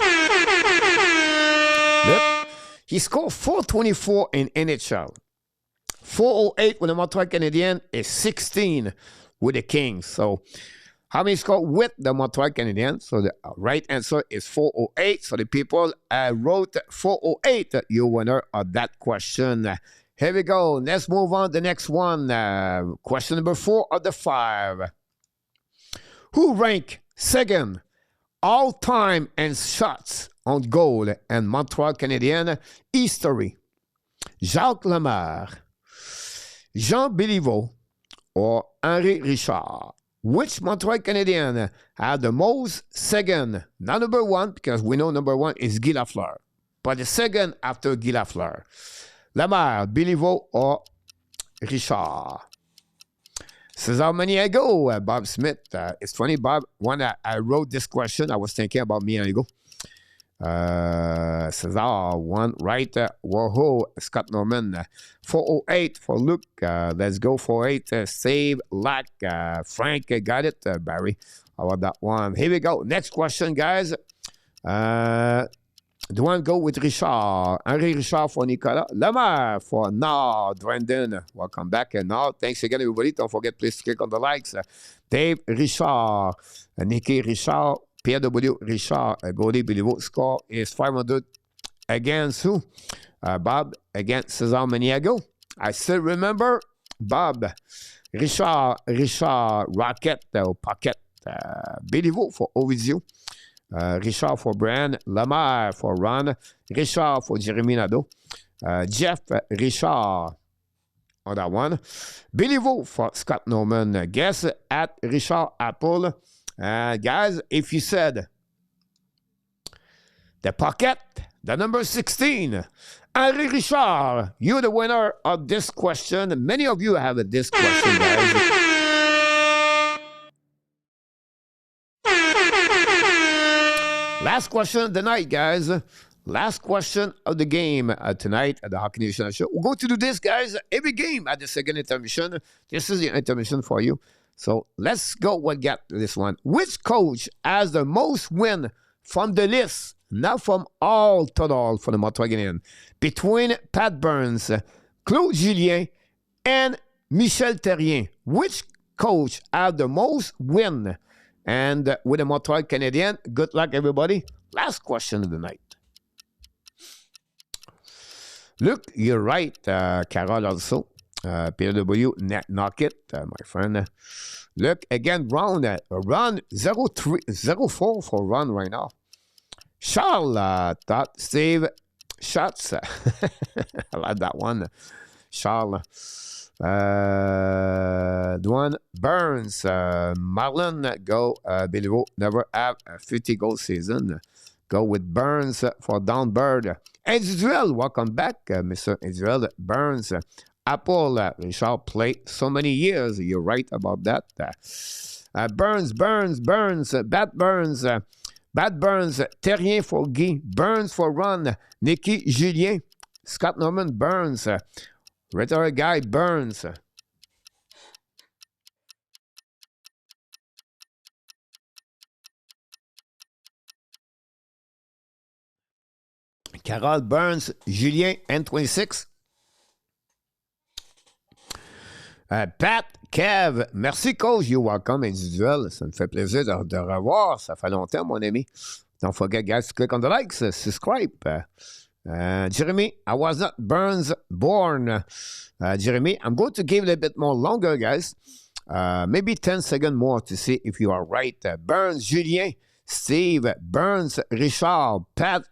Look, he scored 424 in NHL. 408 with the Montreal Canadiens is 16 with the Kings. So, how many scored with the Montreal Canadiens? So, the right answer is 408. So, the people wrote 408. You winner of that question. Here we go. Let's move on to the next one. Question number 4 of the 5. Who ranked second all-time in shots on goal and Montreal Canadiens history? Jacques Lemaire, Jean Béliveau, or Henri Richard? Which Montreal Canadiens had the most second? Not number 1, because we know number 1 is Guy Lafleur, but the second after Guy Lafleur. Lemaire, Béliveau, or Richard? Says how many ago, Bob Smith. It's funny, Bob, when I wrote this question, I was thinking about me and ago. Cesar, 1 right. Whoa, Scott Norman. 408 for Luke. Let's go 48. Save Lack. Frank got it. Barry, how about that one? Here we go. Next question, guys. Do one go with Richard. Henri Richard for Nicolas. Lemaire for Nard. Brandon, welcome back. Nard, thanks again, everybody. Don't forget, please click on the likes. Dave Richard. Nicky Richard. PW Richard. Goalie Béliveau. Score is 500 against who? Bob against Cesar Maniago. I still remember Bob. Richard, Rocket, Pocket. Béliveau for Ovidio. Richard for Brian, Lemaire for Ron, Richard for Jeremy Nadeau, Jeff Richard on that one, Béliveau for Scott Norman. Guess at Richard Apple. Guys, if you said the pocket, the number 16, Henri Richard, you're the winner of this question. Many of you have this question, guys. Last question of the night, guys. Last question of the game tonight at the Hockey Nation show. We're going to do this, guys, every game at the second intermission. This is the intermission for you. So let's go. What got this one? Which coach has the most win from the list, not from all total for the Montreal Canadiens, between Pat Burns, Claude Julien, and Michel Therrien? Which coach has the most win? And with the Montreal Canadiens, good luck, everybody. Last question of the night. Look, you're right, Carol also. PW, knock it, my friend. Look, again, round 0-4 for Ron right now. Charles, thought Steve Shots. I like that one. Charles. Duane Burns, Marlon, go. Béliveau never have a 50-goal season. Go with Burns for Downbird. Israel, welcome back, Mr. Israel Burns. Apple, Richard played so many years. You're right about that. Burns, Bat Burns, Therrien for Guy, Burns for Ron, Nicky Julien, Scott Norman Burns. Retired guy Burns. Carol Burns, Julien N26. Pat, Kev, merci coach, you're welcome individuel. Ça me fait plaisir de revoir. Ça fait longtemps, mon ami. Don't forget, guys, to click on the likes, subscribe. Jeremy, I was not Burns born. Jeremy, I'm going to give it a bit more longer, guys. Maybe 10 seconds more to see if you are right. Burns, Julien, Steve, Burns, Richard, Pat,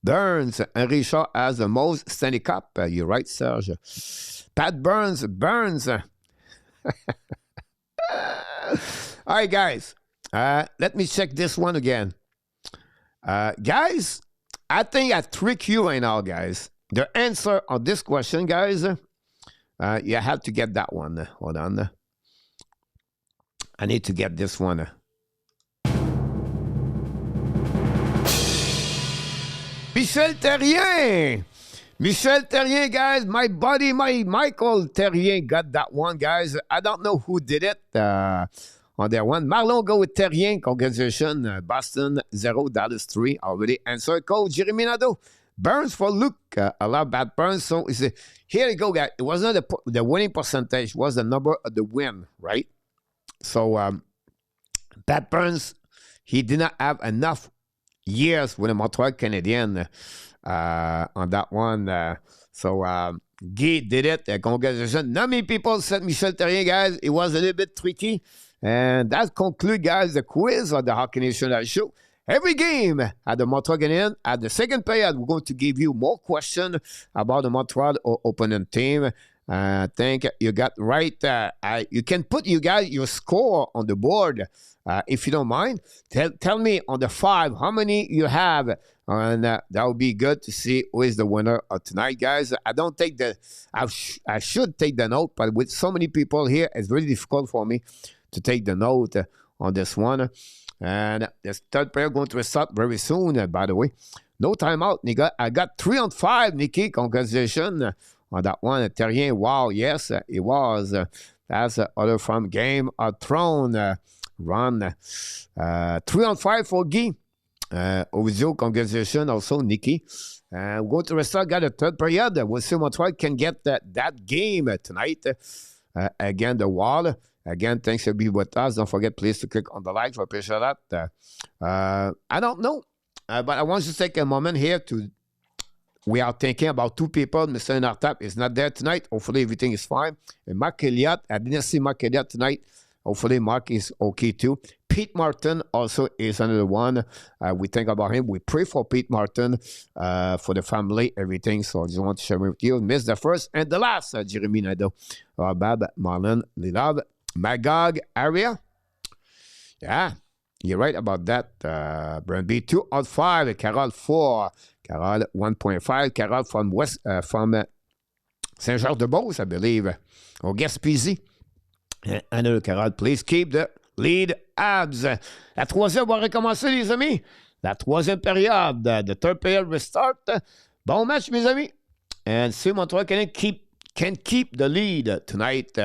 Burns, and Richard has the most Stanley Cup. You're right, Serge. Pat Burns. All right, guys. Let me check this one again. Guys, I think I trick you right now, guys. The answer on this question, guys, you have to get that one. Hold on. I need to get this one. Michel Therrien. Michel Therrien, guys. My buddy, Michael Therrien got that one, guys. I don't know who did it on that one. Marlon go with Therrien. Congratulations. Boston 0, Dallas 3. Already answered. Coach Jeremy Nadeau. Burns for Luke. I love Pat Burns. So here you go, guys. It wasn't the winning percentage. It was the number of the win, right? So Pat Burns, he did not have enough years with the Montreal Canadiens on that one. So Guy did it. Congratulations. Not many people said Michel Therrien, guys. It was a little bit tricky. And that concludes, guys, the quiz of the Hockey Nation show. Every game at the Montreal Canadiens, at the second period, we're going to give you more questions about the Montreal opponent team. I think you got right. You can put your score on the board if you don't mind. Tell me on the 5 how many you have, and that would be good to see who is the winner of tonight, guys. I don't take I should take the note, but with so many people here, it's really difficult for me to take the note on this one. And this third player going to start very soon, by the way. No timeout, Nika. I got 3 on 5, Nikki. Congratulations on that one. Therrien, wow, yes, it was. That's other from Game of Thrones run. 3 on 5 for Guy. Ovizio, congratulations also, Nikki. We're going to restart, got a third period. We'll see Montreal can get that game tonight. Again, the wall. Again, thanks for being with us. Don't forget, please, to click on the like. I appreciate that. I don't know, but I want you to take a moment here to. We are thinking about 2 people. Mr. Nartap is not there tonight. Hopefully, everything is fine. And Mark Elliott, I didn't see Mark Elliott tonight. Hopefully, Mark is okay too. Pete Martin also is another one. We think about him. We pray for Pete Martin, for the family, everything. So I just want to share with you. Miss the first and the last, Jeremy Nadeau, Bab, Marlon, Lilab, Magog area. Yeah, you're right about that. Brand B 2 out 5. Carol 4. Carol 1.5. Carol from Saint-Georges-de-Beauce, I believe. Or Gaspésie. Another Carol, please keep the lead Habs. La troisième va recommencer, les amis. La troisième période. The third period will start. Bon match, mes amis. And see Montreal can keep the lead tonight.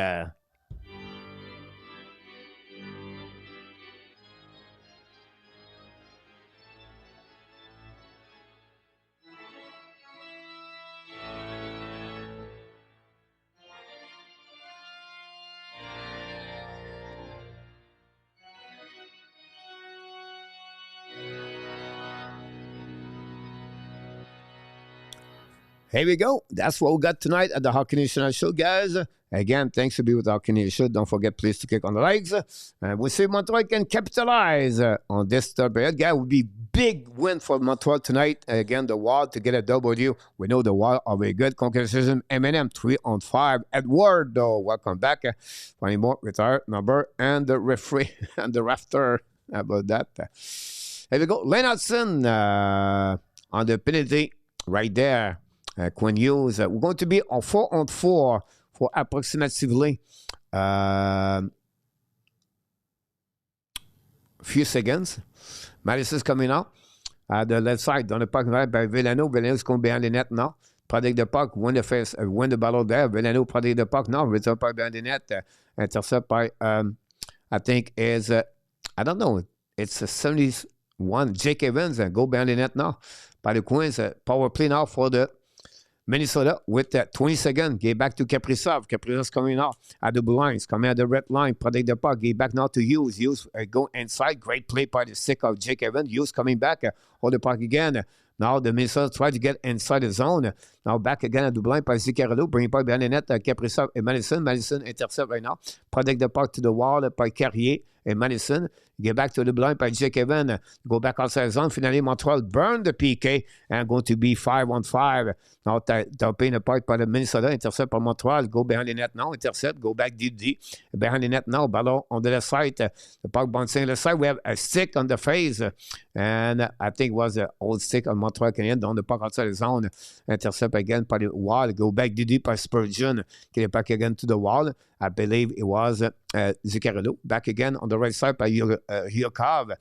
Here we go. That's what we got tonight at the Hockey Nation show, guys. Again, thanks for being with the Hockey Nation. Don't forget, please, to click on the likes. We'll see if Montreal can capitalize on this third period. Guys, it would be big win for Montreal tonight. Again, the Wild to get a W. We know the Wild are very good. Congratulations, M&M 3 on 5. Edward, though, welcome back. Funny more, retired number, and the referee and the rafter. How about that? Here we go. Lennartson on the penalty right there. Quinn Hughes. We're going to be on 4 on 4 for approximately few seconds. Madison's coming out. The left side, dans le parc by Villano. Villano's going behind the net now. protect the puck, win the battle there. Veneno protect the puck now, return by behind the net, intercept by, I think is, I don't know, it's a 71, Jake Evans, go behind the net now. By the Queens, power play now for the Minnesota with 20 seconds. Get back to Kaprizov. Kaprizov's coming out at the blue lines. Coming at the red line. Protect the puck. Get back now to Hughes. Hughes go inside. Great play by the stick of Jake Evans. Hughes coming back. Hold the puck again. Now the Minnesota try to get inside the zone. Now back again at the blind by Zuccarello. Bring puck behind the net. Kaprizov and Madison. Madison intercept right now. Protect the puck to the wall by Carrier and Madison. Get back to the blind by Jake Evans. Go back outside the zone. Finally, Montreal burn the PK and going to be 5-on-5. Now tapping the puck by the Minnesota. Intercept by Montreal. Go behind the net now. Intercept. Go back deep. Behind the net now. Ballon on the left side. The puck bouncing on the side. We have a stick on the face. And I think it was an old stick on Montreal Canadiens. Down the puck outside the zone. Intercept again by the wall. Go back deep by Spurgeon. Get it back again to the wall. I believe it was Zuccarello. Back again on the right side by Yurov.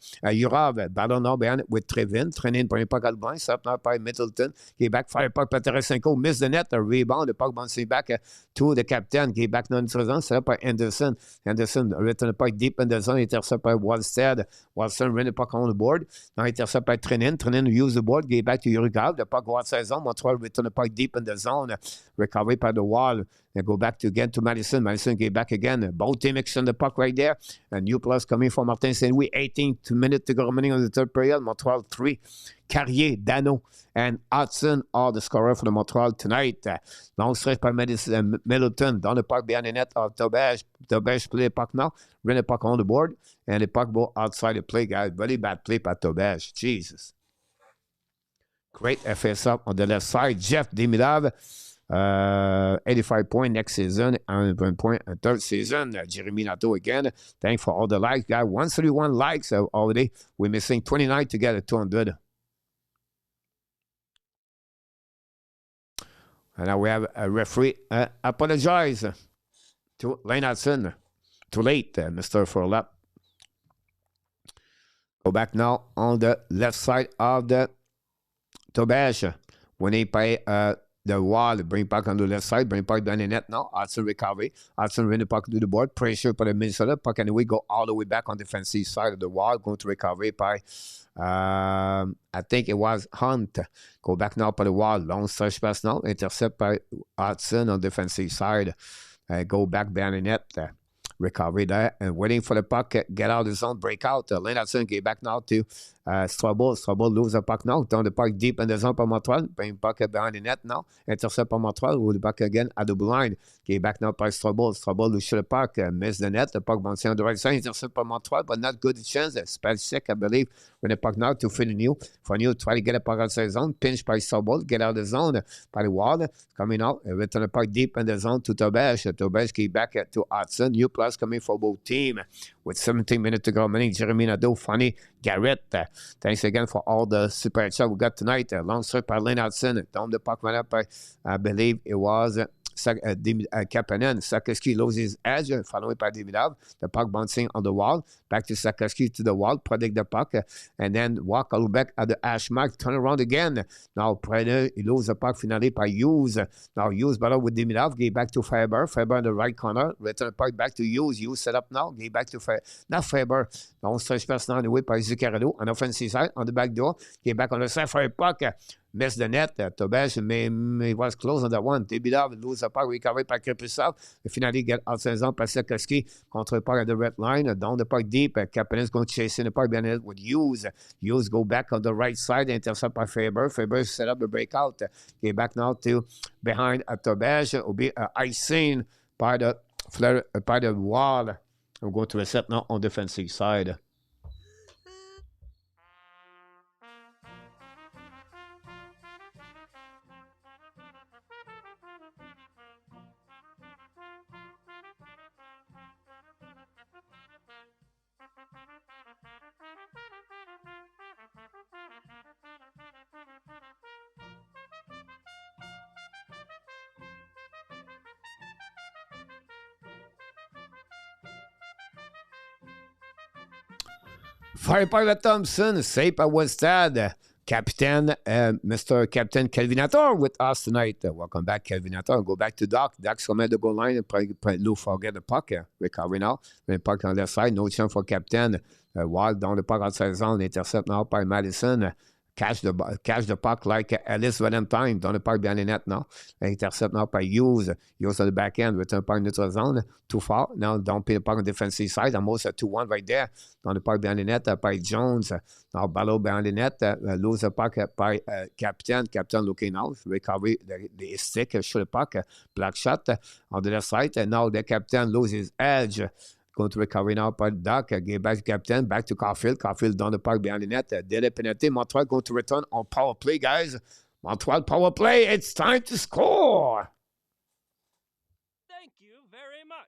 Ballon now behind with Trevin. Trenin pour un puck à le blind. Up now by Middleton. Get back, fire puck by Tarasenko. Miss the net. A rebound. The puck bouncing back to the captain. Get back now in the zone. Set up by Anderson. Anderson return the puck deep in the zone. Intercept by Wallstead. Wallstead ran the puck on the board. Now intercept by Trenin. Trenin use the board. Get back to Yurov. The puck go outside zone. Montreal return the puck deep in the zone. Recovery by the wall. And go back again to Madison. Madison get back again. Both teams exchange the puck right there. A new plus coming from Martin Saint-Louis. 18 minutes to go remaining on the third period. Montreal 3. Carrier, Dano, and Hudson are the scorer for the Montreal tonight. Long stretch by Middleton. Down the puck behind the net of Tobage. Tobage play the puck now. Run the puck on the board. And the puck go outside the play, guys. Very bad play by Tobage. Jesus. Great FS up on the left side. Jeff Demidov. 85 points next season, 100 points third season. Jeremy Nato again. Thanks for all the likes, guys. 131 likes already. We're missing 29 to get a 200. And now we have a referee apologize to Lane Hudson. Too late, Mr. Furlap. Go back now on the left side of the Tobage. When he pay the wall, bring puck on the left side, bring puck down the net now. Hudson recovery. Hudson ran the puck to the board. Pressure for the Minnesota. Puck anyway go all the way back on the defensive side of the wall. Going to recovery by, I think it was Hunt. Go back now for the wall. Long stretch pass now. Intercept by Hudson on the defensive side. Go back behind the net. Recovery there and waiting for the puck. Get out of the zone. Break out. Lane Hudson get back now to Strobel. Strobel lose the puck now. Down the puck deep in the zone by Montreal. Bring puck behind the net now. Intercept by Montreal. With the puck again at the blind. Get back now by Strobel. Strobel lose the puck. Miss the net. The puck bouncing on the right side. Intercept by Montreal, but not good chance. Spell check, I believe. When the puck now to Fournier. Fournier try to get a puck outside the zone. Pinch by Strobel. Get out of the zone by the wall. Coming out. Return the puck deep in the zone to Tobage. Tobage get back to Hudson. New plus coming for both teams. With 17 minutes to go remaining. Jeremy Nadeau, Funny, Garrett. Thanks again for all the super chat we got tonight. Long strike by Lane Hudson. Down the puck went up by, I believe it was Kapanen. Sakoski loses his edge, followed by Demidov. The puck bouncing on the wall. Back to Sakoski to the wall. Protect the puck. And then walk all back at the hash mark. Turn around again. Now Preda, he loses the puck finally by Hughes. Now Hughes battle with Demidov. Get back to Faber. Faber in the right corner. Return the puck back to Hughes. Hughes set up now. Get back to Faber. Now Faber. Now stretch pass now away by Zuccarello. On offensive side. On the back door. Get back on the side for a puck. Miss the net. Tobage he was close on that one. Demidov lose the puck. Recovered by Kaprizov. Finally get outside zone by Sakoski. Contre puck at the red line. Down the puck deep. Kapanen is going to chase in the puck behind it with Hughes. Hughes go back on the right side. Intercept by Faber. Faber set up the breakout. Get back now to behind Tobage. Will be icing by the wall. We're going to reset now on defensive side. Fire by Thompson, save by Westad. Captain, Mr. Captain Kelvinator with us tonight. Welcome back, Kelvinator. Go back to Doc. Doc's coming the goal line and probably forget the puck. Recovery now. The puck on the left side. No chance for Captain. Wild down the puck outside the zone. Intercept now by Madison. Catch the puck like Alice Valentine down the park behind the net now. Intercept now by Hughes. Hughes on the back end. Return puck neutral zone. Too far. Now don't pay the puck on the defensive side. Almost a 2-1 right there. Down the park behind the net by Jones. Now battle behind the net. Lose the puck by Captain. Captain looking out. Recovery. The stick. Shoot the puck. Black shot on the left side. And now the Captain loses his edge. Going to recover now by Dach. Get back to Captain. Back to Caulfield. Caulfield down the park behind the net. Delay penalty. Montreal going to return on power play, guys. Montreal power play. It's time to score.
Thank you very much.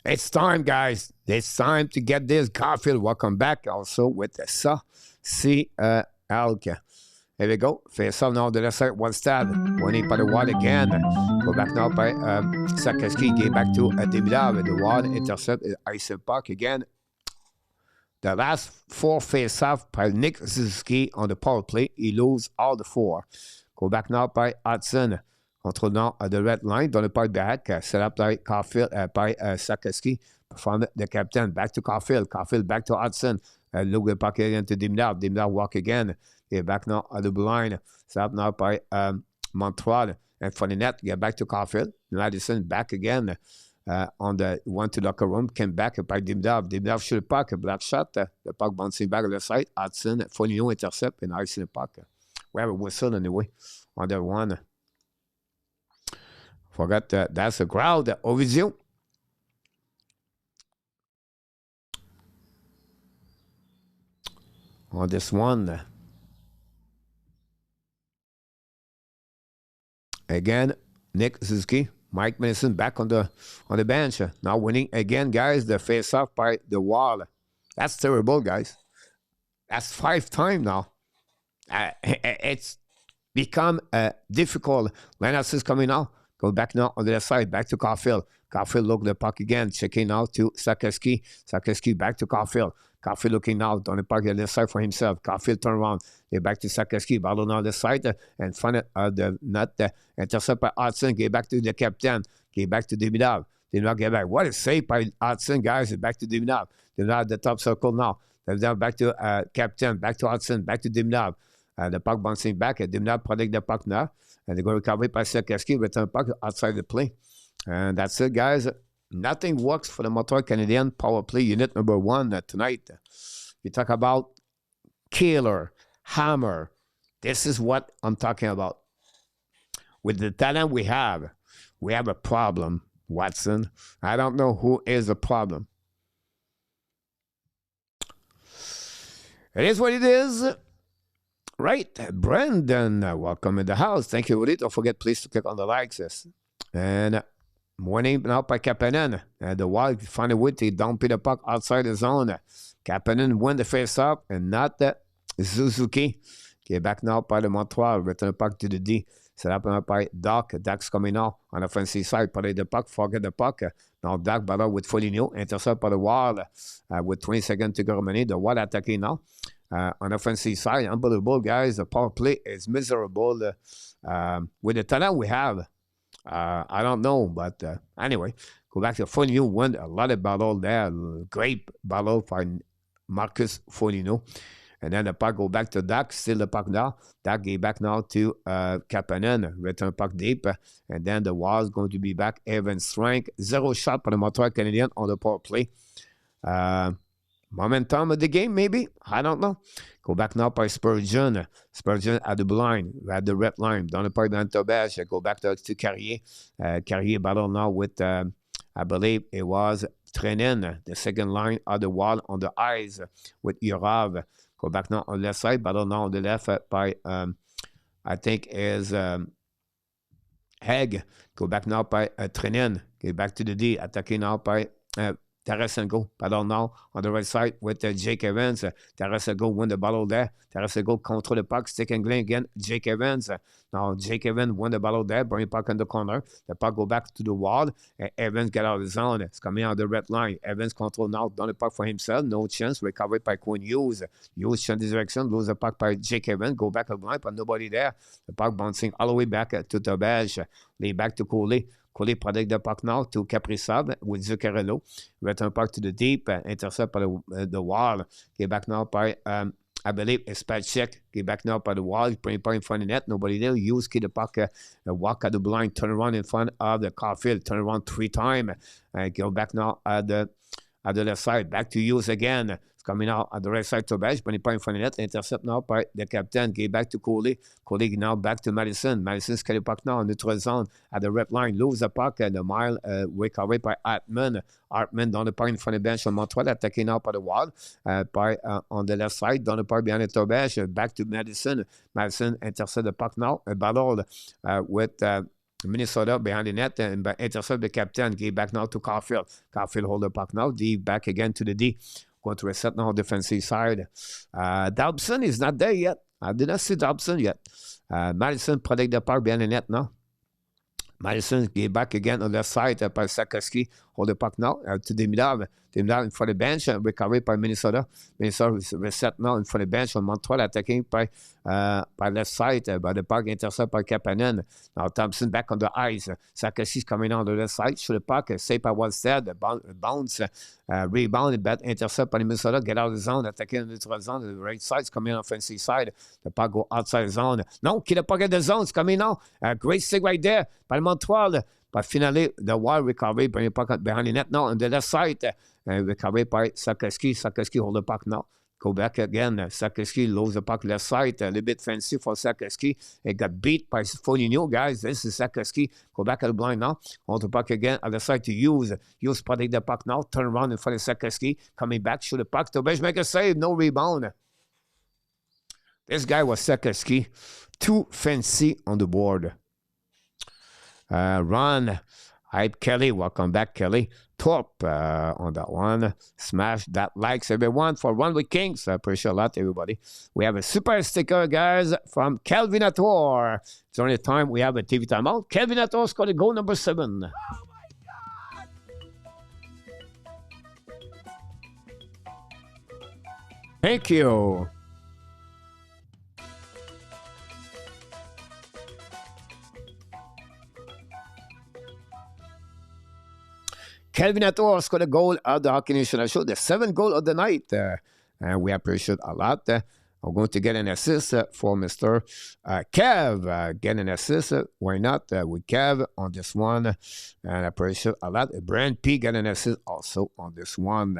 It's time, guys. It's time to get this. Garfield, welcome back. Also with the Alka. Here we go. Face off now the left side. One stab. Winning by the wall again. Go back now by Sakaski. Get back to Demida with the wall. Intercept. Ice puck again. The last 4 face-off by Nick Suzuki on the power play. He loses all the 4. Go back now by Hudson. Control now the red line. Dans le parc back. Set up by Caulfield, by Sakaski. Perform the captain. Back to Caulfield. Caulfield back to Hudson. Look the puck again to Dimdar. Dimdar walk again. Get back now at the blue line. Set up now by Montreal. And for the net, get back to Caulfield. Madison back again. On the one to locker room. Came back by Dimdar. Dimdar shoot the puck. A black shot. The puck bouncing back on the side. Hudson. Foligno intercept and ice in the puck. We have a whistle anyway. On the one. Forgot that's a crowd. Ovidio. On this one. Again, Nick Suzuki. Mike Madison back on the bench. Now winning again, guys. The face-off by the wall. That's terrible, guys. That's 5 times now. It's become difficult. Lennox is coming out. Go back now on the left side, back to Caulfield. Caulfield look the puck again, checking out to Sakaski. Sakaski back to Caulfield. Caulfield looking out on the puck on the left side for himself. Caulfield turn around. They back to Sakaski. Ball on the side and find it the net. Intercept by Hudson. Get back to the captain. Get back to Demidov. Demidov get back. What a save by Hudson, guys. Back to Demidov. Demidov the top circle now. Demidov back to captain. Back to Hudson. Back to Demidov. The puck bouncing back. Demidov protect the puck now. And they're going to recover by Sakaski, return puck outside the play. And that's it, guys. Nothing works for the Montreal Canadiens power play unit number 1 tonight. You talk about killer, hammer. This is what I'm talking about. With the talent we have a problem, Watson. I don't know who is the problem. It is what it is. Right, Brandon, welcome in the house. Thank you, Woody. Don't forget, please, to click on the likes. And winning now by Kapanen. And the Wild find a way to dump the puck outside the zone. Kapanen win the face-off and not Suzuki. Get back now by the Montreal. Return the puck to the D. Set up now by Dach. Dach's coming now on the offensive side. Play the puck, forget the puck. Now Dach battle with Foligno. Intercept by the Wild with 20 seconds to go remaining. The Wild attacking now. On offensive side, unbelievable, guys. The power play is miserable with the talent we have. I don't know, but anyway, go back to Foligno. Won a lot of battle there. Great battle for Marcus Foligno. And then the puck go back to Dach. Still the puck now. Dach get back now to Kapanen. Return puck deep. And then the Wall's going to be back. Evan Strength. 0 shot for the Montreal Canadiens on the power play. Momentum of the game, maybe? I don't know. Go back now by Spurgeon. Spurgeon at the blind, at the red line. Down the part behind Tobage. Go back to Carrier. Carrier battle now with, I believe it was Trenin, the second line of the wall on the ice with Urav. Go back now on the left side, battle now on the left by, I think, is Heg. Go back now by Trenin. Get back to the D, attacking now by Tarasenko. Battle now on the right side with Jake Evans. Tarasenko win the battle there. Tarasenko control the puck, stick and glint again. Jake Evans. Now Jake Evans won the battle there. Bring the puck in the corner. The puck go back to the wall. Evans get out of the zone. It's coming out the red line. Evans control now down the puck for himself. No chance. Recovered by Quinn Hughes. Hughes change the direction. Lose the puck by Jake Evans. Go back a line, but nobody there. The puck bouncing all the way back to Tobage. Lay back to Cooley. Cooley protect the puck now to Kaprizov with Zuccarello. Return puck to the deep. Intercept by the wall. Get back now by, I believe, Spacek. Get back now by the wall. Bring puck in front of the net. Nobody there. Use keep the puck. Walk at the blind. Turn around in front of the Caulfield. Turn around 3 times. Go back now at the left side. Back to Hughes again. Coming out at the right side to Bash, but he point in front of net. Intercept now by the captain. Get back to Cooley. Cooley now back to Madison. Madison's carry puck now in the neutral zone at the red line. Lose the puck and the mile recovered by Hartman. Hartman down the park in front of the bench on Montreal, attacking now by the wall. On the left side, down the park behind the Tobash. Back to Madison. Madison intercept the puck now. A battle with Minnesota behind the net and intercept the captain. Get back now to Caulfield. Caulfield hold the puck now. D back again to the D. Going to reset now on the defensive side. Dobson is not there yet. I did not see Dobson yet. Madison protect the puck behind the net now. Madison get back again on the left side by Sakoski. Hold the puck now to Demidov. Demidov in front of the bench. Recovered by Minnesota. Minnesota is reset now in front of the bench on Montreal, attacking by left side. By the puck intercept by Kapanen. Now Thompson back on the ice. Sakoski is coming on the left side. Shoot the puck. Save by Wallstead. Bounce. Rebound. Bad intercept by Minnesota. Get out of the zone. Attacking the neutral zone. The right side is coming on offensive side. The puck go outside the zone. No, keep the puck in the zone. It's coming now. Great stick right there by Montreal. But finally, the wall recovery, bring the puck behind the net now on the left side. Recovered by Sakoski. Sakoski hold the puck now. Go back again. Sakoski lose the puck left side. A little bit fancy for Sakoski. It got beat by Foligno, guys. This is Sakoski. Go back at the blind now. Hold the puck again. At the side to Hughes. Hughes protect the puck now. Turn around in front of Sakoski. Coming back. Shoot the puck. Tobias make a save. No rebound. This guy was Sakoski. Too fancy on the board. Ron, hype Kelly, welcome back, Kelly. Top on that one. Smash that likes, everyone, for Run with Kings. I appreciate a lot, everybody. We have a super sticker, guys, from Kelvin Ator. It's only time we have a TV timeout. Kelvin Ator scored a goal number 7.
Oh my God!
Thank you. Kelvin Ator scored a goal at the Hockey Nation Show, the 7th goal of the night. And we appreciate a lot. I'm going to get an assist for Mr. Kev. Get an assist. Why not? With Kev on this one. And I appreciate a lot. Brand P get an assist also on this one.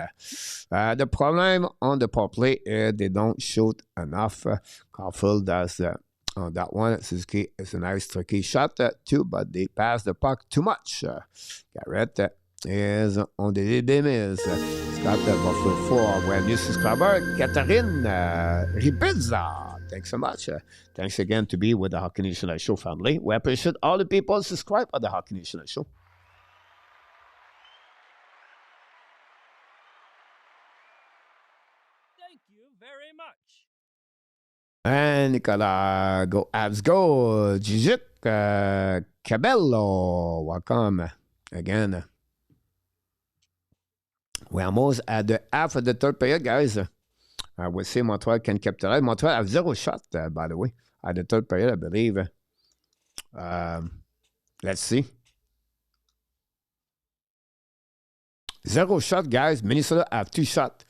The problem on the power play is they don't shoot enough. Caulfield does on that one. Suzuki is a nice tricky shot too, but they pass the puck too much. Garrett is on the demise. Scott Buffalo 4. We're new subscriber, Catherine Ribizza. Thanks so much. Thanks again to be with the Hockey Nation Show family. We appreciate all the people subscribe at the Hockey Nation Show.
Thank you very much.
And Nicola, go Habs, go. Jizik, Cabello, welcome again. We're almost at the half of the third period, guys. I would say Montreal can capitalize. Montreal have 0 shot, by the way, at the third period, I believe. Let's see. 0 shot, guys. Minnesota have 2 shots.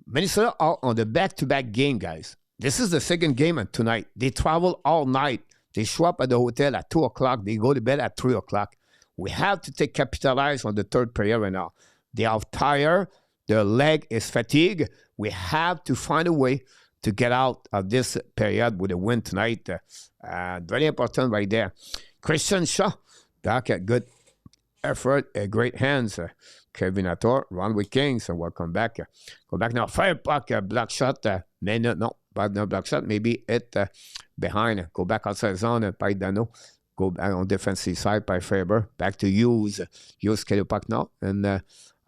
Minnesota are on the back-to-back game, guys. This is the second game tonight. They travel all night. They show up at the hotel at 2 o'clock. They go to bed at 3 o'clock. We have to capitalize on the third period right now. They are tired. Their leg is fatigued. We have to find a way to get out of this period with a win tonight. Very important right there. Christian Shaw, Dach, good effort, great hands. Kevin Ator, run with Kings, and welcome back. Go back now, fire puck, block shot, no, but no block shot, maybe it behind. Go back outside zone by Dano. Go back on defensive side by Faber. Back to Hughes. Hughes get the puck now, and at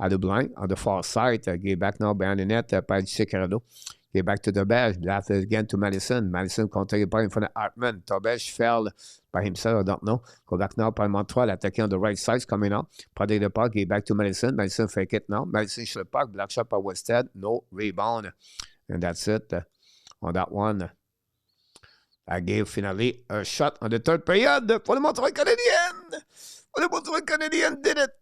the blind, on the far side, get back now behind the net by Chicardo. Get back to Tobej. That again to Madison. Madison contact the in front of Hartman. Tobej fell by himself, I don't know. Go back now by Montreal, attacking on the right side, coming out. Protect the puck, get back to Madison. Madison fake it now. Madison shoot the puck, block shot by Westhead. No rebound. And that's it on that one. I gave finally a shot on the third period for the Montreal Canadiens. For the Montreal Canadiens did it.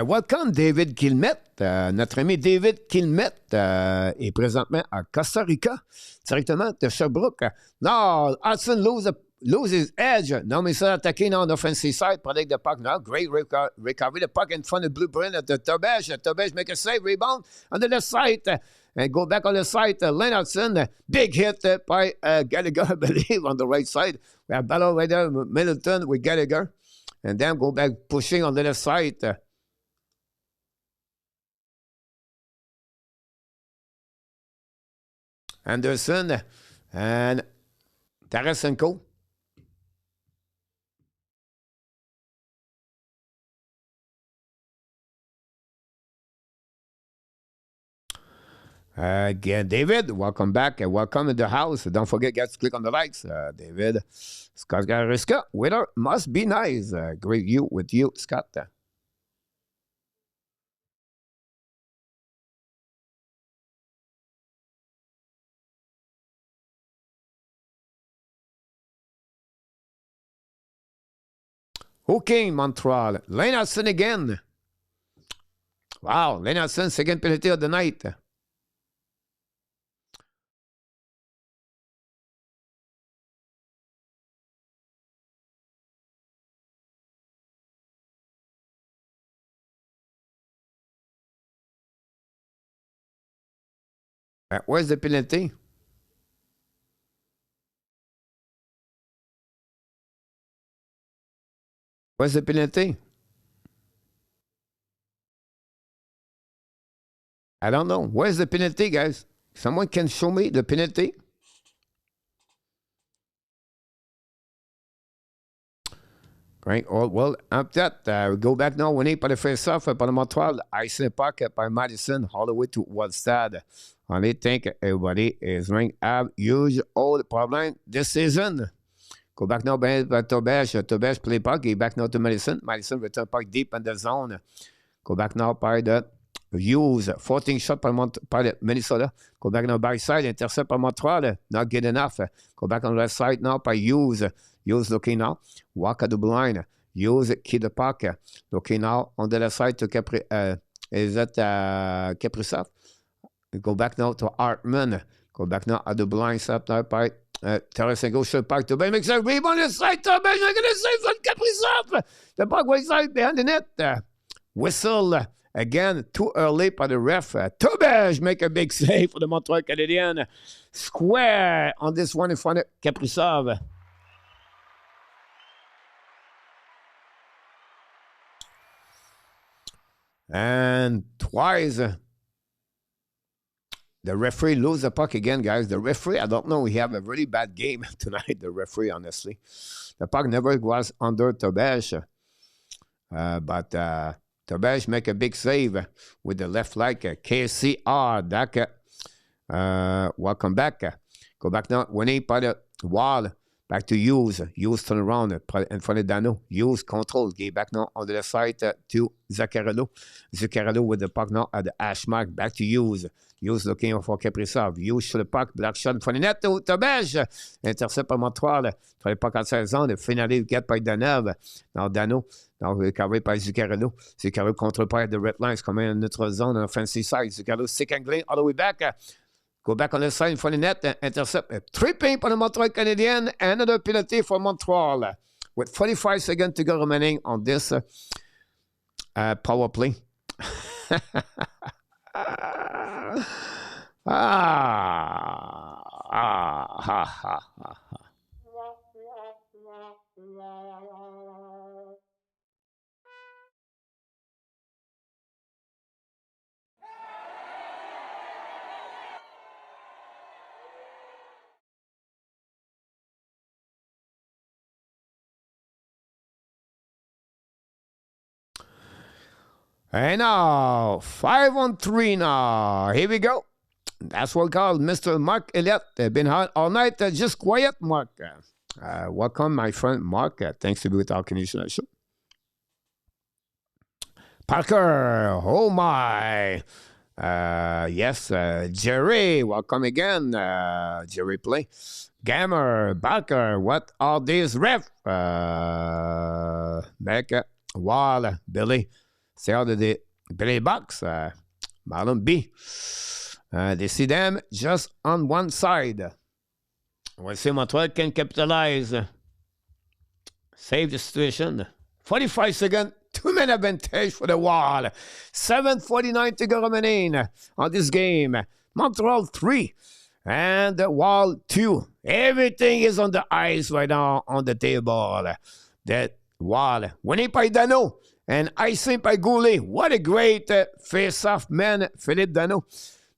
Welcome David Kilmet. Notre ami David Kilmet est présentement à Costa Rica, directement de Sherbrooke. No, Hudson lose his edge. No, mais ça attaqué on offensive side, protect the puck now. Great recovery. The puck in front of Blueprint at the Tobej. Tobej make a save, rebound on the left side. And go back on the side, Len Hudson. Big hit by Gallagher, I believe, on the right side. We have battle right there, Middleton with Gallagher. And then go back pushing on the left side. Anderson and Tarasenko. Again, David, welcome back and welcome in the house. Don't forget, guys, to click on the likes. David, Scott Gariska, winner must be nice. Great view with you, Scott. Okay, Montreal. Lennartson again. Wow, Lennartson, second penalty of the night. Where's the penalty? Where's the penalty? I don't know. Where's the penalty, guys? Someone can show me the penalty? Great. Oh, well, up that, we go back now. Winning par le face-off par le Montreal. Ice the puck by Madison all the way to Wildstad. I think everybody is going to have huge old problem this season. Go back now by Tobej. Tobej play puck. Get back now to Madison. Madison return puck deep in the zone. Go back now by the Hughes. 14 shot by the Minnesota. Go back now by side. Intercept by Montreal. Not good enough. Go back on the left side now by Hughes. Hughes looking now. Walk at the blind. Hughes keep the puck. Looking now on the left side to Kaprizov. Go back now to Hartman. Go back now at the blind side now by Tarasenko. Shoot puck to Ben. Makes a rebound on the side. Tobej making a save on Kaprizov. The puck was side behind the net. Whistle. Again, too early by the ref. Tobej make a big save for the Montreal Canadiens. Square on this one in front of Kaprizov. And twice, the referee lose the puck again, guys. The referee, I don't know, we have a really bad game tonight, the referee, honestly. The puck never was under Tobej. But Tobej make a big save with the left leg. KCR, Dach. Welcome back. Go back now. Winning by the wall. Back to Hughes. Hughes turn around in front of Dano. Hughes control. Get back now on the left side to Zaccarello. Zaccarello with the puck now at the hash mark. Back to Hughes. Hughes looking for Kaprizov. Hughes shoot the puck. Black shot in front of the net to Tobej. Intercept by Montreal. Try the puck outside zone. Finally get by Danev. Now Dano. Now recovered by Zuccarello. Zuccarello control by the red lines coming in neutral zone on the offensive side. Zuccarello sick angling all the way back. Go back on the side in front of the net. Intercept. Tripping for the Montreal Canadiens. Another penalty for Montreal. with 45 seconds to go remaining on this power play. And now, 5-on-3 now. Here we go. That's what we call Mr. Mark Elliott. They've been hot all night. Just quiet, Mark. Welcome, my friend Mark. Thanks to be with our Canadian show. Parker, oh my. Yes, Jerry, welcome again. Jerry play. Gamer, Parker, what are these ref? Becca, Wall, Billy. C'est hors de Billy Box, Marlon B. They see them just on one side. We'll see Montreal can capitalize. Save the situation. 45 seconds, 2-minute advantage for the Wall. 7:49 to go remaining on this game. Montreal 3 and the Wall 2. Everything is on the ice right now on the table. That Wall winning by Dano. And icing by Goalie. What a great face-off, man. Philippe Dano.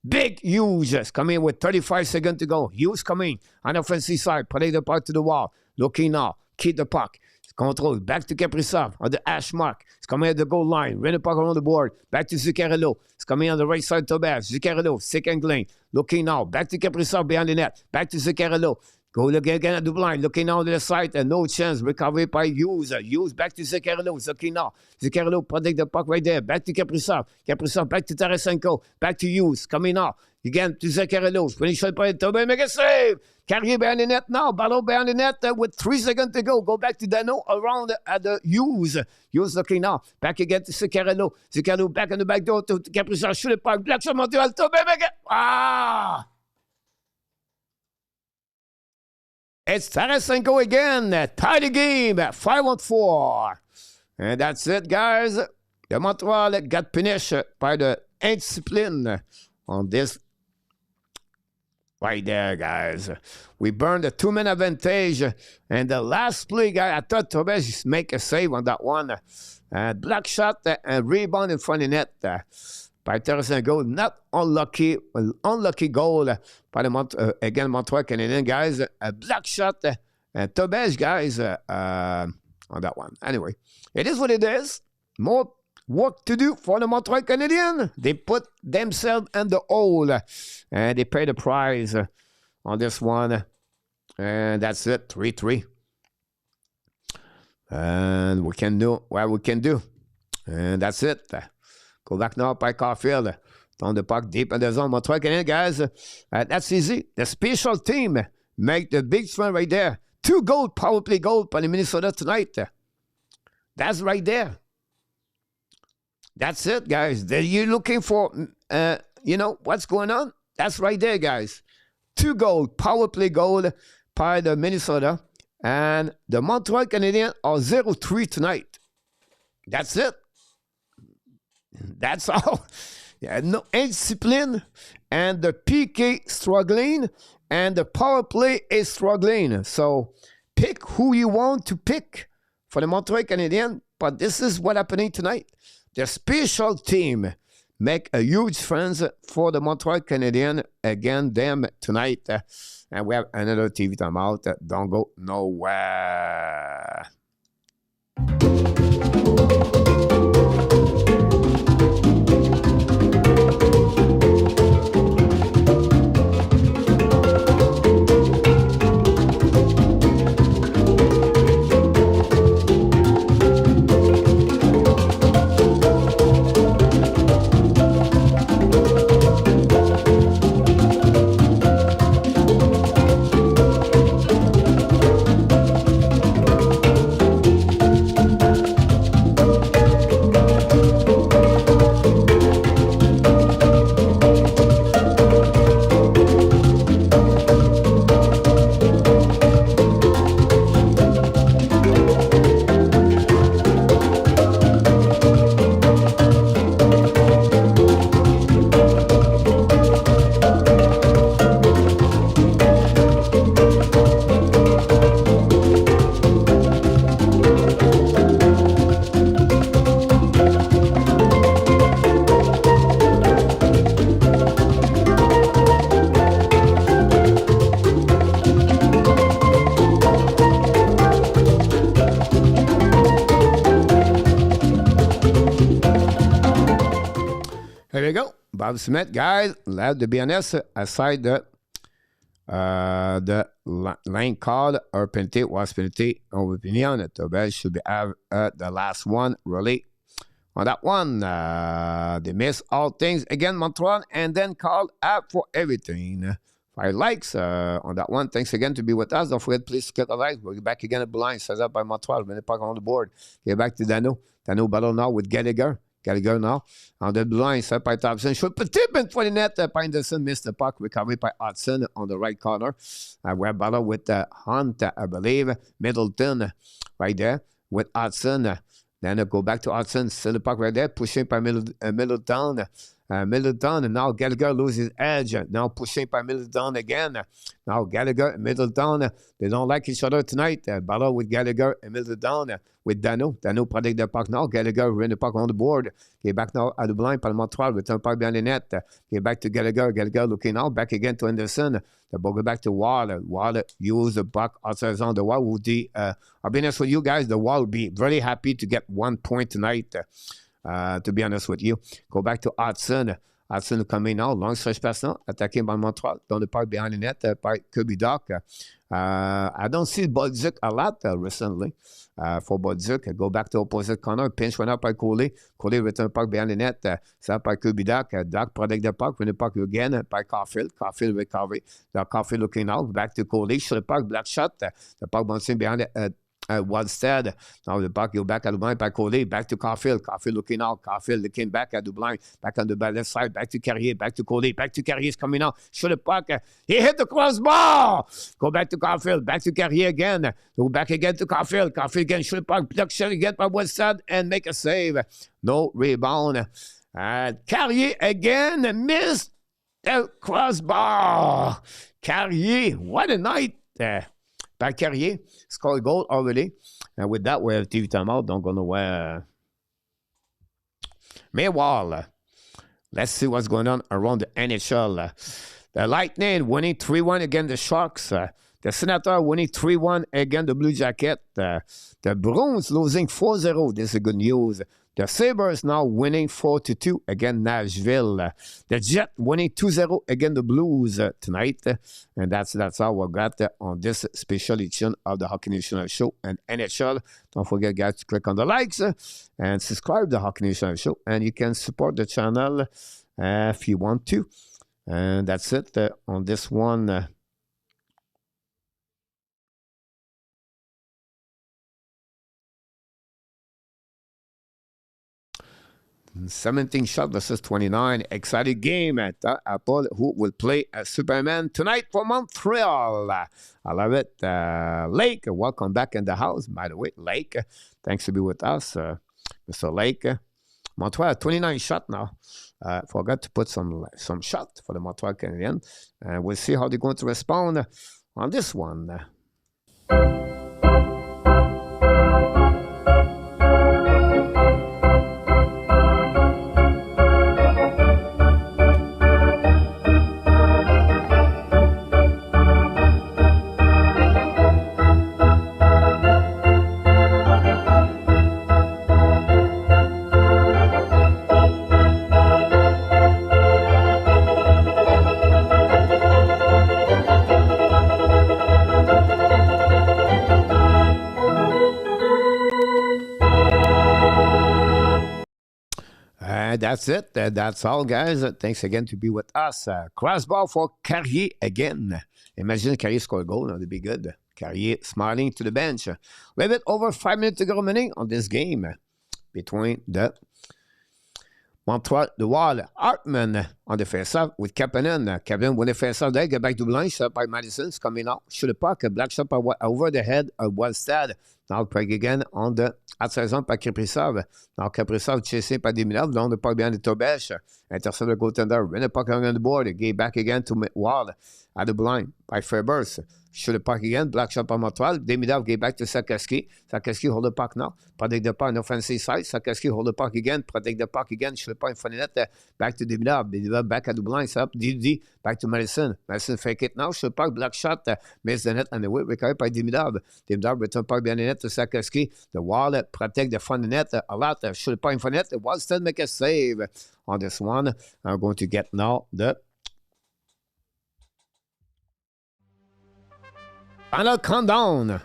Big Hughes coming with 35 seconds to go. Hughes coming on the offensive side. Play the puck to the wall. Looking now. Keep the puck. Control. Back to Kaprizov on the hash mark. It's coming at the goal line. Run the puck around the board. Back to Zuccarello. It's coming on the right side to Bev. Zuccarello. Second lane. Looking now. Back to Kaprizov behind the net. Back to Zuccarello. Go again at the blind, looking on the side, and no chance. Recovery by Hughes. Hughes back to Zuccarello. Looking now. Zuccarello protect the puck right there. Back to Kaprizov. Kaprizov back to Tarasenko. Back to Hughes. Coming now. Again to Zuccarello. When he shot by Tobin, make a save. Carrier behind the net now. Ballon behind the net with 3 seconds to go. Go back to Dano around at the Hughes. Hughes looking now. Back again to Zuccarello. Zuccarello back on the back door to Kaprizov. Shoot the puck. Black shot Montreal. Tobin, make it. Ah! It's Tarasenko again. Tie the game at 5-on-4. And that's it, guys. The Montreal got punished by the indiscipline on this right there, guys. We burned a 2-minute advantage. And the last play, guys, I thought Tobias make a save on that one. Black shot and rebound in front of the net. By Tarasenko, not unlucky goal by the Montreal Canadiens, guys. A black shot and Tobias, guys, on that one. Anyway, it is what it is. More work to do for the Montreal Canadiens. They put themselves in the hole and they pay the price on this one. And that's it, 3-3. And we can do what we can do. And that's it. Go back now by Caulfield. On the puck deep in the zone. Montreal Canadiens, guys. That's easy. The special team make the big run right there. 2 goal, power play goal by the Minnesota tonight. That's right there. That's it, guys. You're looking for, what's going on? That's right there, guys. 2 goal, power play goal by the Minnesota. And the Montreal Canadiens are 0-3 tonight. That's it. That's all. Yeah, no indiscipline, and the PK struggling, and the power play is struggling. So pick who you want to pick for the Montreal Canadiens, but this is what happening tonight. The special team make a huge difference for the Montreal Canadiens again them tonight. And we have another TV timeout. Don't go nowhere. Bob Smith, guys, là, to be honest, aside the line call or penalty was penalty, our opinion, Tobel should be have the last one, really. On that one, they miss all things again, Montreal, and then called up for everything. 5 likes on that one. Thanks again to be with us. Don't forget, please click the likes. We'll be back again at Blind, set up by Montreal. Minute puck on the board. Get back to Dano. Dano battle now with Gallagher. Gallagher now on the blind, set by Thompson. Should put tip in for the net. Pinderson missed the puck. Recovery by Hudson on the right corner. We have battle with Hunt, I believe. Middleton right there with Hudson. Then go back to Hudson. Still the puck right there. Pushing by Middleton. Middleton, and now Gallagher loses edge. Now pushing by Middleton again. Now Gallagher and Middleton, they don't like each other tonight. Battle with Gallagher and Middleton with Dano. Dano protect the puck now. Gallagher win the puck on the board. Get back now at the blind. Montreal return puck behind the net. Get back to Gallagher. Gallagher looking out. Back again to Anderson. The ball go back to Waller. Waller use the puck outside on the wall. I'll be honest with you guys. The Wall will be very happy to get 1 point tonight. To be honest with you. Go back to Hudson. Hudson coming now. Long stretch pass now. Attacking by Montreal. Down the park behind the net by Kirby Dach. I don't see Boldy a lot recently for Boldy. Go back to opposite corner. Pinch went up by Goalie. Goalie return puck behind the net. Set by Kirby Dach. Dach protect the puck. Win the puck again by Caulfield. Caulfield recovery. Caulfield looking out. Back to Goalie. Shoot the puck. Black shot. The puck bouncing behind the Wallstead. Now the puck go back at the blind by Goalie. Back to Caulfield. Caulfield looking out. Caulfield looking back at the blind. Back on the left side. Back to Carrier. Back to Goalie. Back to Carrier is coming out. Shoot the puck. He hit the crossbar. Go back to Caulfield. Back to Carrier again. Go back again to Caulfield. Caulfield again. Shoot the puck. Block shot again by Wallstead and make a save. No rebound. Carrier again missed the crossbar. Carrier. What a night. By Carrier, scored a goal already. And with that, we have TV timeout. Don't go nowhere. Meanwhile, let's see what's going on around the NHL. The Lightning winning 3-1 against the Sharks. The Senators winning 3-1 against the Blue Jackets. The Bruins losing 4-0. This is good news. The Sabres now winning 4-2 against Nashville. The Jets winning 2-0 against the Blues tonight. And that's how we got on this special edition of the Hockey Nation Show and NHL. Don't forget, guys, to click on the likes and subscribe to the Hockey Nation Show. And you can support the channel if you want to. And that's it on this one. 17 shots versus 29. Exciting game at Apple, who will play as Superman tonight for Montreal. I love it. Lake, welcome back in the house, by the way. Lake, thanks to be with us, Mr. Lake. Montreal, 29 shots now. Forgot to put some shot for the Montreal Canadiens. And we'll see how they're going to respond on this one. That's it. That's all, guys. Thanks again to be with us. Crossbar for Carrier again. Imagine Carrier score a goal. That would be good. Carrier smiling to the bench. A little bit over 5 minutes to go remaining on this game between the Montreal, the Wall, Hartman on the face-off with Kapanen. Kapanen win the face-off there. Get back to blind. Shot by Madison. It's coming out. Shoot the puck. A black shot over the head of Wallstead. Now Prague again on the outside zone by Kaprizov. Now Kaprizov chasing by Demidov. Down the puck behind the Tobesh. Intercept the goaltender. Win the puck on the board. Get back again to Wall at the blind by Fairburst. Shoot the puck again. Black shot by Montreal. Demidov get back to Sakeski. Sakeski hold the puck now. Protect the puck on the offensive side. Sakeski hold the puck again. Protect the puck again. Shoot the puck in front of the net. Back to Demidov. Demidov back at the blind. Up. Didi Back to Madison. Madison fake it now. Shoot the puck. Block shot. Miss the net. And the whip recovered by Demidov. Demidov return puck behind the net to Sakowski. The wall protect the front of the net a lot. Shoot the puck in front of the net. The wall still make a save on this one. I'm going to get now the final countdown.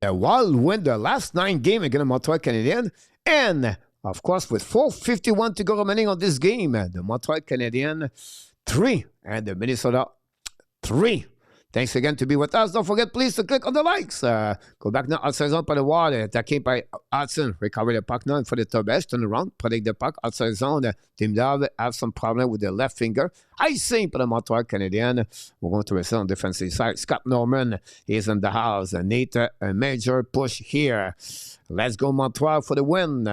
The Wild win the last 9 games against the Montreal Canadiens. And, of course, with 4:51 to go remaining on this game, the Montreal Canadiens 3 and the Minnesota 3. Thanks again to be with us. Don't forget, please, to click on the likes. Go back now outside zone by the wall. Attaqué by Hudson. Recover the puck now for the Tobesh. Turn around. Protect the puck outside zone. Team Dove have some problem with their left finger. Icing for the Montreal Canadiens. We're going to receive on the defensive side. Scott Norman is in the house. Nate, a major push here. Let's go Montreal for the win.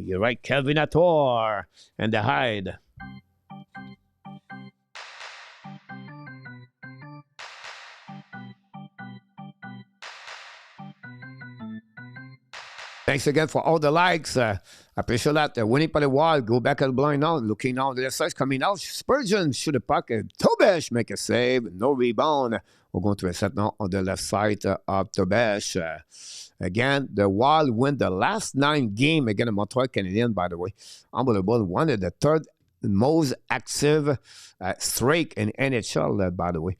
You're right, Kelvin Ator and the hide. Thanks again for all the likes. I appreciate that. Winning by the wall. Go back at the blind now. Looking now on the left side. Coming out. Spurgeon shoot the puck. Tobesh make a save. No rebound. We're going to reset now on the left side of Tobesh. Again, the Wild win the last 9 games against the Montreal Canadiens, by the way. Unbelievable. One of the third most active streak in NHL, by the way.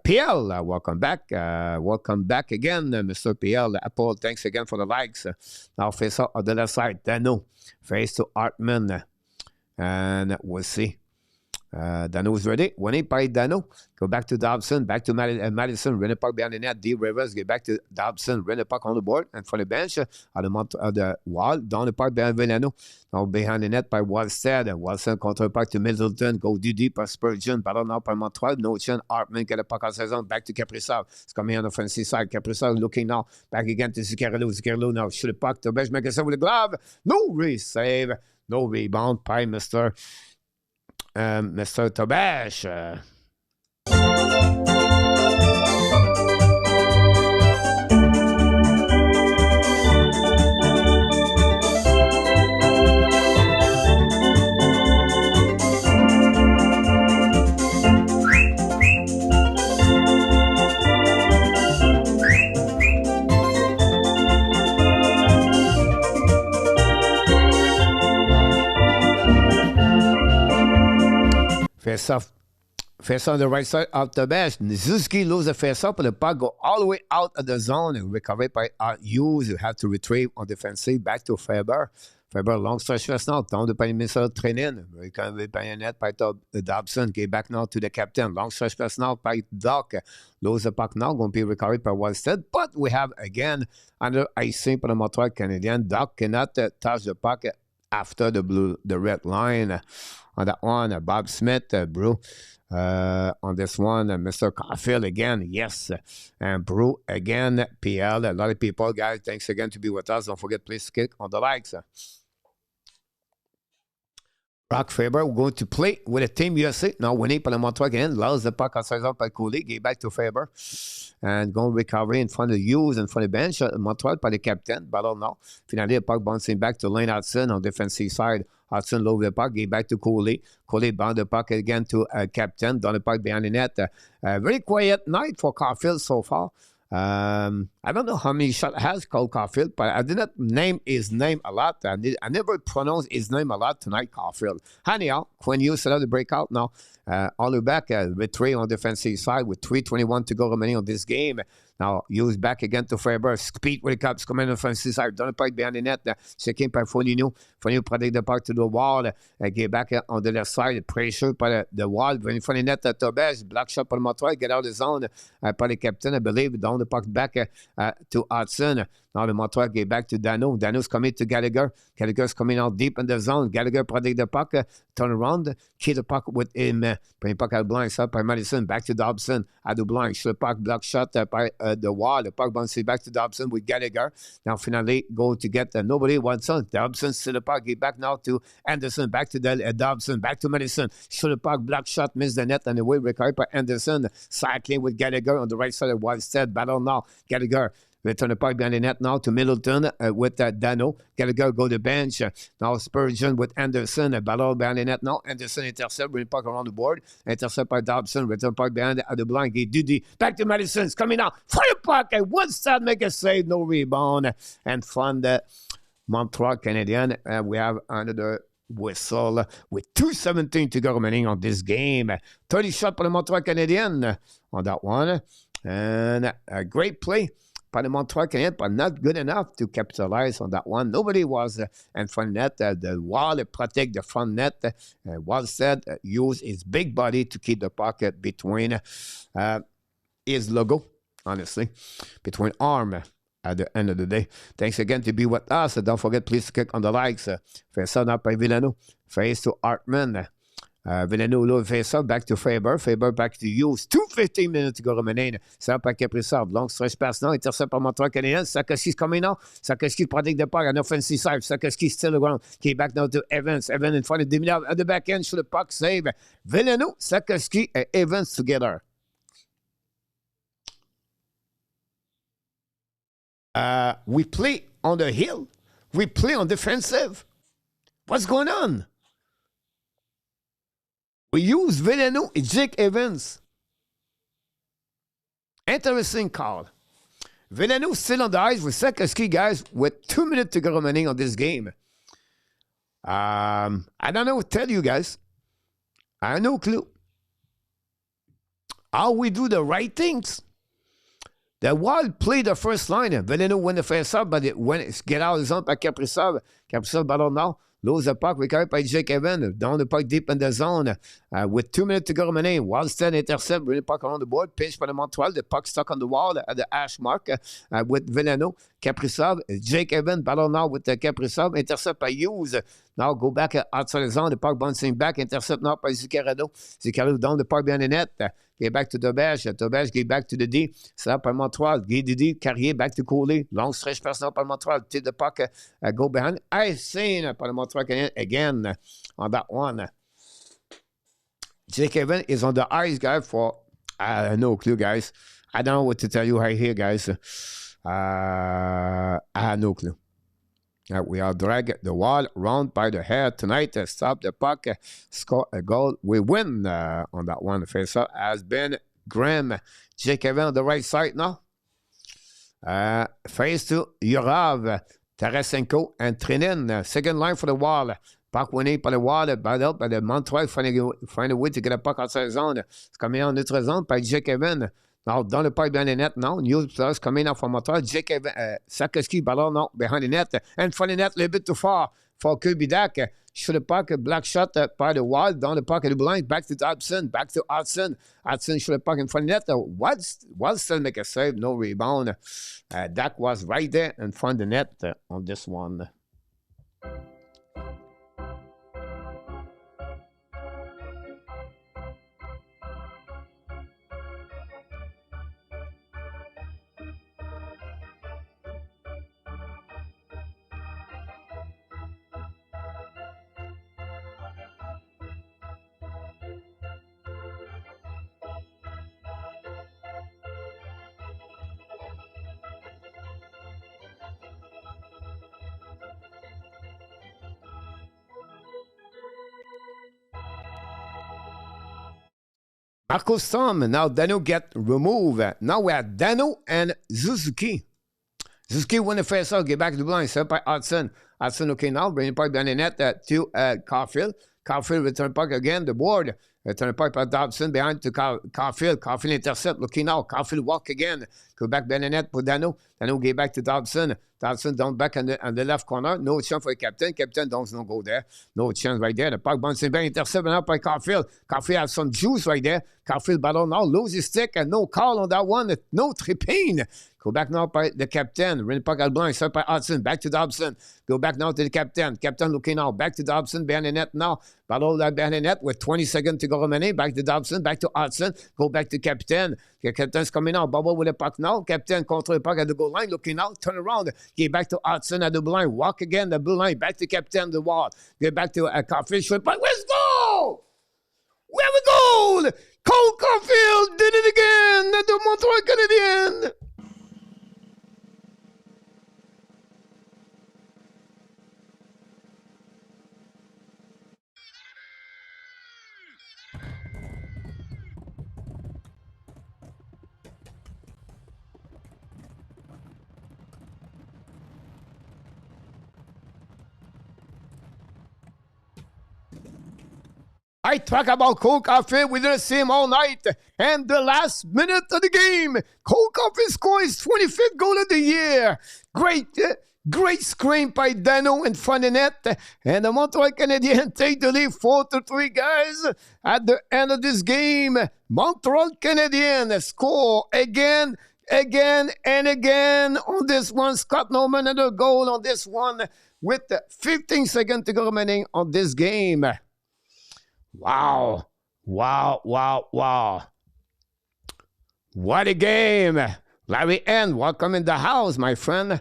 PL, welcome back. Welcome back again, Mr. PL. Apple, thanks again for the likes. Now face up on the left side. Dano face to Hartman. And we'll see. Dano is ready. Winning by Dano. Go back to Dobson. Back to Madison. Run the puck behind the net. D. Rivers. Get back to Dobson. Run the puck on the board. And for the bench. On the wall. Down the puck behind Villano. Now behind the net by Wallstead. Wallstead control puck to Middleton. Go deep by Spurgeon. Battle now by Montreal. No chance. Hartman get the puck on zone. Back to Kaprizov. It's coming on the offensive side. Kaprizov looking now. Back again to Zuccarello. Zuccarello now shoot the puck. Tobesh make a save with the glove. No re-save. No rebound by Mr. Tobesh. Face on the right side of the bench. Nizuski loses the face up, but the puck go all the way out of the zone and recovered by Hughes. You have to retrieve on defensive back to Faber. Faber, long stretch pass now. Down the Minnesota training. Recovered by a net by Dobson. Get back now to the captain. Long stretch pass now by Dach. Lose the puck now. Going to be recovered by Wallstead. But we have again under icing for the Montreal Canadiens. Dach cannot touch the puck after the red line. On that one, Bob Smith, Brew. On this one, Mr. Caulfield again, yes. And Brew again, PL. A lot of people, guys, thanks again to be with us. Don't forget, please click on the likes. Brock Faber, we're going to play with a Team USA. Now winning for the Montreal again. Lost the puck outside up by Goalie. Get back to Faber. And going to recover in front of Hughes in front of the bench. Montreal by the captain. Battle now. Finally, the puck bouncing back to Lane Hudson on defensive side. Hudson low the puck. Get back to Goalie. Goalie bound the puck again to captain. Down the puck behind the net. Very quiet night for Caulfield so far. I don't know how many shots has Cole Caulfield, but I did not name his name a lot. I never pronounced his name a lot tonight, Caulfield. Anyhow, Quinn Hughes set up the breakout now. All the way back with 3 on the defensive side with 3:21 to go remaining on this game. Now, Hughes back again to Faber. Speed with the Cubs coming on the offensive side. Down the puck behind the net. Checking by Foligno. Foligno protect the puck to the wall. Get back on the left side. Pressure by the wall. In front of the net, Tobesh. Block shot by Montreal. Get out of the zone by the captain, I believe. Down the puck back to Hudson. Now the Montreal get back to Dano. Dano's coming to Gallagher. Gallagher's coming out deep in the zone. Gallagher protect the puck. Turn around. Keep the puck with him. Bring the puck out blind. Stop by Madison. Back to Dobson. At the blind. Shoot the puck. Block shot by the wall. The puck bounces back to Dobson with Gallagher. Now finally go to get nobody wants on. Dobson still the puck. Get back now to Anderson. Back to Dobson. Back to Madison. Shoot the puck. Block shot. Miss the net. And away recovered by Anderson. Cycling with Gallagher on the right side of Wildstead. Battle now. Gallagher. Return the puck behind the net now to Middleton with Dano. Gallagher go to bench. Now Spurgeon with Anderson. Battle behind the net now. Anderson intercept. Bring the puck around the board. Intercept by Dobson. Return the puck behind the blind. Get Dudy. Back to Madison. It's coming out. Fire the puck. And one side make a save. No rebound. And fun the Montreal Canadiens. We have another whistle with 2:17 to go remaining on this game. 30 shot for the Montreal Canadiens on that one. And a great play by the Montreal Canadiens, but not good enough to capitalize on that one. Nobody was in front net. The wall protect the front net. Wallstead used his big body to keep the pocket between his logo, honestly, between arm at the end of the day. Thanks again to be with us. Don't forget, please click on the likes. Face up by Villano. Face to Hartman. Villeneuve face up, back to Faber. Faber back to Hughes. 2:15 minutes to go remaining. Ça par Kaprizov. Long stretch pass now. Intercept par Montreal Canadiens. Sakoski's coming now. Sakoski protect the puck on offensive side. Sakoski still around. Okay, back now to Evans. Evans in front of Demilov at the back end. Shoot the puck. Save. Villeneuve, Sakoski, and Evans together. We play on the hill. We play on defensive. What's going on? We use Villeneuve and Jake Evans. Interesting call. Villeneuve still on the ice with Sakoski, guys, with 2 minutes to go remaining on this game. I don't know what to tell you guys. I have no clue. How we do the right things. The Wild play the first line. Villeneuve win the face up, but when it get out of the zone by Kaprizov. Kaprizov battle now. Lose the puck, recovered by Jake Evans. Down the puck deep in the zone. With 2 minutes to go remaining. Wildstead intercept, bring the puck around the board. Pitch by the Montreal. The puck stuck on the wall at the hash mark with Villeneuve. Kaprizov, Jake Evans battle now with Kaprizov. Intercept by Hughes. Now go back outside the zone. The puck bouncing back. Intercept now by Zuccarello. Zuccarello down the puck behind the net. Get back to Dobèche. Dobèche get back to the D. C'est par Montreal. Get the D. Carrier back to Goalie. Long stretch pass now par Montreal. Take the puck. Go behind. I seen par the Montreal Canadiens again on that one. Jake Evans is on the ice, guys, for no clue, guys. I don't know what to tell you right here, guys. I have no clue. We are drag the wall round by the hair tonight. Stop the puck, score a goal. We win on that one. The face-off has been Graham. Jake Evans on the right side now. Face to Yurav, Tarasenko, and Trinin. Second line for the wall. Puck winning by the wall, bad up by the Montreal. Find a way to get a puck outside the zone. It's coming out in notre zone by Jake Evans. Now, dans le pipe behind the net now. New players coming out from Montreal. Jake Sakoski, ballon now behind the net. And front the net, a little bit too far for Kirby Dach. Shoot the puck, black shot by the wall. Down the puck at the blind. Back to Dobson. Back to Hudson. Hudson shoot the puck in front of the net. Wild still make a save. No rebound. Dach was right there in front of the net on this one. Marcus Tom, now Dano get removed. Now we have Dano and Suzuki. Suzuki win the face-off, get back to the blind, set by Hudson. Hudson, okay, now bring the puck down the net to Caulfield. Caulfield return puck again, the board. Turn it by Dobson behind to Caulfield. Caulfield intercept. Looking out. Caulfield walk again. Go back Benenet for Dano. Dano get back to Dobson. Dobson down back on the left corner. No chance for the captain. Captain don't go there. No chance right there. The puck bouncing back. Intercept now by Caulfield. Caulfield has some juice right there. Caulfield battle now. Lose his stick. And no call on that one. No tripping. Go back now by the captain. Rin puck out blind. Start by Hudson. Back to Dobson. Go back now to the captain. Captain looking out. Back to Dobson. Behind the net now. Battle that behind the net with 20 seconds to go remaining. Back to Dobson. Back to Hudson. Go back to captain. The captain's coming out. Bubble with the puck now. Captain control the puck at the goal line. Looking out. Turn around. Get back to Hudson at the blue line. Walk again. The blue line. Back to captain. The wall. Get back to Caulfield. Short puck. Let's go! We have a goal! Cole Caulfield did it again at the Montreal Canadiens. I talk about Cole Caulfield. We didn't see him all night. And the last minute of the game, Cole Caulfield scores his 25th goal of the year. Great screen by Dano in front of net. And the Montreal Canadiens take the lead 4-3, guys. At the end of this game, Montreal Canadiens score again and again on this one. Scott Norman another goal on this one with 15 seconds to go remaining on this game. Wow. What a game. Larry N, welcome in the house, my friend.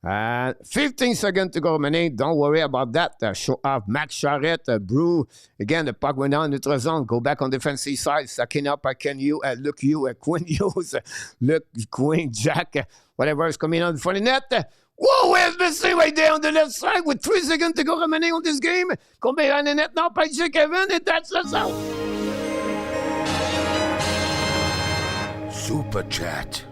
15 seconds to go remaining. Don't worry about that. Show off Max Charette, Brew. Again, the puck went down the neutral zone. Go back on defensive side. Sucking up by Ken Hughes, Luke Hughes, Quinn Hughes, Luke, Quinn, Jack, whatever is coming on for the net. Whoa, where's Messi right there on the left side with 3 seconds to go remaining on this game? Come behind the net now by Jake Evans, and that's us out.
Super Chat.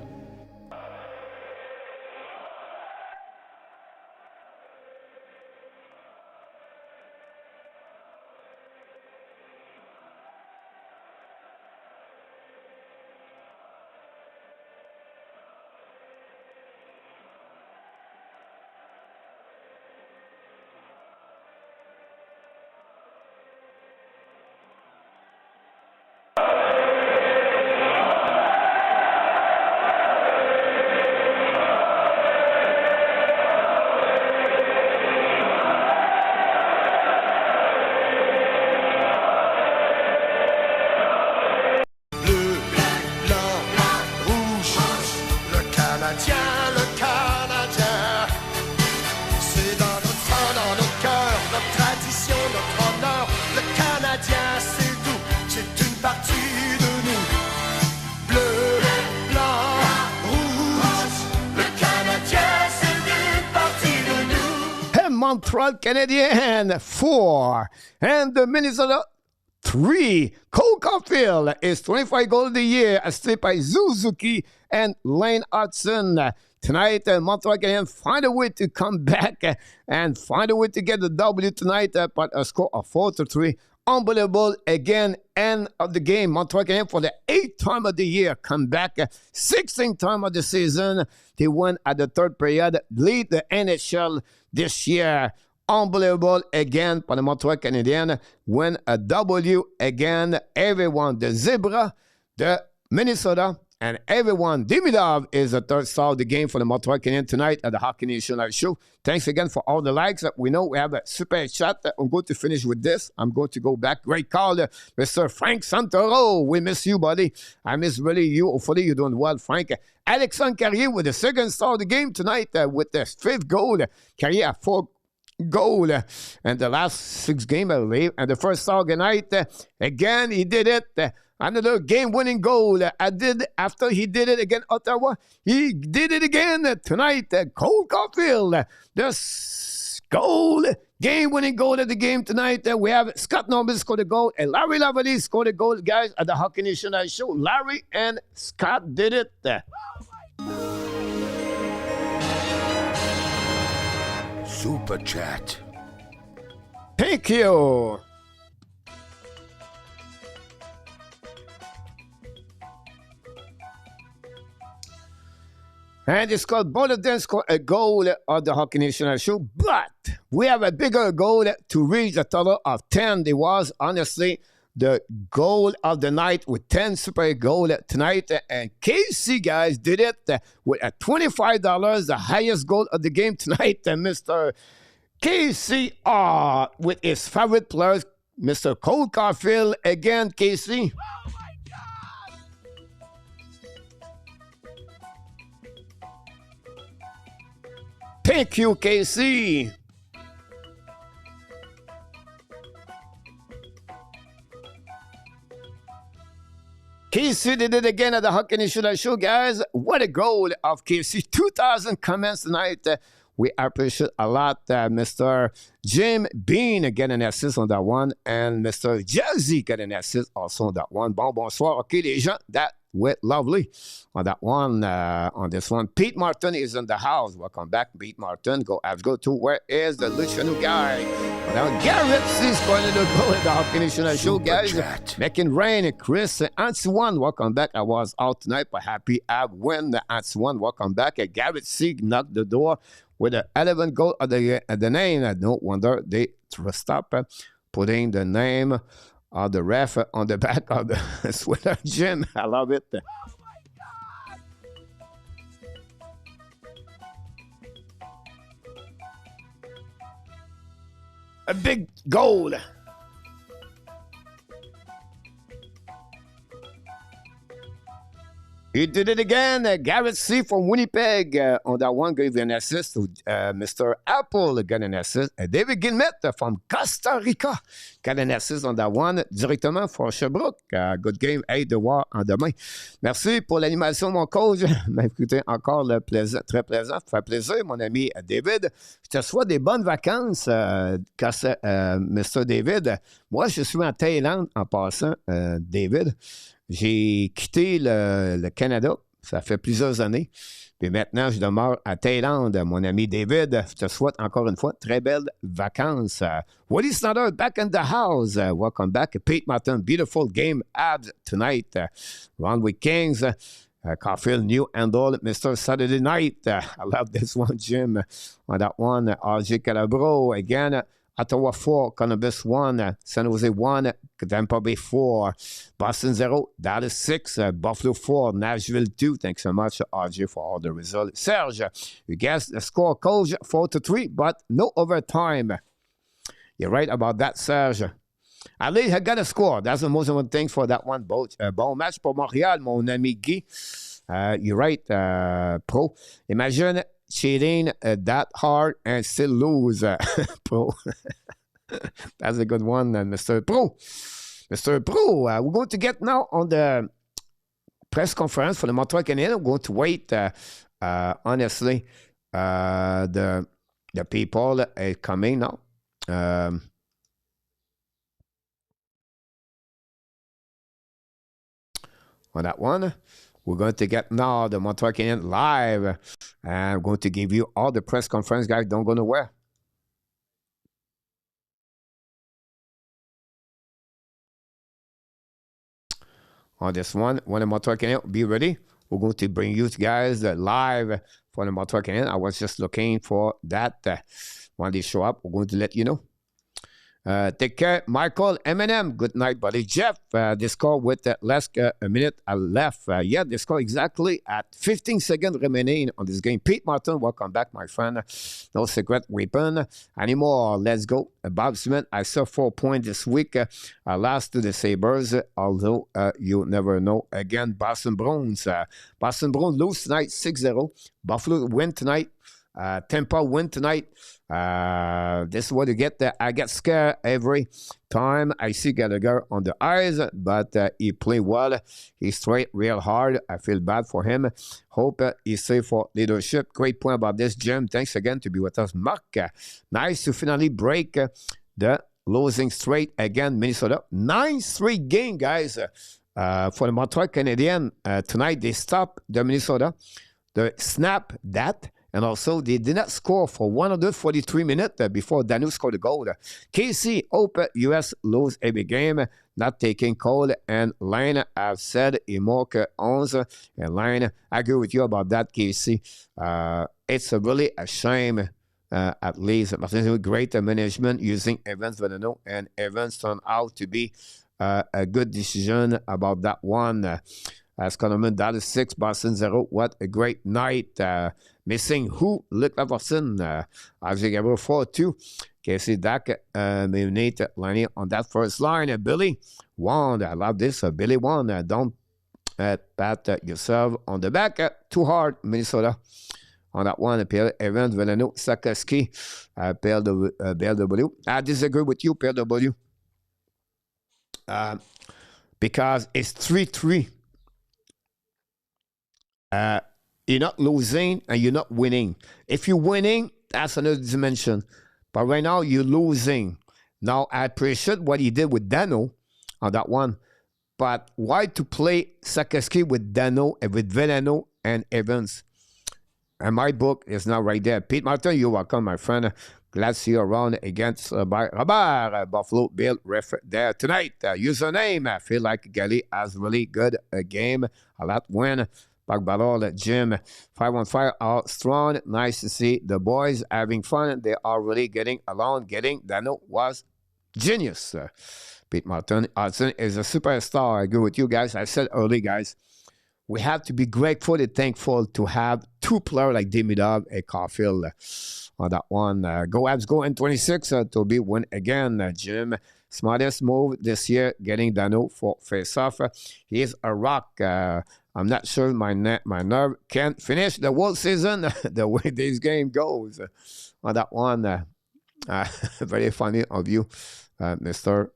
Montreal Canadiens 4 and the Minnesota 3. Cole Caulfield is 25 goal of the year, assisted by Suzuki and Lane Hudson. Tonight, Montreal Canadiens find a way to come back and find a way to get the W tonight, but a score of 4-3. Unbelievable again, end of the game. Montreal Canadiens for the 8th time of the year come back, 16th time of the season. They won at the third period, lead the NHL this year. Unbelievable again for the Montreal Canadiens. Win a W again. Everyone, the Zebra, the Minnesota, and everyone. Demidov is the third star of the game for the Montreal Canadiens tonight at the Hockey Nation Live Show. Thanks again for all the likes. We know we have a super chat. I'm going to finish with this. I'm going to go back. Great call, Mr. Frank Santoro. We miss you, buddy. I miss really you. Hopefully you're doing well, Frank. Eriksson Ek with the second star of the game tonight with the 5th goal. Carrier at 4 goal and the last 6 games, I believe. And the first star of the night, again, he did it. Another game-winning goal. After he did it against Ottawa, he did it again tonight. Cole Caulfield, the goal, game-winning goal of the game tonight. We have Scott Norman scored a goal and Larry Lavalley scored a goal, guys, at the Hockey Nation Live Show. Larry and Scott did it.
Super Chat.
Thank you. And it's called Boldy didn't score a goal on the Hockey Nation show, but we have a bigger goal to reach a total of 10. It was honestly the goal of the night with 10 super goals tonight. And KC, guys, did it with a $25, the highest goal of the game tonight. And Mr. KC with his favorite players, Mr. Cole Caulfield. Again, KC.
Oh my God!
Thank you, KC. KC did it again at the Hockey Nation show, guys. What a goal of KC. 2,000 comments tonight. We appreciate a lot. Mr. Jim Bean get an assist on that one. And Mr. Jazzy get an assist also on that one. Bonsoir. OK, les gens, that went lovely on that one, on this one. Pete Martin is in the house. Welcome back, Pete Martin. Go Habs, go to where is the Luciano guy? Now, Garrett is going to go in the Hockey Nation show, guys. Making rain. Chris Antoine, welcome back. I was out tonight, but happy I win. Antoine, welcome back. Garrett C knocked the door with an 11 goal of the name. No wonder they stop putting the name of the ref on the back of the sweater. Jim, I love it.
Oh my God!
A big goal. He did it again. Garrett C. from Winnipeg on that one gave an assist to Mr. Apple, got an assist. David Guillemette from Costa Rica got an assist on that one directement for Sherbrooke. Good game. Hey, de voir en demain. Merci pour l'animation, mon coach. Écoutez, encore très plaisant. Ça fait plaisir, mon ami David. Je te souhaite des bonnes vacances, Mr. David. Moi, je suis en Thaïlande en passant, David. J'ai quitté le Canada, ça fait plusieurs années. Puis maintenant, je demeure à Thaïlande, mon ami David. Je te souhaite encore une fois très belles vacances. Woody Snyder, back in the house. Welcome back. Pete Martin, beautiful game Habs tonight. Round with Kings. Caulfield, new handle, Mr. Saturday Night. I love this one, Jim. On that one, RJ Calabro again. Ottawa 4, Columbus 1, San Jose 1, Tampa Bay 4, Boston 0, Dallas 6, Buffalo 4, Nashville 2. Thanks so much, RJ, for all the results. Serge, you guessed the score, Coach, 4-3, but no overtime. You're right about that, Serge. At least I got a score. That's the most important thing for that one. Bon match pour Montréal, mon ami Guy. You're right, Pro. Imagine cheating that hard and still lose, Pro. That's a good one, Mr. Pro. Mr. Pro, we're going to get now on the press conference for the Montreal Canadiens. We're going to wait, honestly. The people are coming now. On that one. We're going to get now the Montreal Canadiens live, and I'm going to give you all the press conference, guys. Don't go nowhere. On this one, when the Montreal Canadiens be ready, we're going to bring you guys live for the Montreal Canadiens. I was just looking for that. When they show up, we're going to let you know. Take care, Michael Eminem. Good night, buddy. Jeff, they score with less a minute left. Yeah, they score exactly at 15 seconds remaining on this game. Pete Martin, welcome back, my friend. No secret weapon anymore. Let's go. Bob Smith, I saw 4 points this week. Lost to the Sabres, although you never know. Again, Boston Bruins. Boston Bruins lose tonight 6-0. Buffalo win tonight. Tampa win tonight. This is what you get. I get scared every time I see Gallagher on the ice, but he played well. He straight real hard. I feel bad for him. Hope he's safe for leadership. Great point about this, Jim. Thanks again to be with us, Mark. Nice to finally break the losing streak again, Minnesota. 9-3 game, guys, for the Montreal Canadiens. Tonight, they stop the Minnesota. They snap that. And also, they did not score for 143 minutes before Dano scored a goal. KC open US lose every game, not taking call. And Line have said he marked 11. And Line, I agree with you about that, KC. It's really a shame, at least. Great management using Evans Veneno, and Evans turned out to be a good decision about that one. Scoreman, Dallas 6, Boston 0. What a great night. Missing who? Luc Lafortune. Isaac Gabriel 4-2. Kirby Dach eliminated Lanny on that first line. Billy won. I love this. Billy won. Don't pat yourself on the back. Too hard, Minnesota. On that one, Pierre Evans, Veleno, Sakaski, PLW. I disagree with you, PLW. Because it's 3-3. You're not losing and you're not winning. If you're winning, that's another dimension. But right now, you're losing. Now, I appreciate what he did with Dano on that one. But why to play Sakaski with Dano and with Veleno and Evans? And my book is not right there. Pete Martin, you're welcome, my friend. Glad to see you around against Robert Buffalo Bill ref there tonight. Username, I feel like Goalie has really good game. A lot win. Ballard, Jim, 515 are strong. Nice to see the boys having fun. They are really getting along. Dano was genius. Pete Martin Hudson is a superstar. I agree with you guys. I said early, guys, we have to be grateful and thankful to have two players like Demidov and Caulfield on that one. Go Habs, go in 26 to be win again. Jim, smartest move this year, getting Dano for face-off. He is a rock. I'm not sure my nerve can finish the whole season the way this game goes. On that one, very funny of you, Mr.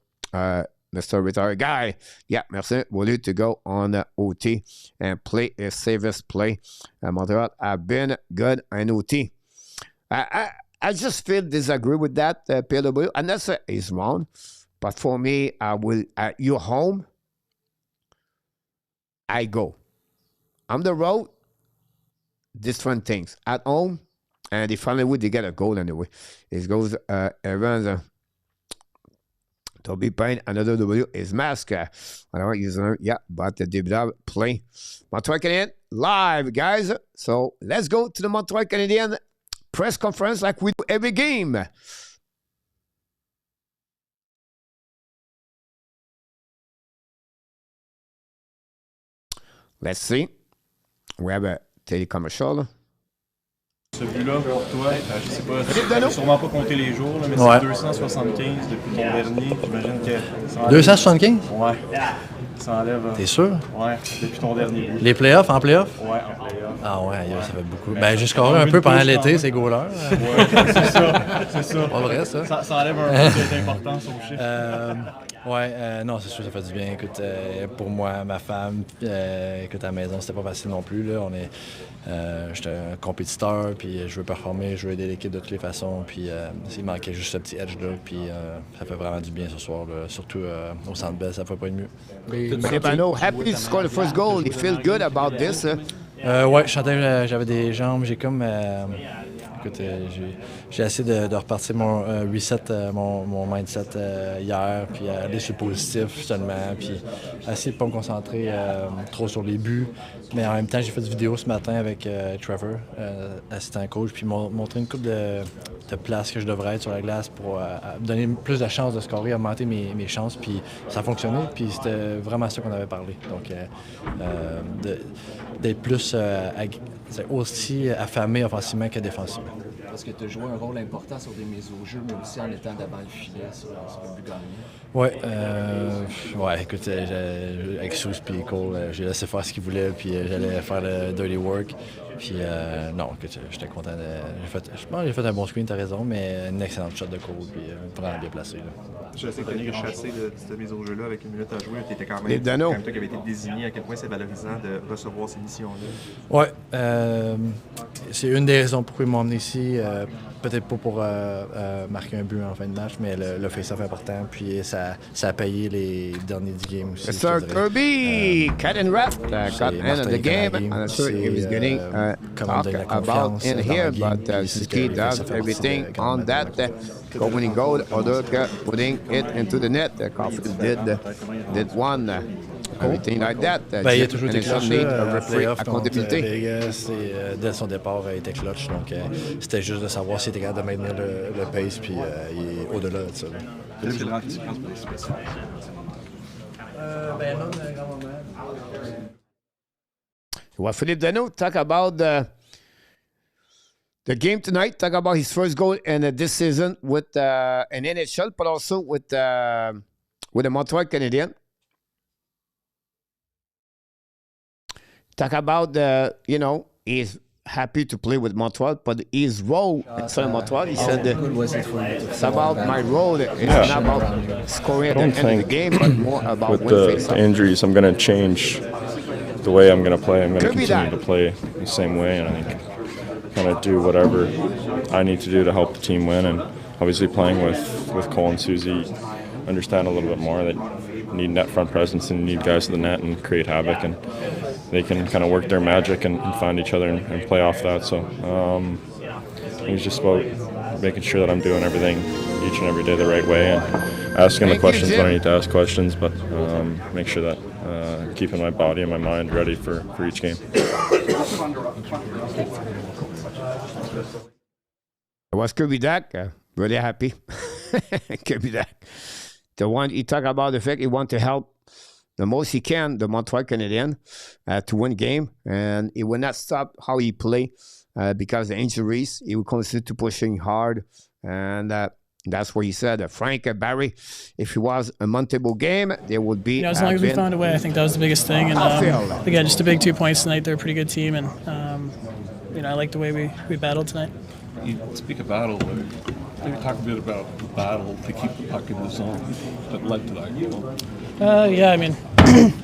Retired Guy. Yeah, merci. Voulu to go on OT and play a safest play. Montreal have been good in OT. I just feel disagree with that, PW. And that's is wrong. But for me, I will, at your home, I go. On the road, different things. At home, and they finally would, they get a goal anyway. It goes Evans, Toby Payne, another W is Mask. I don't use it, yeah, but the Dibdab play. Montreal Canadiens live, guys. So let's go to the Montreal Canadiens press conference like we do every game. Let's see. We have a télécommercial.
Ce but-là, pour toi, je sais pas, tu n'as sûrement pas compté les jours, là, mais c'est 275 depuis ton dernier. J'imagine que ça enlève...
275?
Ouais. Ça enlève...
T'es sûr?
Ouais, depuis ton dernier but.
Les playoffs, en playoffs?
Ouais, en playoffs.
Ah ouais, ça fait beaucoup. Ben, j'ai scoré un peu pendant l'été, ces goalers.
Ouais, c'est ça, c'est ça.
Pas vrai, ça?
Ça enlève un peu d'importance au chiffre.
Non, c'est sûr, ça fait du bien. Écoute, pour moi, ma femme, écoute, à la maison, c'était pas facile non plus. Là. J'étais un compétiteur, puis je veux performer, je veux aider l'équipe de toutes les façons. Puis il manquait juste ce petit edge-là, puis ça fait vraiment du bien ce soir, là. Surtout au Centre Bell, ça fait pas de mieux.
Stefano, happy to score the first goal. You feel good about this?
Ouais, je sentais, j'avais des jambes, j'ai comme... Écoute, j'ai essayé de repartir mon reset, mon mindset hier, puis aller sur le positif seulement, puis essayer de ne pas me concentrer trop sur les buts. Mais en même temps, j'ai fait une vidéo ce matin avec Trevor, assistant coach, puis montrer une couple de places que je devrais être sur la glace pour me donner plus de chances de scorer, augmenter mes chances, puis ça a fonctionné, puis c'était vraiment ça qu'on avait parlé. Donc, d'être plus aussi affamé offensivement que défensivement.
Parce que tu as joué un rôle important sur des mises au jeu, mais aussi en étant devant le filet sur le but gagné.
Ouais, écoute, avec Hughes et Cole, j'ai laissé faire ce qu'ils voulaient, puis j'allais faire le dirty work. Puis non, écoute, j'étais content. Je pense que j'ai fait un bon screen, t'as raison, mais une excellente shot de Cole, puis vraiment bien placé.
Je sais que tu as chassé de cette mise au jeu-là avec une minute à jouer. Tu étais quand même toi qui avait été désigné. À quel point c'est valorisant de recevoir ces missions-là?
Ouais, c'est une des raisons pourquoi ils m'ont emmené ici. peut-être pas pour marquer un but en fin de match, mais le face-off important. Puis ça a payé les derniers 10 games aussi.
Yes, sir. Kirby, cut and wrap. Got end of the game. I'm not sure he was getting talk about in here, but Suzuki does everything on that. Going goal, other putting it into the net. Cockpit did one. Everything like that.
Il a toujours été clutch.
Playoff contre
Vegas, dès son départ, il était clutch. Donc, c'était juste de savoir s'il était capable de maintenir le pace, puis il est au-delà de ça.
Qu'est-ce qu'il rend différence pour les spéciales?
Well, Philippe Dano talk about the game tonight. Talk about his first goal in this season with an NHL, but also with the Montreal Canadiens. Talk about he's happy to play with Montreal, but his role inside Montreal, he said it's about my role. It's not about scoring at the end of the game, but more about
with the injuries. I'm going to change the way I'm going to play. I'm going to continue to play the same way, and I think kind of do whatever I need to do to help the team win. And obviously playing with Cole and Susie, understand a little bit more that you need net front presence and you need guys to the net and create havoc, and they can kind of work their magic and find each other and play off that. So it was just about making sure that I'm doing everything each and every day the right way and asking the questions when I need to ask questions, but make sure that keeping my body and my mind ready for each game.
It was Kirby Dach, really happy. Kirby Dach. The one he talked about the fact he want to help the most he can, the Montreal Canadiens, to win game, and he will not stop how he play because of the injuries. He will continue to pushing hard, and that's what he said. Frank Barry, if it was a Montreal game, there would be.
As long as we found a way, I think that was the biggest thing. And again, just a big 2 points tonight. They're a pretty good team, and I like the way we battled tonight.
You speak of battle, maybe talk a bit about the battle to keep the puck in the zone that led to that goal.
Yeah, I mean,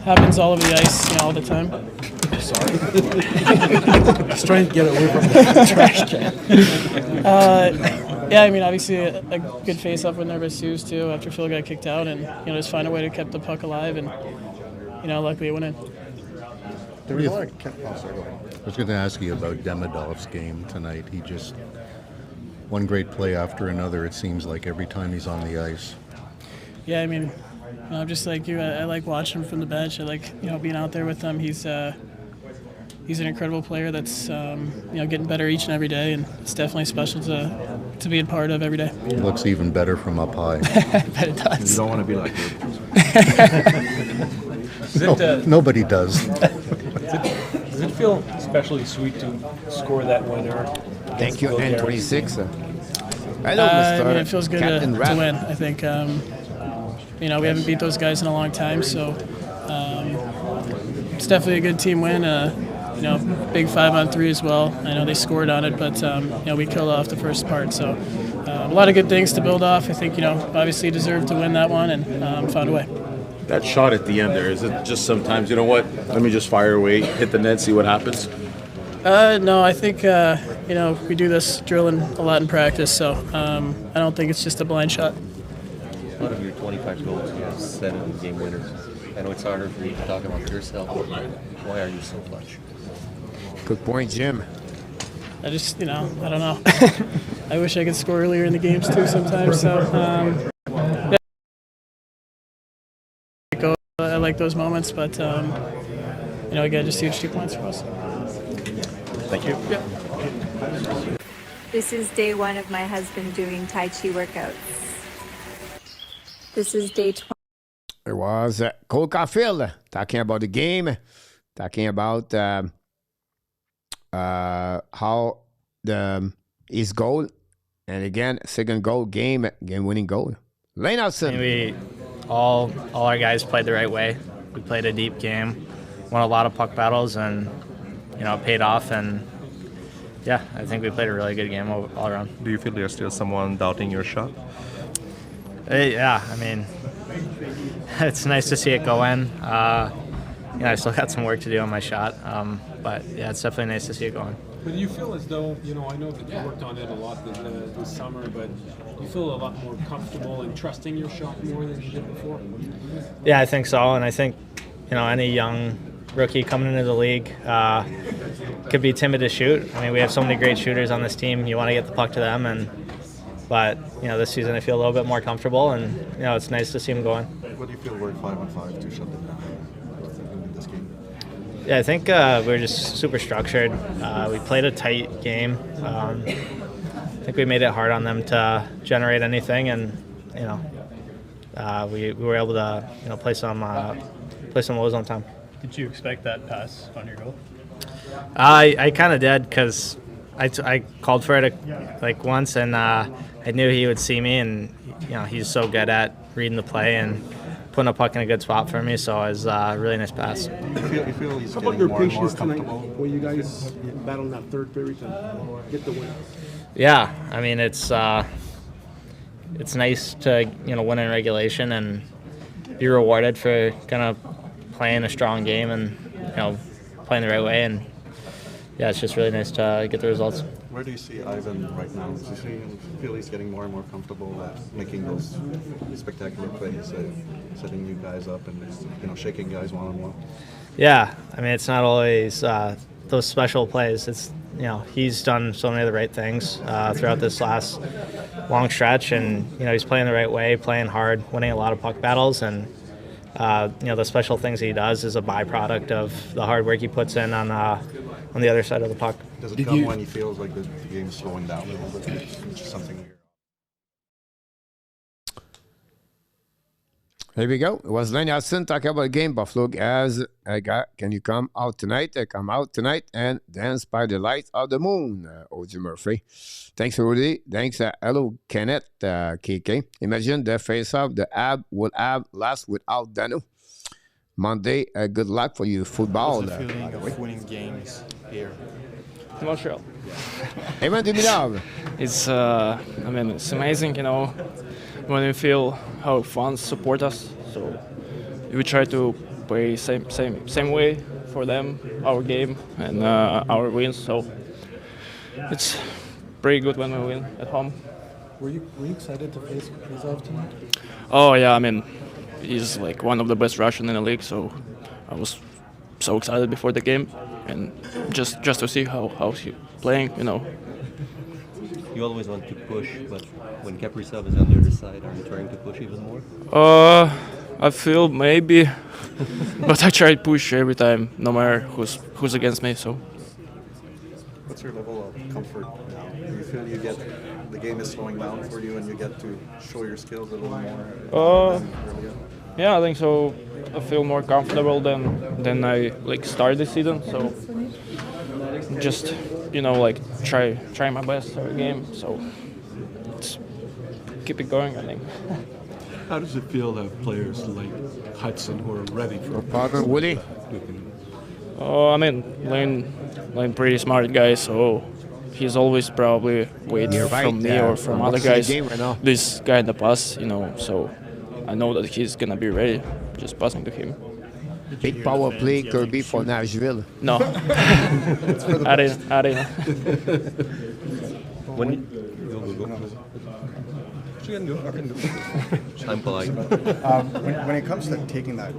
happens all over the ice, all the time.
Sorry.
Just trying to get away from the trash can.
Yeah, I mean, obviously a good face-off with nervous Hughes too after Phil got kicked out, and just find a way to keep the puck alive, and luckily it went in.
I was going to ask you about Demidov's game tonight. He just one great play after another. It seems like every time he's on the ice.
Yeah, I mean, I'm just like you. I like watching him from the bench. I like being out there with him. He's an incredible player that's getting better each and every day, and it's definitely special to be a part of every day.
He looks even better from up high.
I bet it does.
You don't want to be like him.
Nobody does.
Does it feel especially sweet to score that winner?
Thank you, N26. Hello,
I
Mr.
mean, it feels good to win. I think we haven't beat those guys in a long time, so it's definitely a good team win. Big 5-on-3 as well. I know they scored on it, but we killed off the first part. So a lot of good things to build off. I think obviously deserved to win that one and found a way.
That shot at the end there, is it just sometimes, let me just fire away, hit the net, see what happens?
No, I think, we do this drilling a lot in practice, so I don't think it's just a blind shot.
A lot of your 25 goals, you have 7 game winners. I know it's harder for you to talk about yourself, but why are you so clutch?
Good point, Jim.
I just, I don't know. I wish I could score earlier in the games, too, sometimes, so... I like those moments, but again, just huge 2 points for us.
Thank you.
Yeah.
This is day 1 of my husband doing Tai Chi workouts. This is day 20.
It was Cole Caulfield talking about the game, talking about how his goal, and again, second goal, game-winning goal. Lane Nelson.
All our guys played the right way. We played a deep game, won a lot of puck battles, and it paid off. And yeah, I think we played a really good game all around.
Do you feel there's still someone doubting your shot?
Yeah, I mean, it's nice to see it go in. I still got some work to do on my shot, but yeah, it's definitely nice to see it go in.
But do you feel as though, you know, I know that you worked on it a lot this summer, but you feel a lot more comfortable and trusting your shot more than you did before?
Yeah, I think so, and I think, you know, any young rookie coming into the league could be timid to shoot. I mean, we have so many great shooters on this team. You want to get the puck to them, but you know, this season I feel a little bit more comfortable, and you know, it's nice to see him going.
What do you feel worked 5-on-5 to shut them down in this game?
Yeah, I think we're just super structured. We played a tight game. I think we made it hard on them to generate anything, and you know, we were able to, you know, play some lows on time.
Did you expect that pass on your goal?
I kind of did, because I called for it like once, and I knew he would see me, and you know, he's so good at reading the play and putting a puck in a good spot for me. So it was a really nice pass.
You feel he's
How about
getting
your
more and more
patience tonight,
comfortable?
where you guys battle in that third period to get the win?
Yeah, I mean, it's nice to, you know, win in regulation and be rewarded for kind of playing a strong game and, you know, playing the right way, and yeah, it's just really nice to get the results.
Where do you see Ivan right now? Do you feel he's getting more and more comfortable at making those spectacular plays, setting you guys up and, you know, shaking guys one-on-one?
Yeah, I mean, it's not always those special plays. It's, you know, he's done so many of the right things throughout this last long stretch, and you know, he's playing the right way, playing hard, winning a lot of puck battles, and you know, the special things he does is a byproduct of the hard work he puts in on the other side of the puck.
Does it come when he feels like the game is slowing down a little bit, which is something weird?
Here we go. It was Len Hudson talking about the game. Buffalo as can you come out tonight? Come out tonight and dance by the light of the moon. O.J. Murphy. Thanks, Rudy. Thanks, hello, Kenneth, KK. Imagine the face-off the Habs would have last without Dano. Monday, good luck for you, football.
What's the feeling of winning games here?
In Montreal.
Evan Duminov.
It's, I mean, it's amazing, you know, when we feel how fans support us. So we try to play same way for them, our game and our wins. So it's pretty good when we win at home.
Were you excited to face Kuzov tonight?
Oh yeah, I mean, he's like one of the best Russian in the league. So I was so excited before the game, and just to see how he's playing, you know.
You always want to push, but when Kaprizov is on the other side, are you trying to push even more?
I feel maybe, but I try to push every time, no matter who's against me. So.
What's your level of comfort now? Do you feel you get the game is slowing down for you and you get to show your skills a little more?
Yeah, I think so. I feel more comfortable than I started the season. So just, you know, like try my best every game. So keep it going, I think.
How does it feel to have players like Hudson who are ready for
partner Woody?
I mean, Lane pretty smart guy, so he's always probably waiting from me or from other guys. This guy in the pass, you know, so I know that he's gonna be ready. Just passing to him.
Big power play, Kirby for Nashville.
No, I didn't.
I'm polite.
When it comes to taking that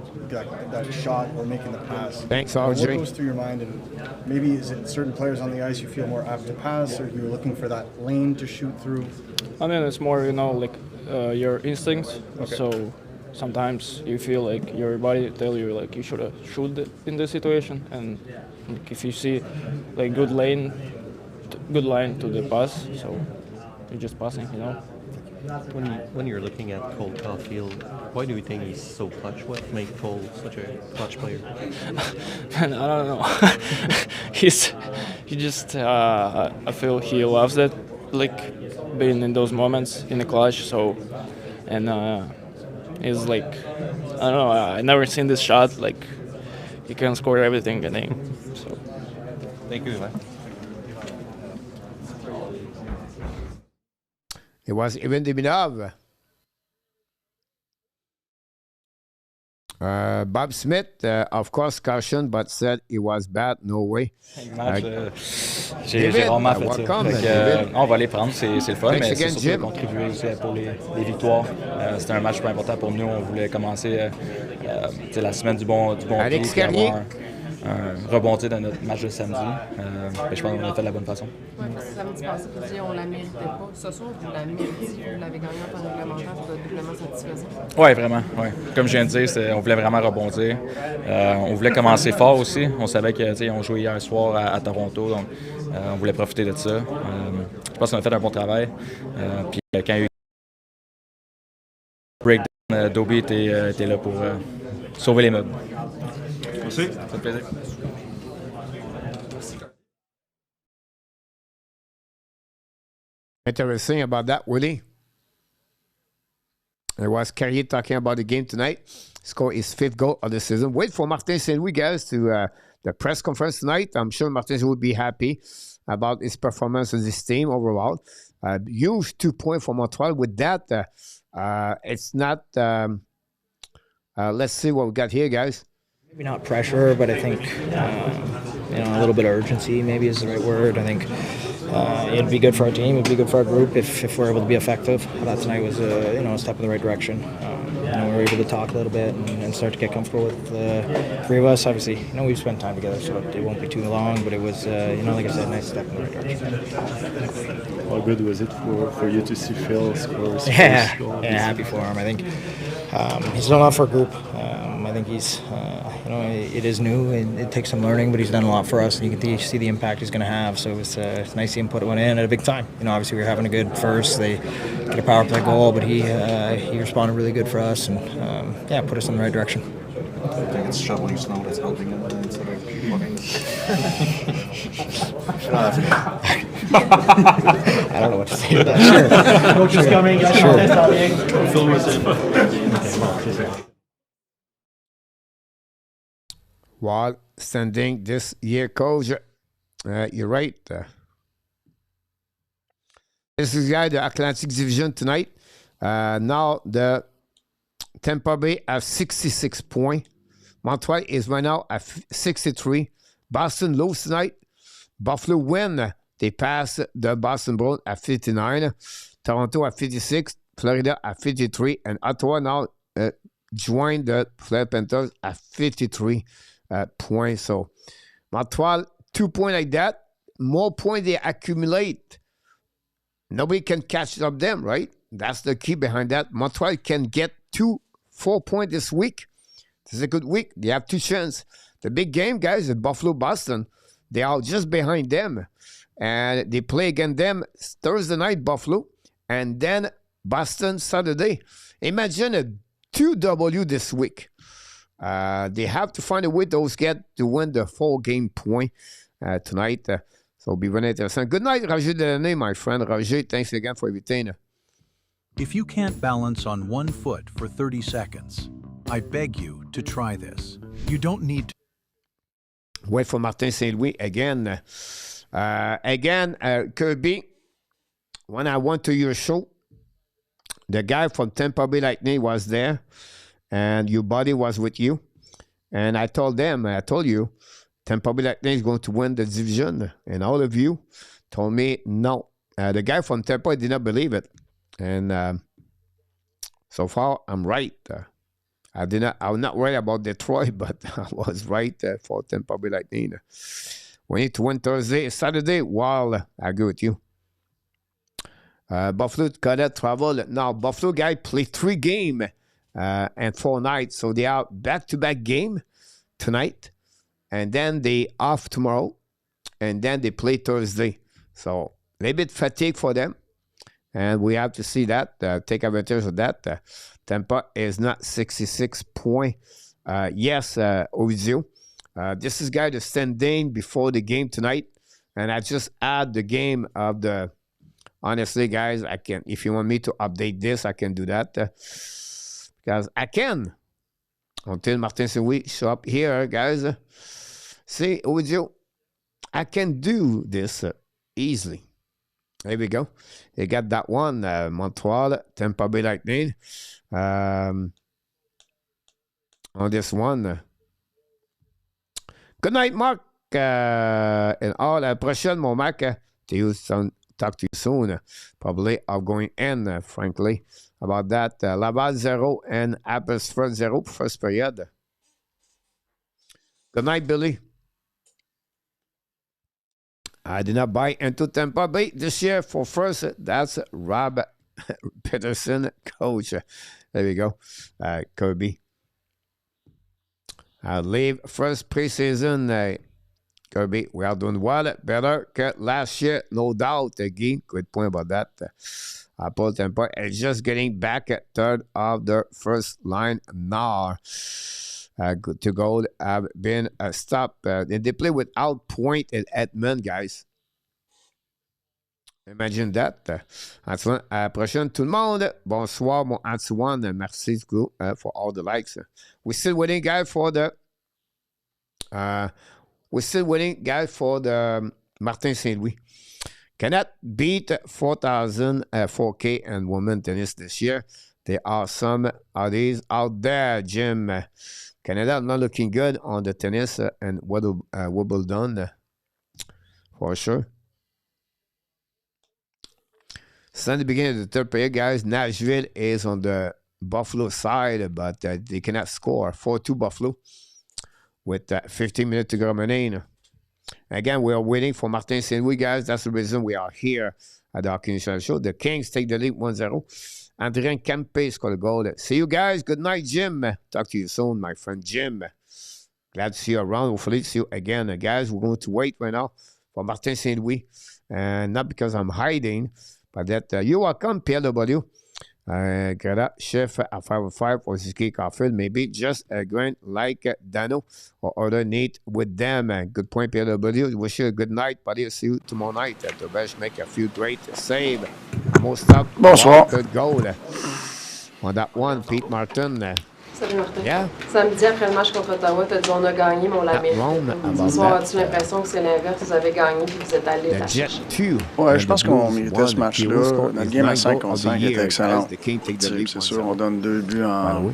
shot or making the pass,
thanks,
what
RJ.
goes through your mind? And maybe is it certain players on the ice you feel more apt to pass, or you're looking for that lane to shoot through?
I mean, it's more, you know, like your instincts.
Okay.
So sometimes you feel like your body tell you like you should shoot in this situation, and like, if you see like good line to the pass, so you're just passing, you know.
When you're looking at Cole Caulfield, why do you think he's so clutch? What makes Cole such a clutch player?
Man, I don't know. he just I feel he loves it, like being in those moments in the clutch. So, and he's like, I don't know. I never seen this shot. Like he can score everything, I think. So.
Thank you, man.
It was Evan Duminov. Bob Smith, of course, cautioned, but said it was bad. No way.
J'ai rarement fait ça. On va les prendre, c'est le fun, mais c'est surtout de contribuer aussi pour les victoires. C'était un match pas important pour nous. On voulait commencer la semaine du bon
Alex
pied,
Carrier.
Rebondir dans notre match de samedi. Je pense qu'on a fait de la bonne façon.
Ouais, samedi passé, vous disiez on la méritait pas. Ce soir, vous la méritez. Vous l'avez gagné en temps réglementaire, ça doit être doublement satisfaisant.
Oui, vraiment. Ouais. Comme je viens de dire, on voulait vraiment rebondir. On voulait commencer fort aussi. On savait qu'ils ont joué hier soir à Toronto, donc on voulait profiter de ça. Je pense qu'on a fait un bon travail. Puis quand il y a eu breakdown, Dobby était là pour sauver les meubles.
Merci.
Ça fait plaisir.
Interesting about that, Willie. It was Carrier talking about the game tonight. Scored his 5th goal of the season. Wait for Martin St. Louis, guys, to the press conference tonight. I'm sure Martin will be happy about his performance of this team overall. Huge 2 points for Montreal. With that, it's not... let's see what we got here, guys.
Maybe not pressure, but I think a little bit of urgency maybe is the right word. I think it'd be good for our team, it'd be good for our group if we're able to be effective. I thought tonight was a step in the right direction. We were able to talk a little bit and start to get comfortable with the three of us. Obviously, we've spent time together, so it won't be too long, but it was, like I said, a nice step in the right direction.
How good was it for you to see Phil score his
first
goal?
Yeah, happy for him. I think he's done a lot for our group. I think he's, it is new and it takes some learning, but he's done a lot for us, and you can see the impact he's going to have. So it's nice to see him put one in at a big time. Obviously we were having a good first. They get a power play goal, but he responded really good for us and put us in the right direction.
I think it's shoveling snow that's helping him instead of looking.
I don't know what to say to that. Sure.
Coach is coming.
Phil was in.
While standing this year, coach, you're right. This is the Atlantic Division tonight. Now the Tampa Bay has 66 points. Montreal is right now at 63. Boston lose tonight. Buffalo win. They pass the Boston Bruins at 59. Toronto at 56. Florida at 53. And Ottawa now join the Florida Panthers at 53 points. So Montreal, 2 points like that. More points they accumulate, nobody can catch up them, right? That's the key behind that. Montreal can get 4 points this week. This is a good week. They have 2 chances. The big game, guys, is Buffalo-Boston. They are just behind them. And they play against them Thursday night, Buffalo. And then Boston Saturday. Imagine a 2W this week. They have to find a way those get to win the 4-game point tonight. So it'll be very interesting. Good night, Roger Delaney, my friend. Roger, thanks again for everything.
If you can't balance on one foot for 30 seconds, I beg you to try this. You don't need to
wait for Martin St. Louis again. Kirby, when I went to your show, the guy from Tampa Bay Lightning was there, and your buddy was with you. And I told you, Tampa Bay Lightning is going to win the division. And all of you told me no. The guy from Tampa did not believe it. And so far, I'm right. I was not worried about Detroit, but I was right for Tampa Bay Lightning. We need to win Thursday, Saturday. Well, I agree with you. Buffalo got travel. Now, Buffalo guy play 3 games and 4 nights. So they are back-to-back game tonight. And then they off tomorrow. And then they play Thursday. So a little bit fatigue for them. And we have to see that, take advantage of that. Tampa is not 66 points. Yes, with you. This is guy the standing before the game tonight. And I just add the game of the... Honestly, guys, I can. If you want me to update this, I can do that. Because I can. Until Martin St. Louis show up here, guys. See, with you, I can do this easily. There we go. You got that one. Montreal, Tampa Bay Lightning. on this one. Good night, Mark. And all, la prochaine, mon Mac. To you, son, talk to you soon. Probably outgoing in, frankly. About that. Laval 0 and Abbotsford 0 for first period. Good night, Billy. I did not buy into Tampa Bay this year for first. That's Rob Peterson, coach. There we go. Kirby. I leave first preseason. Kirby, we are doing well. Better que last year, no doubt. Guy, good point about that. Paul Tampa is just getting back at third of the first line now. Good to go. Have been stopped. They play without point in Edmond, guys. Imagine that. Antoine, à la prochaine, tout le monde. Bonsoir, mon Antoine. Merci for all the likes. We're still waiting, guys, for the. Martin St. Louis. Cannot beat 4,000 4K and women tennis this year. There are some of these out there, Jim. Canada not looking good on the tennis and Wimbledon, for sure. Since the beginning of the third period, guys, Nashville is on the Buffalo side, but they cannot score. 4-2 Buffalo with 15 minutes to go remaining. Again, we are waiting for Martin St. Louis, guys. That's the reason we are here at the Hockey Nation Show. The Kings take the lead 1-0. Adrien Kempe scored a goal. See you guys. Good night, Jim. Talk to you soon, my friend Jim. Glad to see you around. Hopefully, see you again. Guys, we're going to wait right now for Martin St. Louis. And not because I'm hiding, but that you're welcome, PLW. Greta, chef at 505 for this kickoff. Maybe just a grain like Dano or other need with them. Good point, PLW. Wish you a good night, buddy. See you tomorrow night. The best make a few great save. Most up.
Bonsoir.
Good goal. On that one, Pete Martin.
Salut Martin.
Yeah.
Samedi après le match contre Ottawa, tu as dit on a gagné, mais on l'a mérité. Ce soir, as-tu l'impression que c'est l'inverse? Vous avez gagné puis vous êtes allé la chercher?
Ouais, je pense qu'on méritait ce match-là. Notre game à 5-5 était excellent. C'est sûr, on donne 2 buts en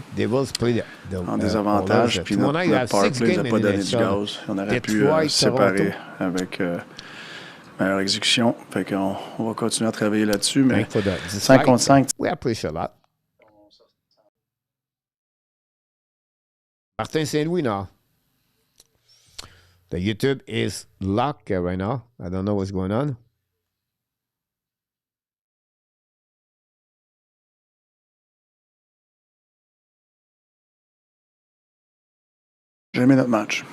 désavantage. Puis notre powerplay n'a pas donné du gaz. On aurait pu se séparer avec meilleure exécution. Fait qu'on va continuer à travailler là-dessus. Mais 5-5.
We appreciate that. Martin St. Louis now. The YouTube is locked right now. I don't know what's going on.
J'ai aimé notre match.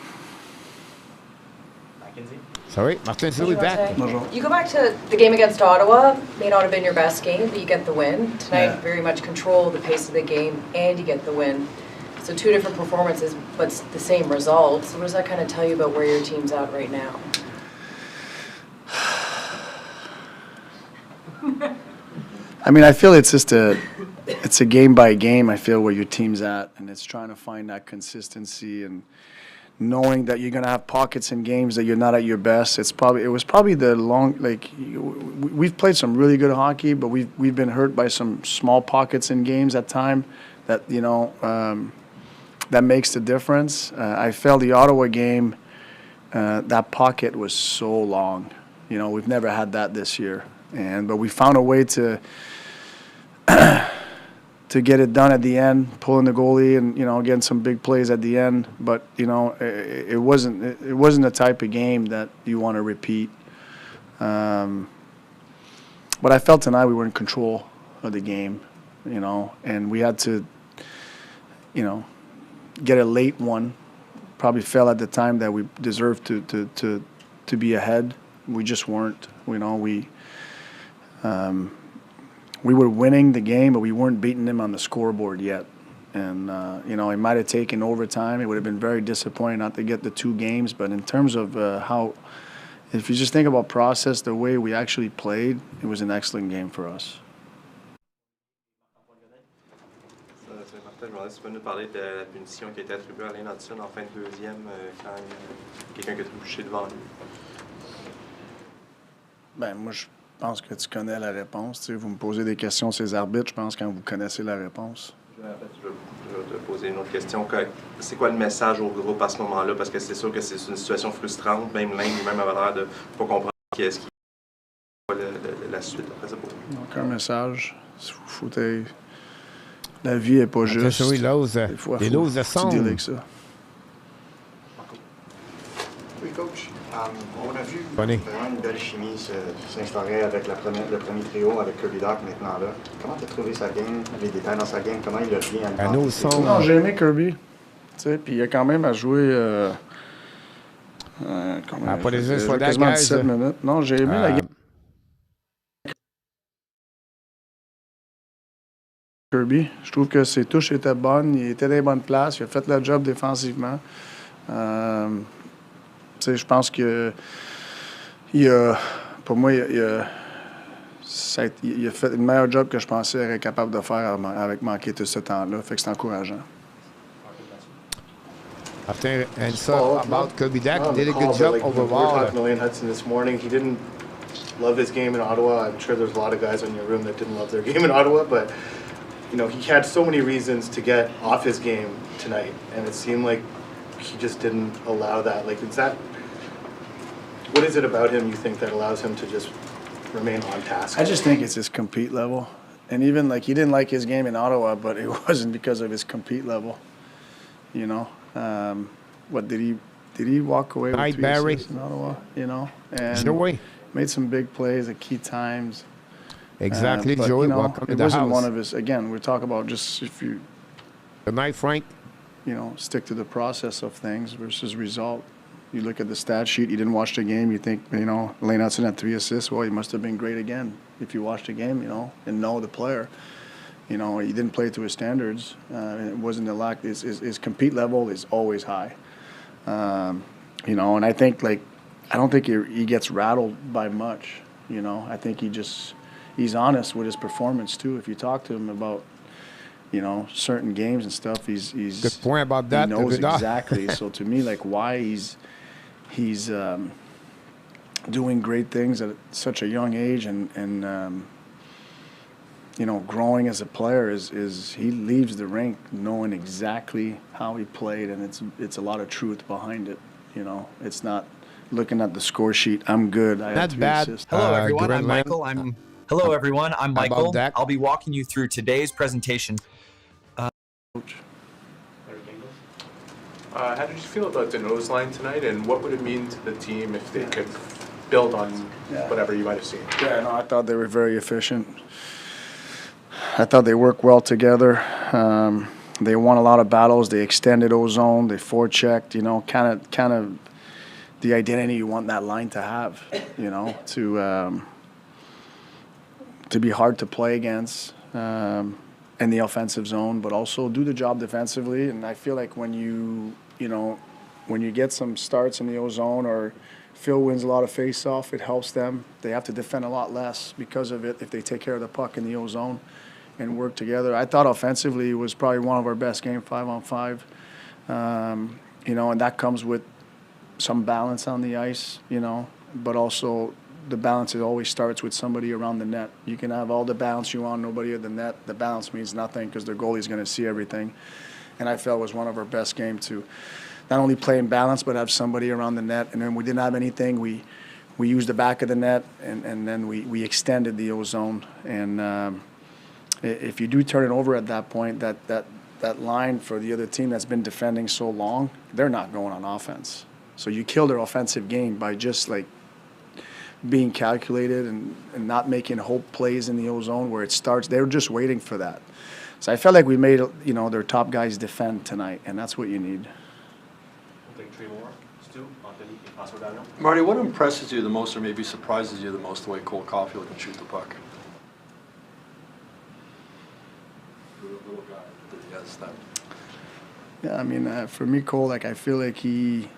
Sorry, Martin St. Louis back.
Bonjour.
You go back to the game against Ottawa, may not have been your best game, but you get the win. Tonight, very much control the pace of the game, and you get the win. So 2 different performances, but the same results. So what does that kind of tell you about where your team's at right now?
I mean, I feel it's just it's a game by game. I feel where your team's at, and it's trying to find that consistency and knowing that you're gonna have pockets in games that you're not at your best. It was probably the we've played some really good hockey, but we've been hurt by some small pockets in games at time that that makes the difference. I felt the Ottawa game, that pocket was so long. We've never had that this year, but we found a way to get it done at the end, pulling the goalie and getting some big plays at the end. But it wasn't the type of game that you want to repeat. But I felt tonight we were in control of the game, and we had to, get a late one. Probably felt at the time that we deserved to be ahead. We just weren't. We were winning the game, but we weren't beating them on the scoreboard yet. And it might have taken overtime. It would have been very disappointing not to get the 2 games. But in terms of how, if you just think about process, the way we actually played, it was an excellent game for us.
Je me demandais si tu peux nous parler de la punition qui a été attribuée à Alain Hudson en fin de deuxième quand quelqu'un qui a touché devant lui.
Moi, je pense que tu connais la réponse. Vous me posez des questions sur les arbitres, je pense quand vous connaissez la réponse.
En fait, je vais te poser une autre question. C'est quoi le message au groupe à ce moment-là? Parce que c'est sûr que c'est une situation frustrante. Même Lane lui-même avait l'air de ne pas comprendre qu'est-ce qui la suite après ça.
Donc, un message. La vie n'est pas juste.
Oui,
des fois, il faut dealer avec ça.
Oui, coach. On a vu
Bonnie.
vraiment une belle chimie s'instaurer avec le premier trio, avec Kirby Dach maintenant là. Comment tu as trouvé sa game, les détails dans sa game, comment il a bien
Non, j'ai aimé Kirby. Puis il a quand même à jouer quasiment 17 minutes. Non, j'ai aimé la game. Kirby, je trouve que ses touches étaient bonnes, il était dans les bonnes places, il a fait le job défensivement. Je pense que pour moi, il a fait le meilleur job que je pensais être capable de faire avec manquer tout ce temps-là. Fait que c'est encourageant.
After and so about Kirby Dach, did a good job
We were
overall.
talking to Lane Hudson this morning. He didn't love his game in Ottawa. I'm sure there's a lot of guys in your room that didn't love their game in Ottawa, but you know, he had so many reasons to get off his game tonight, and it seemed like he just didn't allow that. Like, what is it about him, you think, that allows him to just remain on task?
I just think it's his compete level. And even, he didn't like his game in Ottawa, but it wasn't because of his compete level. You know? Did he walk away with 3 assists in Ottawa? You know? And
Joey
made some big plays at key times.
Exactly,
but,
Joey,
you know,
welcome to
it
the
wasn't
house.
one of his, again, we're talking about just if you...
Good night, Frank.
You know, stick to the process of things versus result. You look at the stat sheet, you didn't watch the game, you think, you know, Lane Hudson had 3 assists, well, he must have been great again if you watched the game, you know, and know the player. You know, he didn't play to his standards. It wasn't a lack. His compete level is always high. You know, and I think, I don't think he gets rattled by much, you know. I think he's honest with his performance, too. If you talk to him about, you know, certain games and stuff, he's
good point about that.
He knows exactly. So to me, why he's doing great things at such a young age and you know, growing as a player is he leaves the rink knowing exactly how he played, and it's a lot of truth behind it. You know, it's not looking at the score sheet. I'm good. I had 3 assists.
Hello, everyone. I'm Michael. Hello, everyone. I'm Michael. I'll be walking you through today's presentation.
How did you feel about the nose line tonight, and what would it mean to the team if they could build on whatever you might have seen?
Yeah, no, I thought they were very efficient. I thought they worked well together. They won a lot of battles. They extended ozone. They forechecked. You know, kind of the identity you want that line to have. You know, to be hard to play against in the offensive zone, but also do the job defensively. And I feel like when you get some starts in the ozone, or Phil wins a lot of face-off, it helps them. They have to defend a lot less because of it if they take care of the puck in the ozone and work together. I thought offensively it was probably one of our best games, 5-on-5. You know, and that comes with some balance on the ice, you know, but also the balance, it always starts with somebody around the net. You can have all the balance you want, nobody at the net. The balance means nothing because their goalie's going to see everything. And I felt it was one of our best games to not only play in balance, but have somebody around the net. And then we didn't have anything. We used the back of the net, and then we extended the ozone. And if you do turn it over at that point, that line for the other team that's been defending so long, they're not going on offense. So you kill their offensive game by just being calculated and not making hope plays in the ozone where it starts. They were just waiting for that. So I felt like we made, you know, their top guys defend tonight, and that's what you need.
We'll take 3 more. Stu, Anthony, Paso Daniel.
Marty, what impresses you the most, or maybe surprises you the most, the way Cole Caulfield can shoot the puck? Little guy that he has that.
Yeah, I mean, for me, Cole, I feel like he,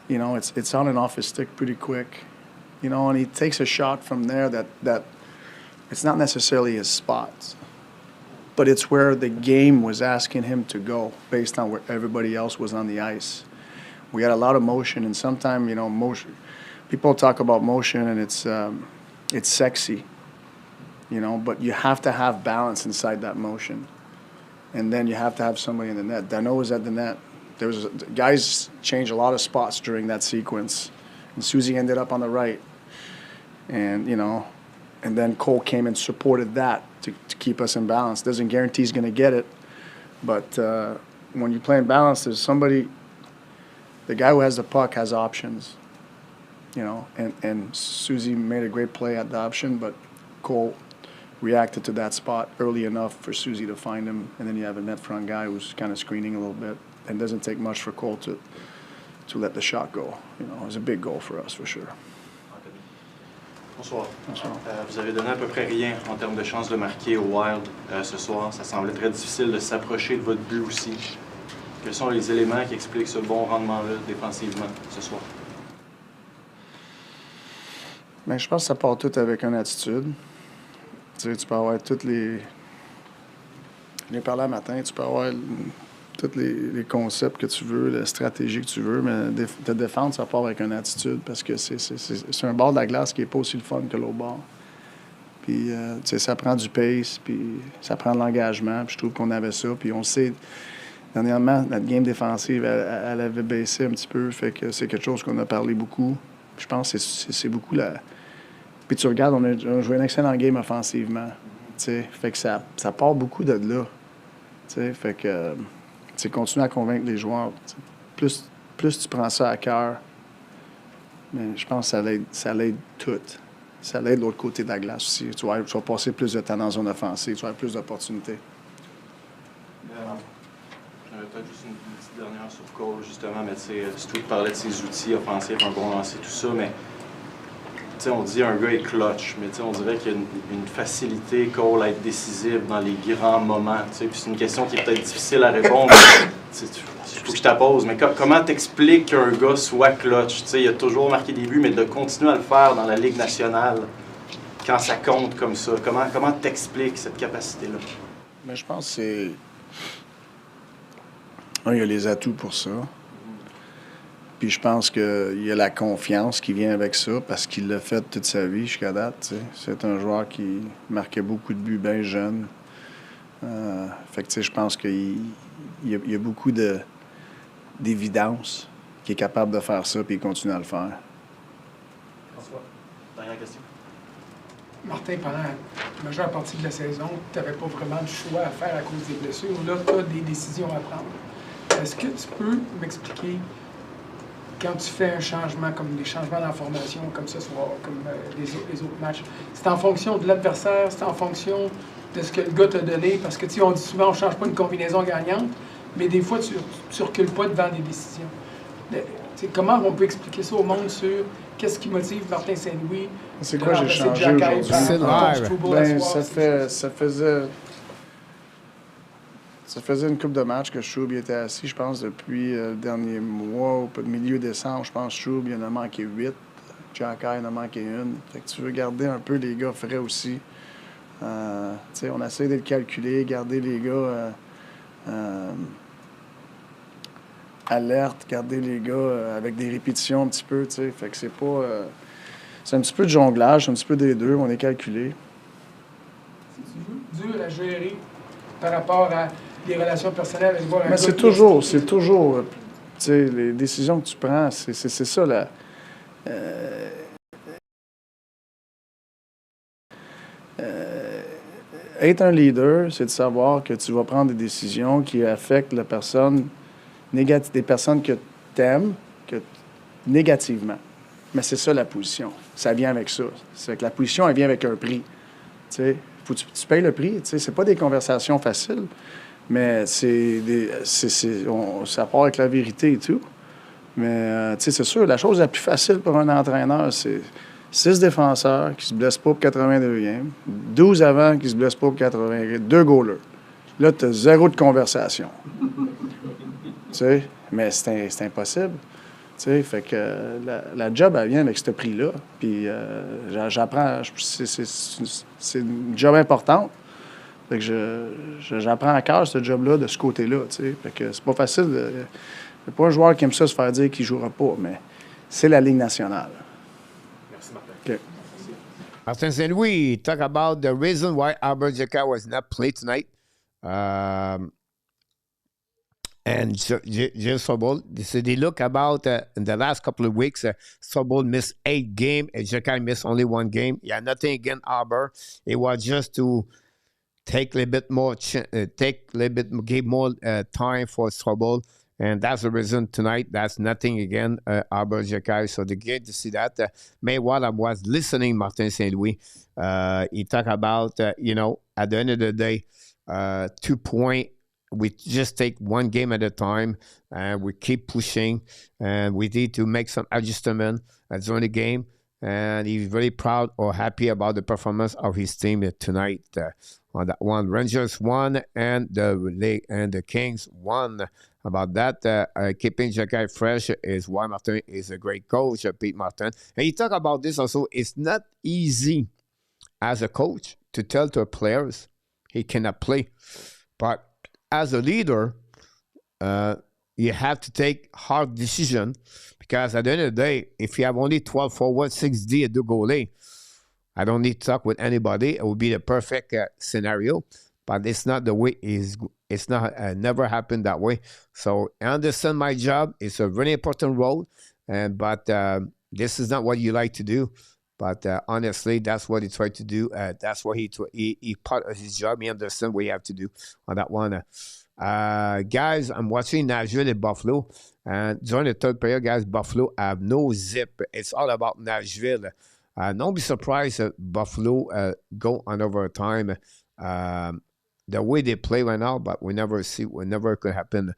you know, it's on and off his stick pretty quick, you know, and he takes a shot from there that it's not necessarily his spots, but it's where the game was asking him to go based on where everybody else was on the ice. We had a lot of motion, and sometimes, you know, motion. People talk about motion, and it's sexy, you know, but you have to have balance inside that motion. and then you have to have somebody in the net. Dano was at the net. Guys changed a lot of spots during that sequence, and Susie ended up on the right, and and then Cole came and supported that to keep us in balance. Doesn't guarantee he's going to get it, but when you play in balance, there's somebody. The guy who has the puck has options, and Susie made a great play at the option, but Cole reacted to that spot early enough for Susie to find him, and then you have a net front guy who's kind of screening a little bit. And it doesn't take much for Cole to let the shot go. It was a big goal for us, for sure.
Bonsoir. Vous avez donné à peu près rien en termes de chances de marquer au Wild ce soir. Ça semblait très difficile de s'approcher de votre but aussi. Quels sont les éléments qui expliquent ce bon rendement-là défensivement ce soir?
Bien, je pense que ça part tout avec une attitude. Tu peux avoir toutes les... Je l'ai parlé un matin, tu peux avoir tous les concepts que tu veux, la stratégie que tu veux, mais te défendre, ça part avec une attitude parce que c'est un bord de la glace qui n'est pas aussi le fun que l'autre bord. Puis, ça prend du pace, puis ça prend de l'engagement, puis je trouve qu'on avait ça. Puis on sait, dernièrement, notre game défensive, elle avait baissé un petit peu, fait que c'est quelque chose qu'on a parlé beaucoup. Puis je pense que c'est beaucoup la... Puis tu regardes, on a joué un excellent game offensivement, fait que ça part beaucoup de là, fait que... continuer à convaincre les joueurs. Plus tu prends ça à cœur, mais je pense que ça l'aide tout. Ça l'aide de l'autre côté de la glace aussi. Tu vas passer plus de temps dans la zone offensive, tu vas avoir plus d'opportunités.
J'avais peut-être juste une petite dernière sur Cole, justement, mais Stu parlait de ses outils offensifs, un bon lancer, tout ça, mais on dit un gars est clutch, mais on dirait qu'il y a une facilité, Cole, à être décisif dans les grands moments. Puis c'est une question qui est peut-être difficile à répondre. Il faut que je te pose, mais comment t'expliques qu'un gars soit clutch? Il a toujours marqué des buts, mais de continuer à le faire dans la Ligue nationale, quand ça compte comme ça, comment t'expliques cette capacité-là?
Mais je pense que c'est... il y a les atouts pour ça. Puis je pense qu'il y a la confiance qui vient avec ça parce qu'il l'a fait toute sa vie jusqu'à date. C'est un joueur qui marquait beaucoup de buts bien jeune. Fait que je pense qu'il y a beaucoup d'évidence qu'il est capable de faire ça puis il continue à le faire.
François, dernière question.
Martin, pendant la majeure partie de la saison, tu n'avais pas vraiment de choix à faire à cause des blessures. Là, tu as des décisions à prendre. Est-ce que tu peux m'expliquer quand tu fais un changement, comme des changements dans la formation, comme ce soir, comme les autres matchs, c'est en fonction de l'adversaire, c'est en fonction de ce que le gars t'a donné, parce que on dit souvent on ne change pas une combinaison gagnante, mais des fois tu ne recules pas devant des décisions. Comment on peut expliquer ça au monde sur qu'est-ce qui motive Martin Saint-Louis?
C'est quoi j'ai changé aujourd'hui? Ça faisait une couple de matchs que Stroub était assis, je pense, depuis le dernier mois, au milieu décembre. Je pense que Stroub, il en a manqué 8. Jack il en a manqué 1. Fait que tu veux garder un peu les gars frais aussi. On essaie de le calculer, garder les gars alertes, garder les gars avec des répétitions un petit peu. Fait que c'est pas... c'est un petit peu de jonglage, un petit peu des deux, on est calculé.
C'est dur à gérer par rapport à des relations personnelles avec voir un
mais c'est toujours, les décisions que tu prends, c'est ça, là. Être un leader, c'est de savoir que tu vas prendre des décisions qui affectent la personne, des personnes que tu aimes, négativement. Mais c'est ça la position. Ça vient avec ça. C'est que la position, elle vient avec un prix. Faut que tu payes le prix. C'est pas des conversations faciles. Mais ça part avec la vérité et tout. Mais c'est sûr, la chose la plus facile pour un entraîneur, c'est 6 défenseurs qui se blessent pas pour 82 games, 12 avant qui se blessent pas pour 80 games, 2 goalers. Là, tu as 0 de conversation. Mais c'est impossible. Fait que la job, elle vient avec ce prix-là. Puis j'apprends, c'est une job importante. Fait que j'apprends à cœur ce job-là de ce côté-là. Fait que c'est pas facile. Il n'y a pas un joueur qui aime ça se faire dire qu'il ne jouera pas, mais c'est la Ligue nationale.
Merci, Martin.
Okay.
Martin Saint-Louis, talk about the reason why Albert Jacka was not played tonight. And just Sobol, so they look about in the last couple of weeks, Sobol missed 8 games, and Jakai missed only 1 game. Yeah, nothing against Arbor. It was just to take a little bit more, give more time for Sobol. And that's the reason tonight. That's nothing again, Arbor Jakai. So the great to see that. Meanwhile, I was listening, Martin St. Louis. He talked about, at the end of the day, 2 points. We just take 1 game at a time, and we keep pushing, and we need to make some adjustment during the game. And he's very proud or happy about the performance of his team tonight on that one. Rangers won, and the Kings won. About that, keeping Jakai fresh is why Martin is a great coach, Pete Martin. And he talked about this also. It's not easy as a coach to tell to players he cannot play, but as a leader, you have to take hard decision, because at the end of the day, if you have only 12 forward, 6D, and 2 goalie, I don't need to talk with anybody. It would be the perfect scenario, but it's not the way it's not never happened that way. So I understand my job. It's a really important role, but this is not what you like to do. But honestly, that's what he tried to do. That's what he part of his job. He understands what you have to do on that one. Guys, I'm watching Nashville and Buffalo. And during the third period, guys, Buffalo have no zip. It's all about Nashville. Don't be surprised if Buffalo go on overtime. The way they play right now, but we never could happen.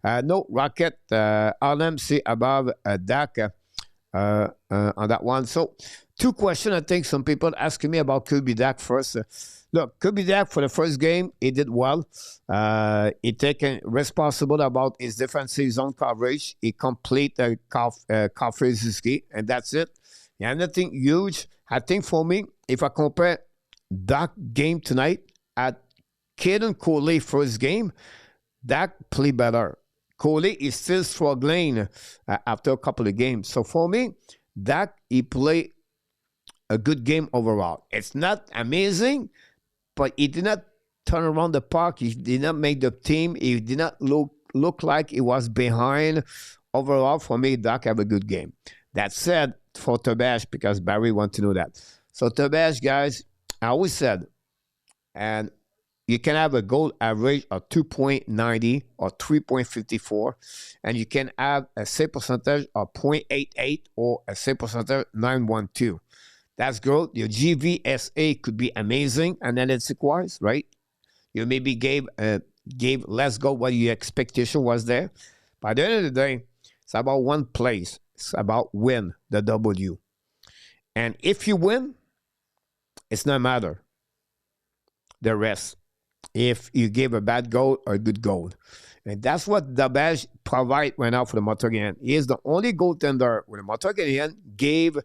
No, Rocket, RMC above Dach on that one. So, 2 questions, I think some people asking me about Kirby Dach first. Look, Kirby Dach for the first game, he did well. He taken responsible about his defensive zone coverage. He complete coverage, and that's it. Yeah, nothing huge. I think for me, if I compare Dach game tonight at Caden Coley first game, Dach play better. Coley is still struggling after a couple of games. So for me, Dach, he played a good game overall. It's not amazing, but he did not turn around the puck. He did not make the team. He did not look like he was behind. Overall, for me, Dach have a good game. That said, for Tobash, because Barry wants to know that. So Tobash, guys, I always said, and you can have a goal average of 2.90 or 3.54, and you can have a save percentage of 0.88 or a save percentage 912. That's good. Your GVSA could be amazing analytic-wise, right? You maybe gave less goal what your expectation was there. But at the end of the day, it's about one place. It's about win, the W. And if you win, it's no matter the rest. If you give a bad goal or a good goal. And that's what Dabaj provide right now for the Montreal Canadiens. He is the only goaltender with the Montreal Canadiens gave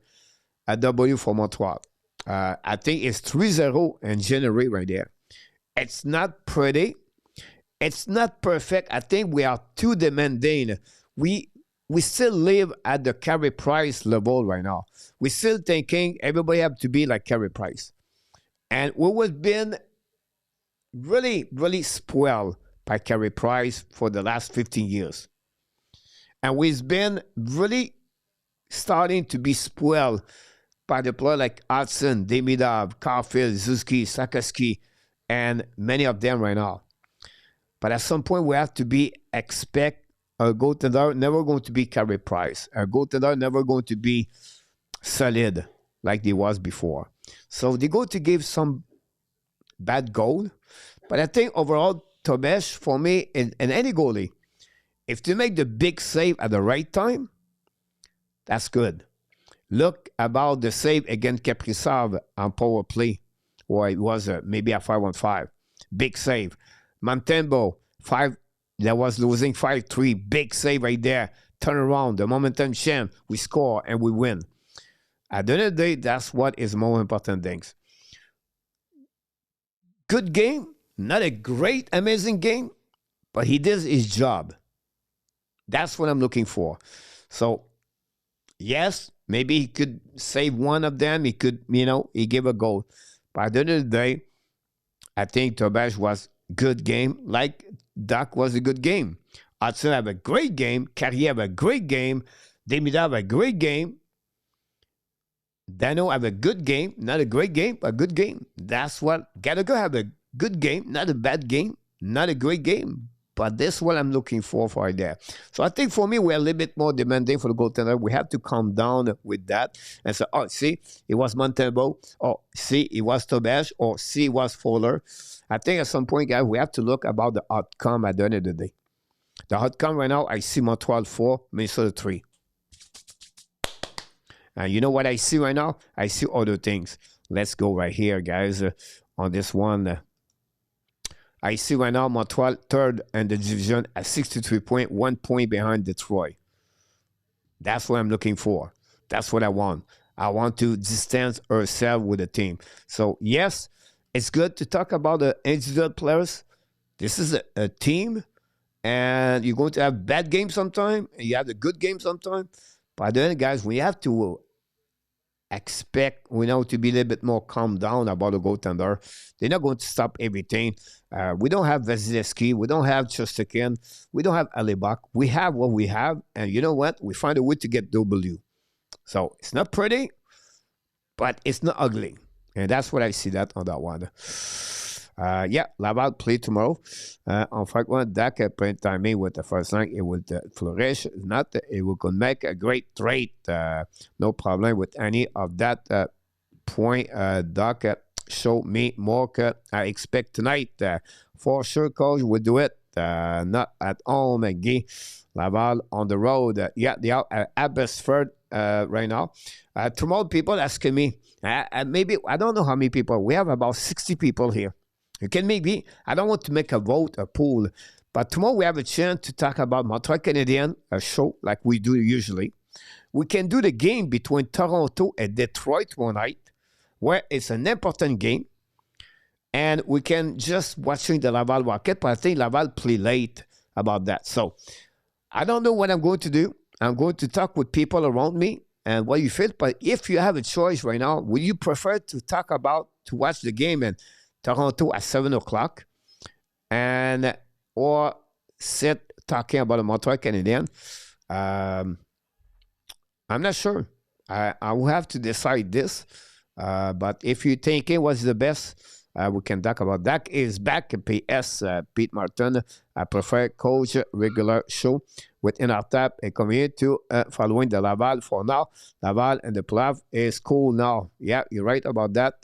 a W for Montreal. I think it's 3-0 in January right there. It's not pretty. It's not perfect. I think we are too demanding. We still live at the Carey Price level right now. We're still thinking everybody have to be like Carey Price. And we have been really, really spoiled by Carey Price for the last 15 years. And we've been really starting to be spoiled by the player like Hudson, Demidov, Caulfield, Zuski, Sakaski, and many of them right now. But at some point, we have to expect a goaltender never going to be Carey Price. A goaltender never going to be solid like they was before. So they go to give some bad goal. But I think overall, Tomesh, for me, and any goalie, if they make the big save at the right time, that's good. Look about the save against Kaprizov on power play, or it was maybe a 5-on-5. Big save. Montembeault, that was losing 5-3. Big save right there. Turn around, the momentum change. We score and we win. At the end of the day, that's what is more important things. Good game. Not a great, amazing game, but he did his job. That's what I'm looking for. So, yes, maybe he could save one of them. He could, he gave a goal. But at the end of the day, I think Tobash was good game, like Dach was a good game. Hudson have a great game. Carrier have a great game. Demida have a great game. Dano have a good game. Not a great game, but a good game. That's what Gallagher have a good game. Not a bad game. Not a great game. But that's what I'm looking for right there. So I think for me, we're a little bit more demanding for the goaltender. We have to calm down with that and say, oh, see, it was Montembeault. Oh, see, it was Tobej. Or see, it was Fowler. I think at some point, guys, we have to look about the outcome at the end of the day. The outcome right now, I see Montreal 4, Minnesota 3. And you know what I see right now? I see other things. Let's go right here, guys, on this one. I see right now Montreal third in the division at 63 points, 1 point behind Detroit. That's what I'm looking for. That's what I want. I want to distance ourselves with the team. So, yes, it's good to talk about the individual players. This is a team, and you're going to have bad games sometime, and you have the good games sometime. But then, guys, we have to expect, to be a little bit more calm down about the goaltender. They're not going to stop everything. We don't have Vasilevsky. We don't have Chostakin. We don't have Alibak. We have what we have. And you know what? We find a way to get W. So it's not pretty, but it's not ugly. And that's what I see that on that one. Laval play tomorrow. En fact, Dach print timing with the first line, it will flourish. If not, it will make a great trade. No problem with any of that point. Dach show me more I expect tonight. For sure, coach will do it. Not at home, Guy. Laval on the road. They are at Abbotsford right now. Tomorrow, people asking me, maybe, I don't know how many people. We have about 60 people here. You can maybe, I don't want to make a vote, a poll, but tomorrow we have a chance to talk about Montreal Canadiens, a show like we do usually. We can do the game between Toronto and Detroit one night, where it's an important game, and we can just watching the Laval Rocket, but I think Laval play late about that. So I don't know what I'm going to do. I'm going to talk with people around me and what you feel, but if you have a choice right now, would you prefer to watch the game and Toronto at 7 o'clock, or sit talking about the Montreal Canadiens? I'm not sure. I will have to decide this. But if you're thinking what's the best, we can talk about that. Is back. PS Pete Martin. I prefer coach regular show within our tap and come here to following the Laval for now. Laval and the Plav is cool now. Yeah, you're right about that.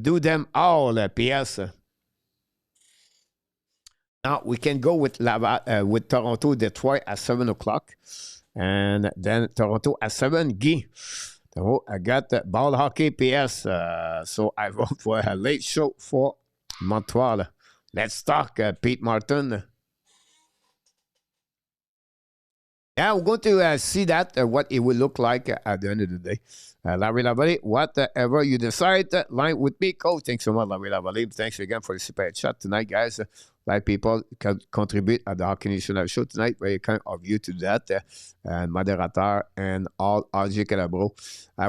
Do them all, PS. Now we can go with Toronto, Detroit at 7 o'clock, and then Toronto at 7. Guy, I got the ball hockey, PS. So I vote for a late show for Montreal. Let's talk, Pete Martin. Yeah, we're going to see that what it will look like at the end of the day. Larry Lavalley, whatever you decide, line with me, coach. Thanks so much, Larry Lavalley. Thanks again for the super chat tonight, guys. Like people can contribute at the Hockey Nation show tonight. Very kind of you to that. And Moderator and all RJ Calabro.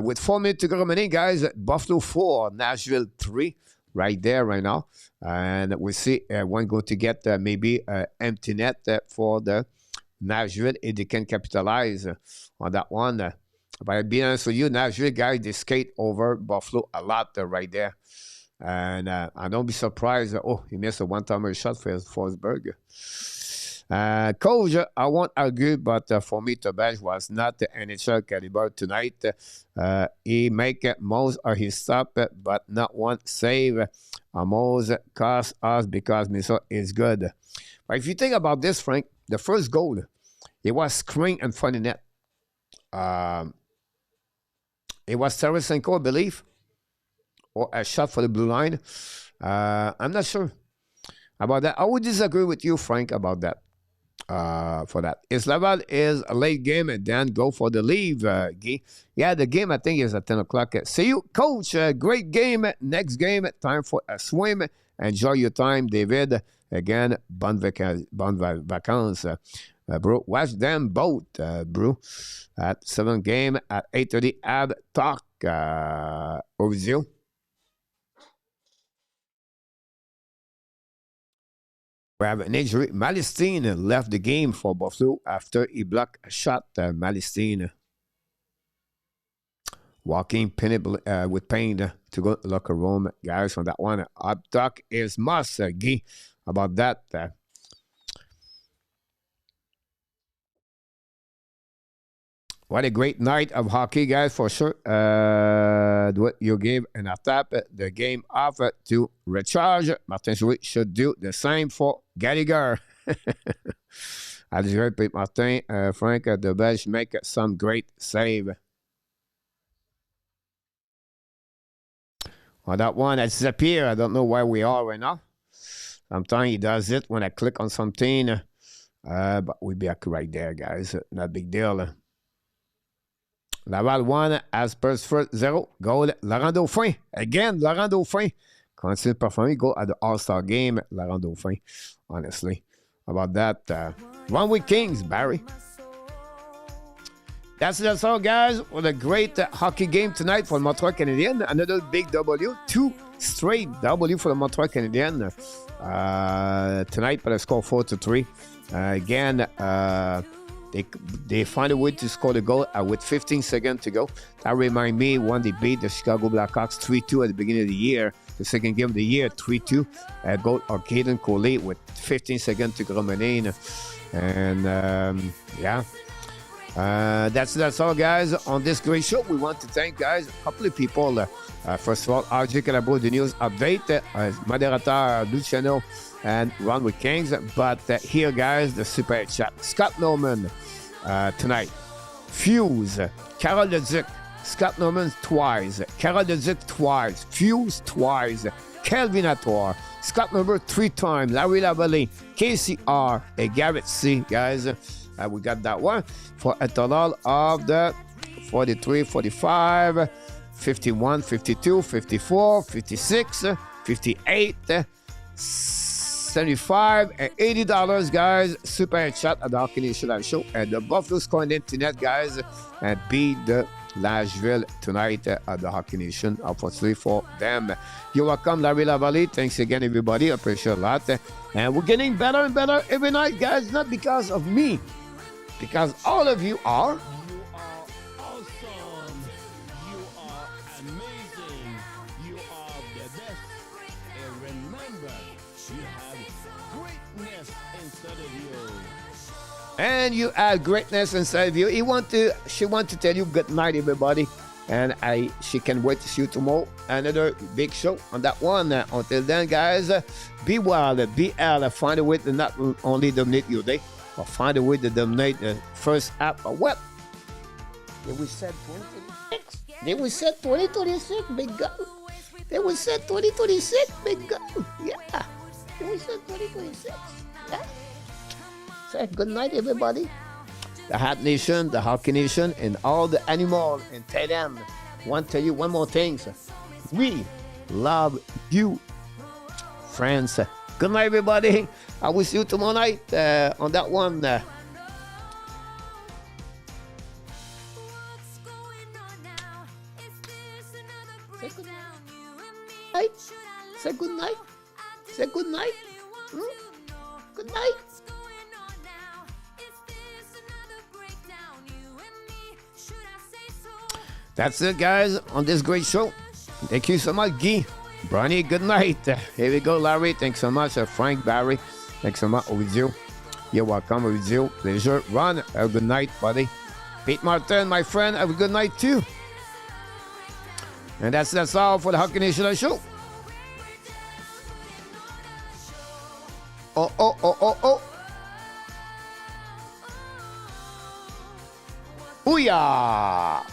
With 4 minutes to go remaining, guys, Buffalo 4, Nashville 3, right there, right now. And we see one going to get maybe empty net for the Nashville, and they can capitalize on that one. But being honest with you, Nashville guys, they skate over Buffalo a lot right there. And I don't be surprised. He missed a one-timer shot for Forsberg. Coach, I won't argue, but for me, Tobej was not the NHL caliber tonight. He make most of his stop, but not one save. Almost cost us because Minnesota is good. But if you think about this, Frank, the first goal, it was screen in front of net. It was Tarasenko, I believe, or a shot for the blue line. I'm not sure about that. I would disagree with you, Frank, about that. For that, Laval is a late game and then go for the leave. Guy. Yeah, the game I think is at 10 o'clock. See you, coach. Great game. Next game, time for a swim. Enjoy your time, David. Again, bon vacances. Bro, watch them both, bro. At 7 game at 8:30. Ab talk. Ovizio. We have an injury. Malistine left the game for Buffalo after he blocked a shot. Malistine walking with pain to go to the locker room. Guys, on that one, up talk is must. Guy, about that. What a great night of hockey, guys, for sure. You gave an attack the game off to recharge. Martin Jouet should do the same for Gallagher. I just Martin, Frank the Belge make some great save. On that one, I disappear. I don't know where we are right now. Sometimes he does it when I click on something. But we'll be right there, guys. Not big deal. Laval 1, Aspers 0. Goal, Laurent Dauphin. Again, Laurent Dauphin. Continue to perform. Go at the All-Star game, Laurent Dauphin. Honestly. About that. 1 week Kings, Barry. That's all, guys. What a great hockey game tonight for the Montreal Canadiens. Another big W. 2 straight W for the Montreal Canadiens. Tonight, by the score 4-3. Again, they find a way to score the goal with 15 seconds to go. That reminds me when they beat the Chicago Blackhawks 3-2 at the beginning of the year. The second game of the year, 3-2. Goal of Caden Coley with 15 seconds to go remaining. And yeah. That's all, guys. On this great show, we want to thank, guys, a couple of people. First of all, RJ Calabo, the news update, moderator Luciano, and Ron with Kings. But here, guys, the super chat. Scott Norman tonight. Fuse, Carol Leduc, Scott Norman twice, Carol Leduc twice, Fuse twice, Kelvin Ator, Scott Norman 3 times, Larry Lavalley, KCR, and Garrett C, guys. We got that one for a total of the 43, 45, 51, 52, 54, 56, 58, 75, and $80, guys. Super chat at the Hockey Nation Live Show. And the Buffalo scoring internet, guys, and beat the Nashville tonight at the Hockey Nation. Unfortunately for them. You're welcome, Larry Lavalley. Thanks again, everybody. I appreciate a lot. And we're getting better and better every night, guys. Not because of me, because all of you are. You are awesome. You are amazing. You are the best. And remember, you have greatness inside of you. And you have greatness inside of you. She want to tell you good night, everybody. And she can wait to see you tomorrow. Another big show on that one. Until then, guys, be wild, be hell. Find a way to not only dominate your day, or find a way to dominate the first app or what? They will set 2026. They will set 2026, big go. They will set 2026, big go. Yeah. They will set 2026. Yeah. Say good night, everybody. The Habs Nation, the Hockey Nation, and all the animals. And tell them, want to tell you one more thing, sir. We love you, friends. Good night, everybody. I will see you tomorrow night on that one. Say good night. Say good night. Say good night. Good night. That's it, guys, on this great show. Thank you so much, Guy. Bronny, good night. Here we go, Larry. Thanks so much. Frank, Barry. Thanks so much, Ovidio. You're welcome, Ovidio. Pleasure. Ron, have a good night, buddy. Pete Martin, my friend, have a good night, too. And that's all for the Hockey Nation Show. Oh. Booyah!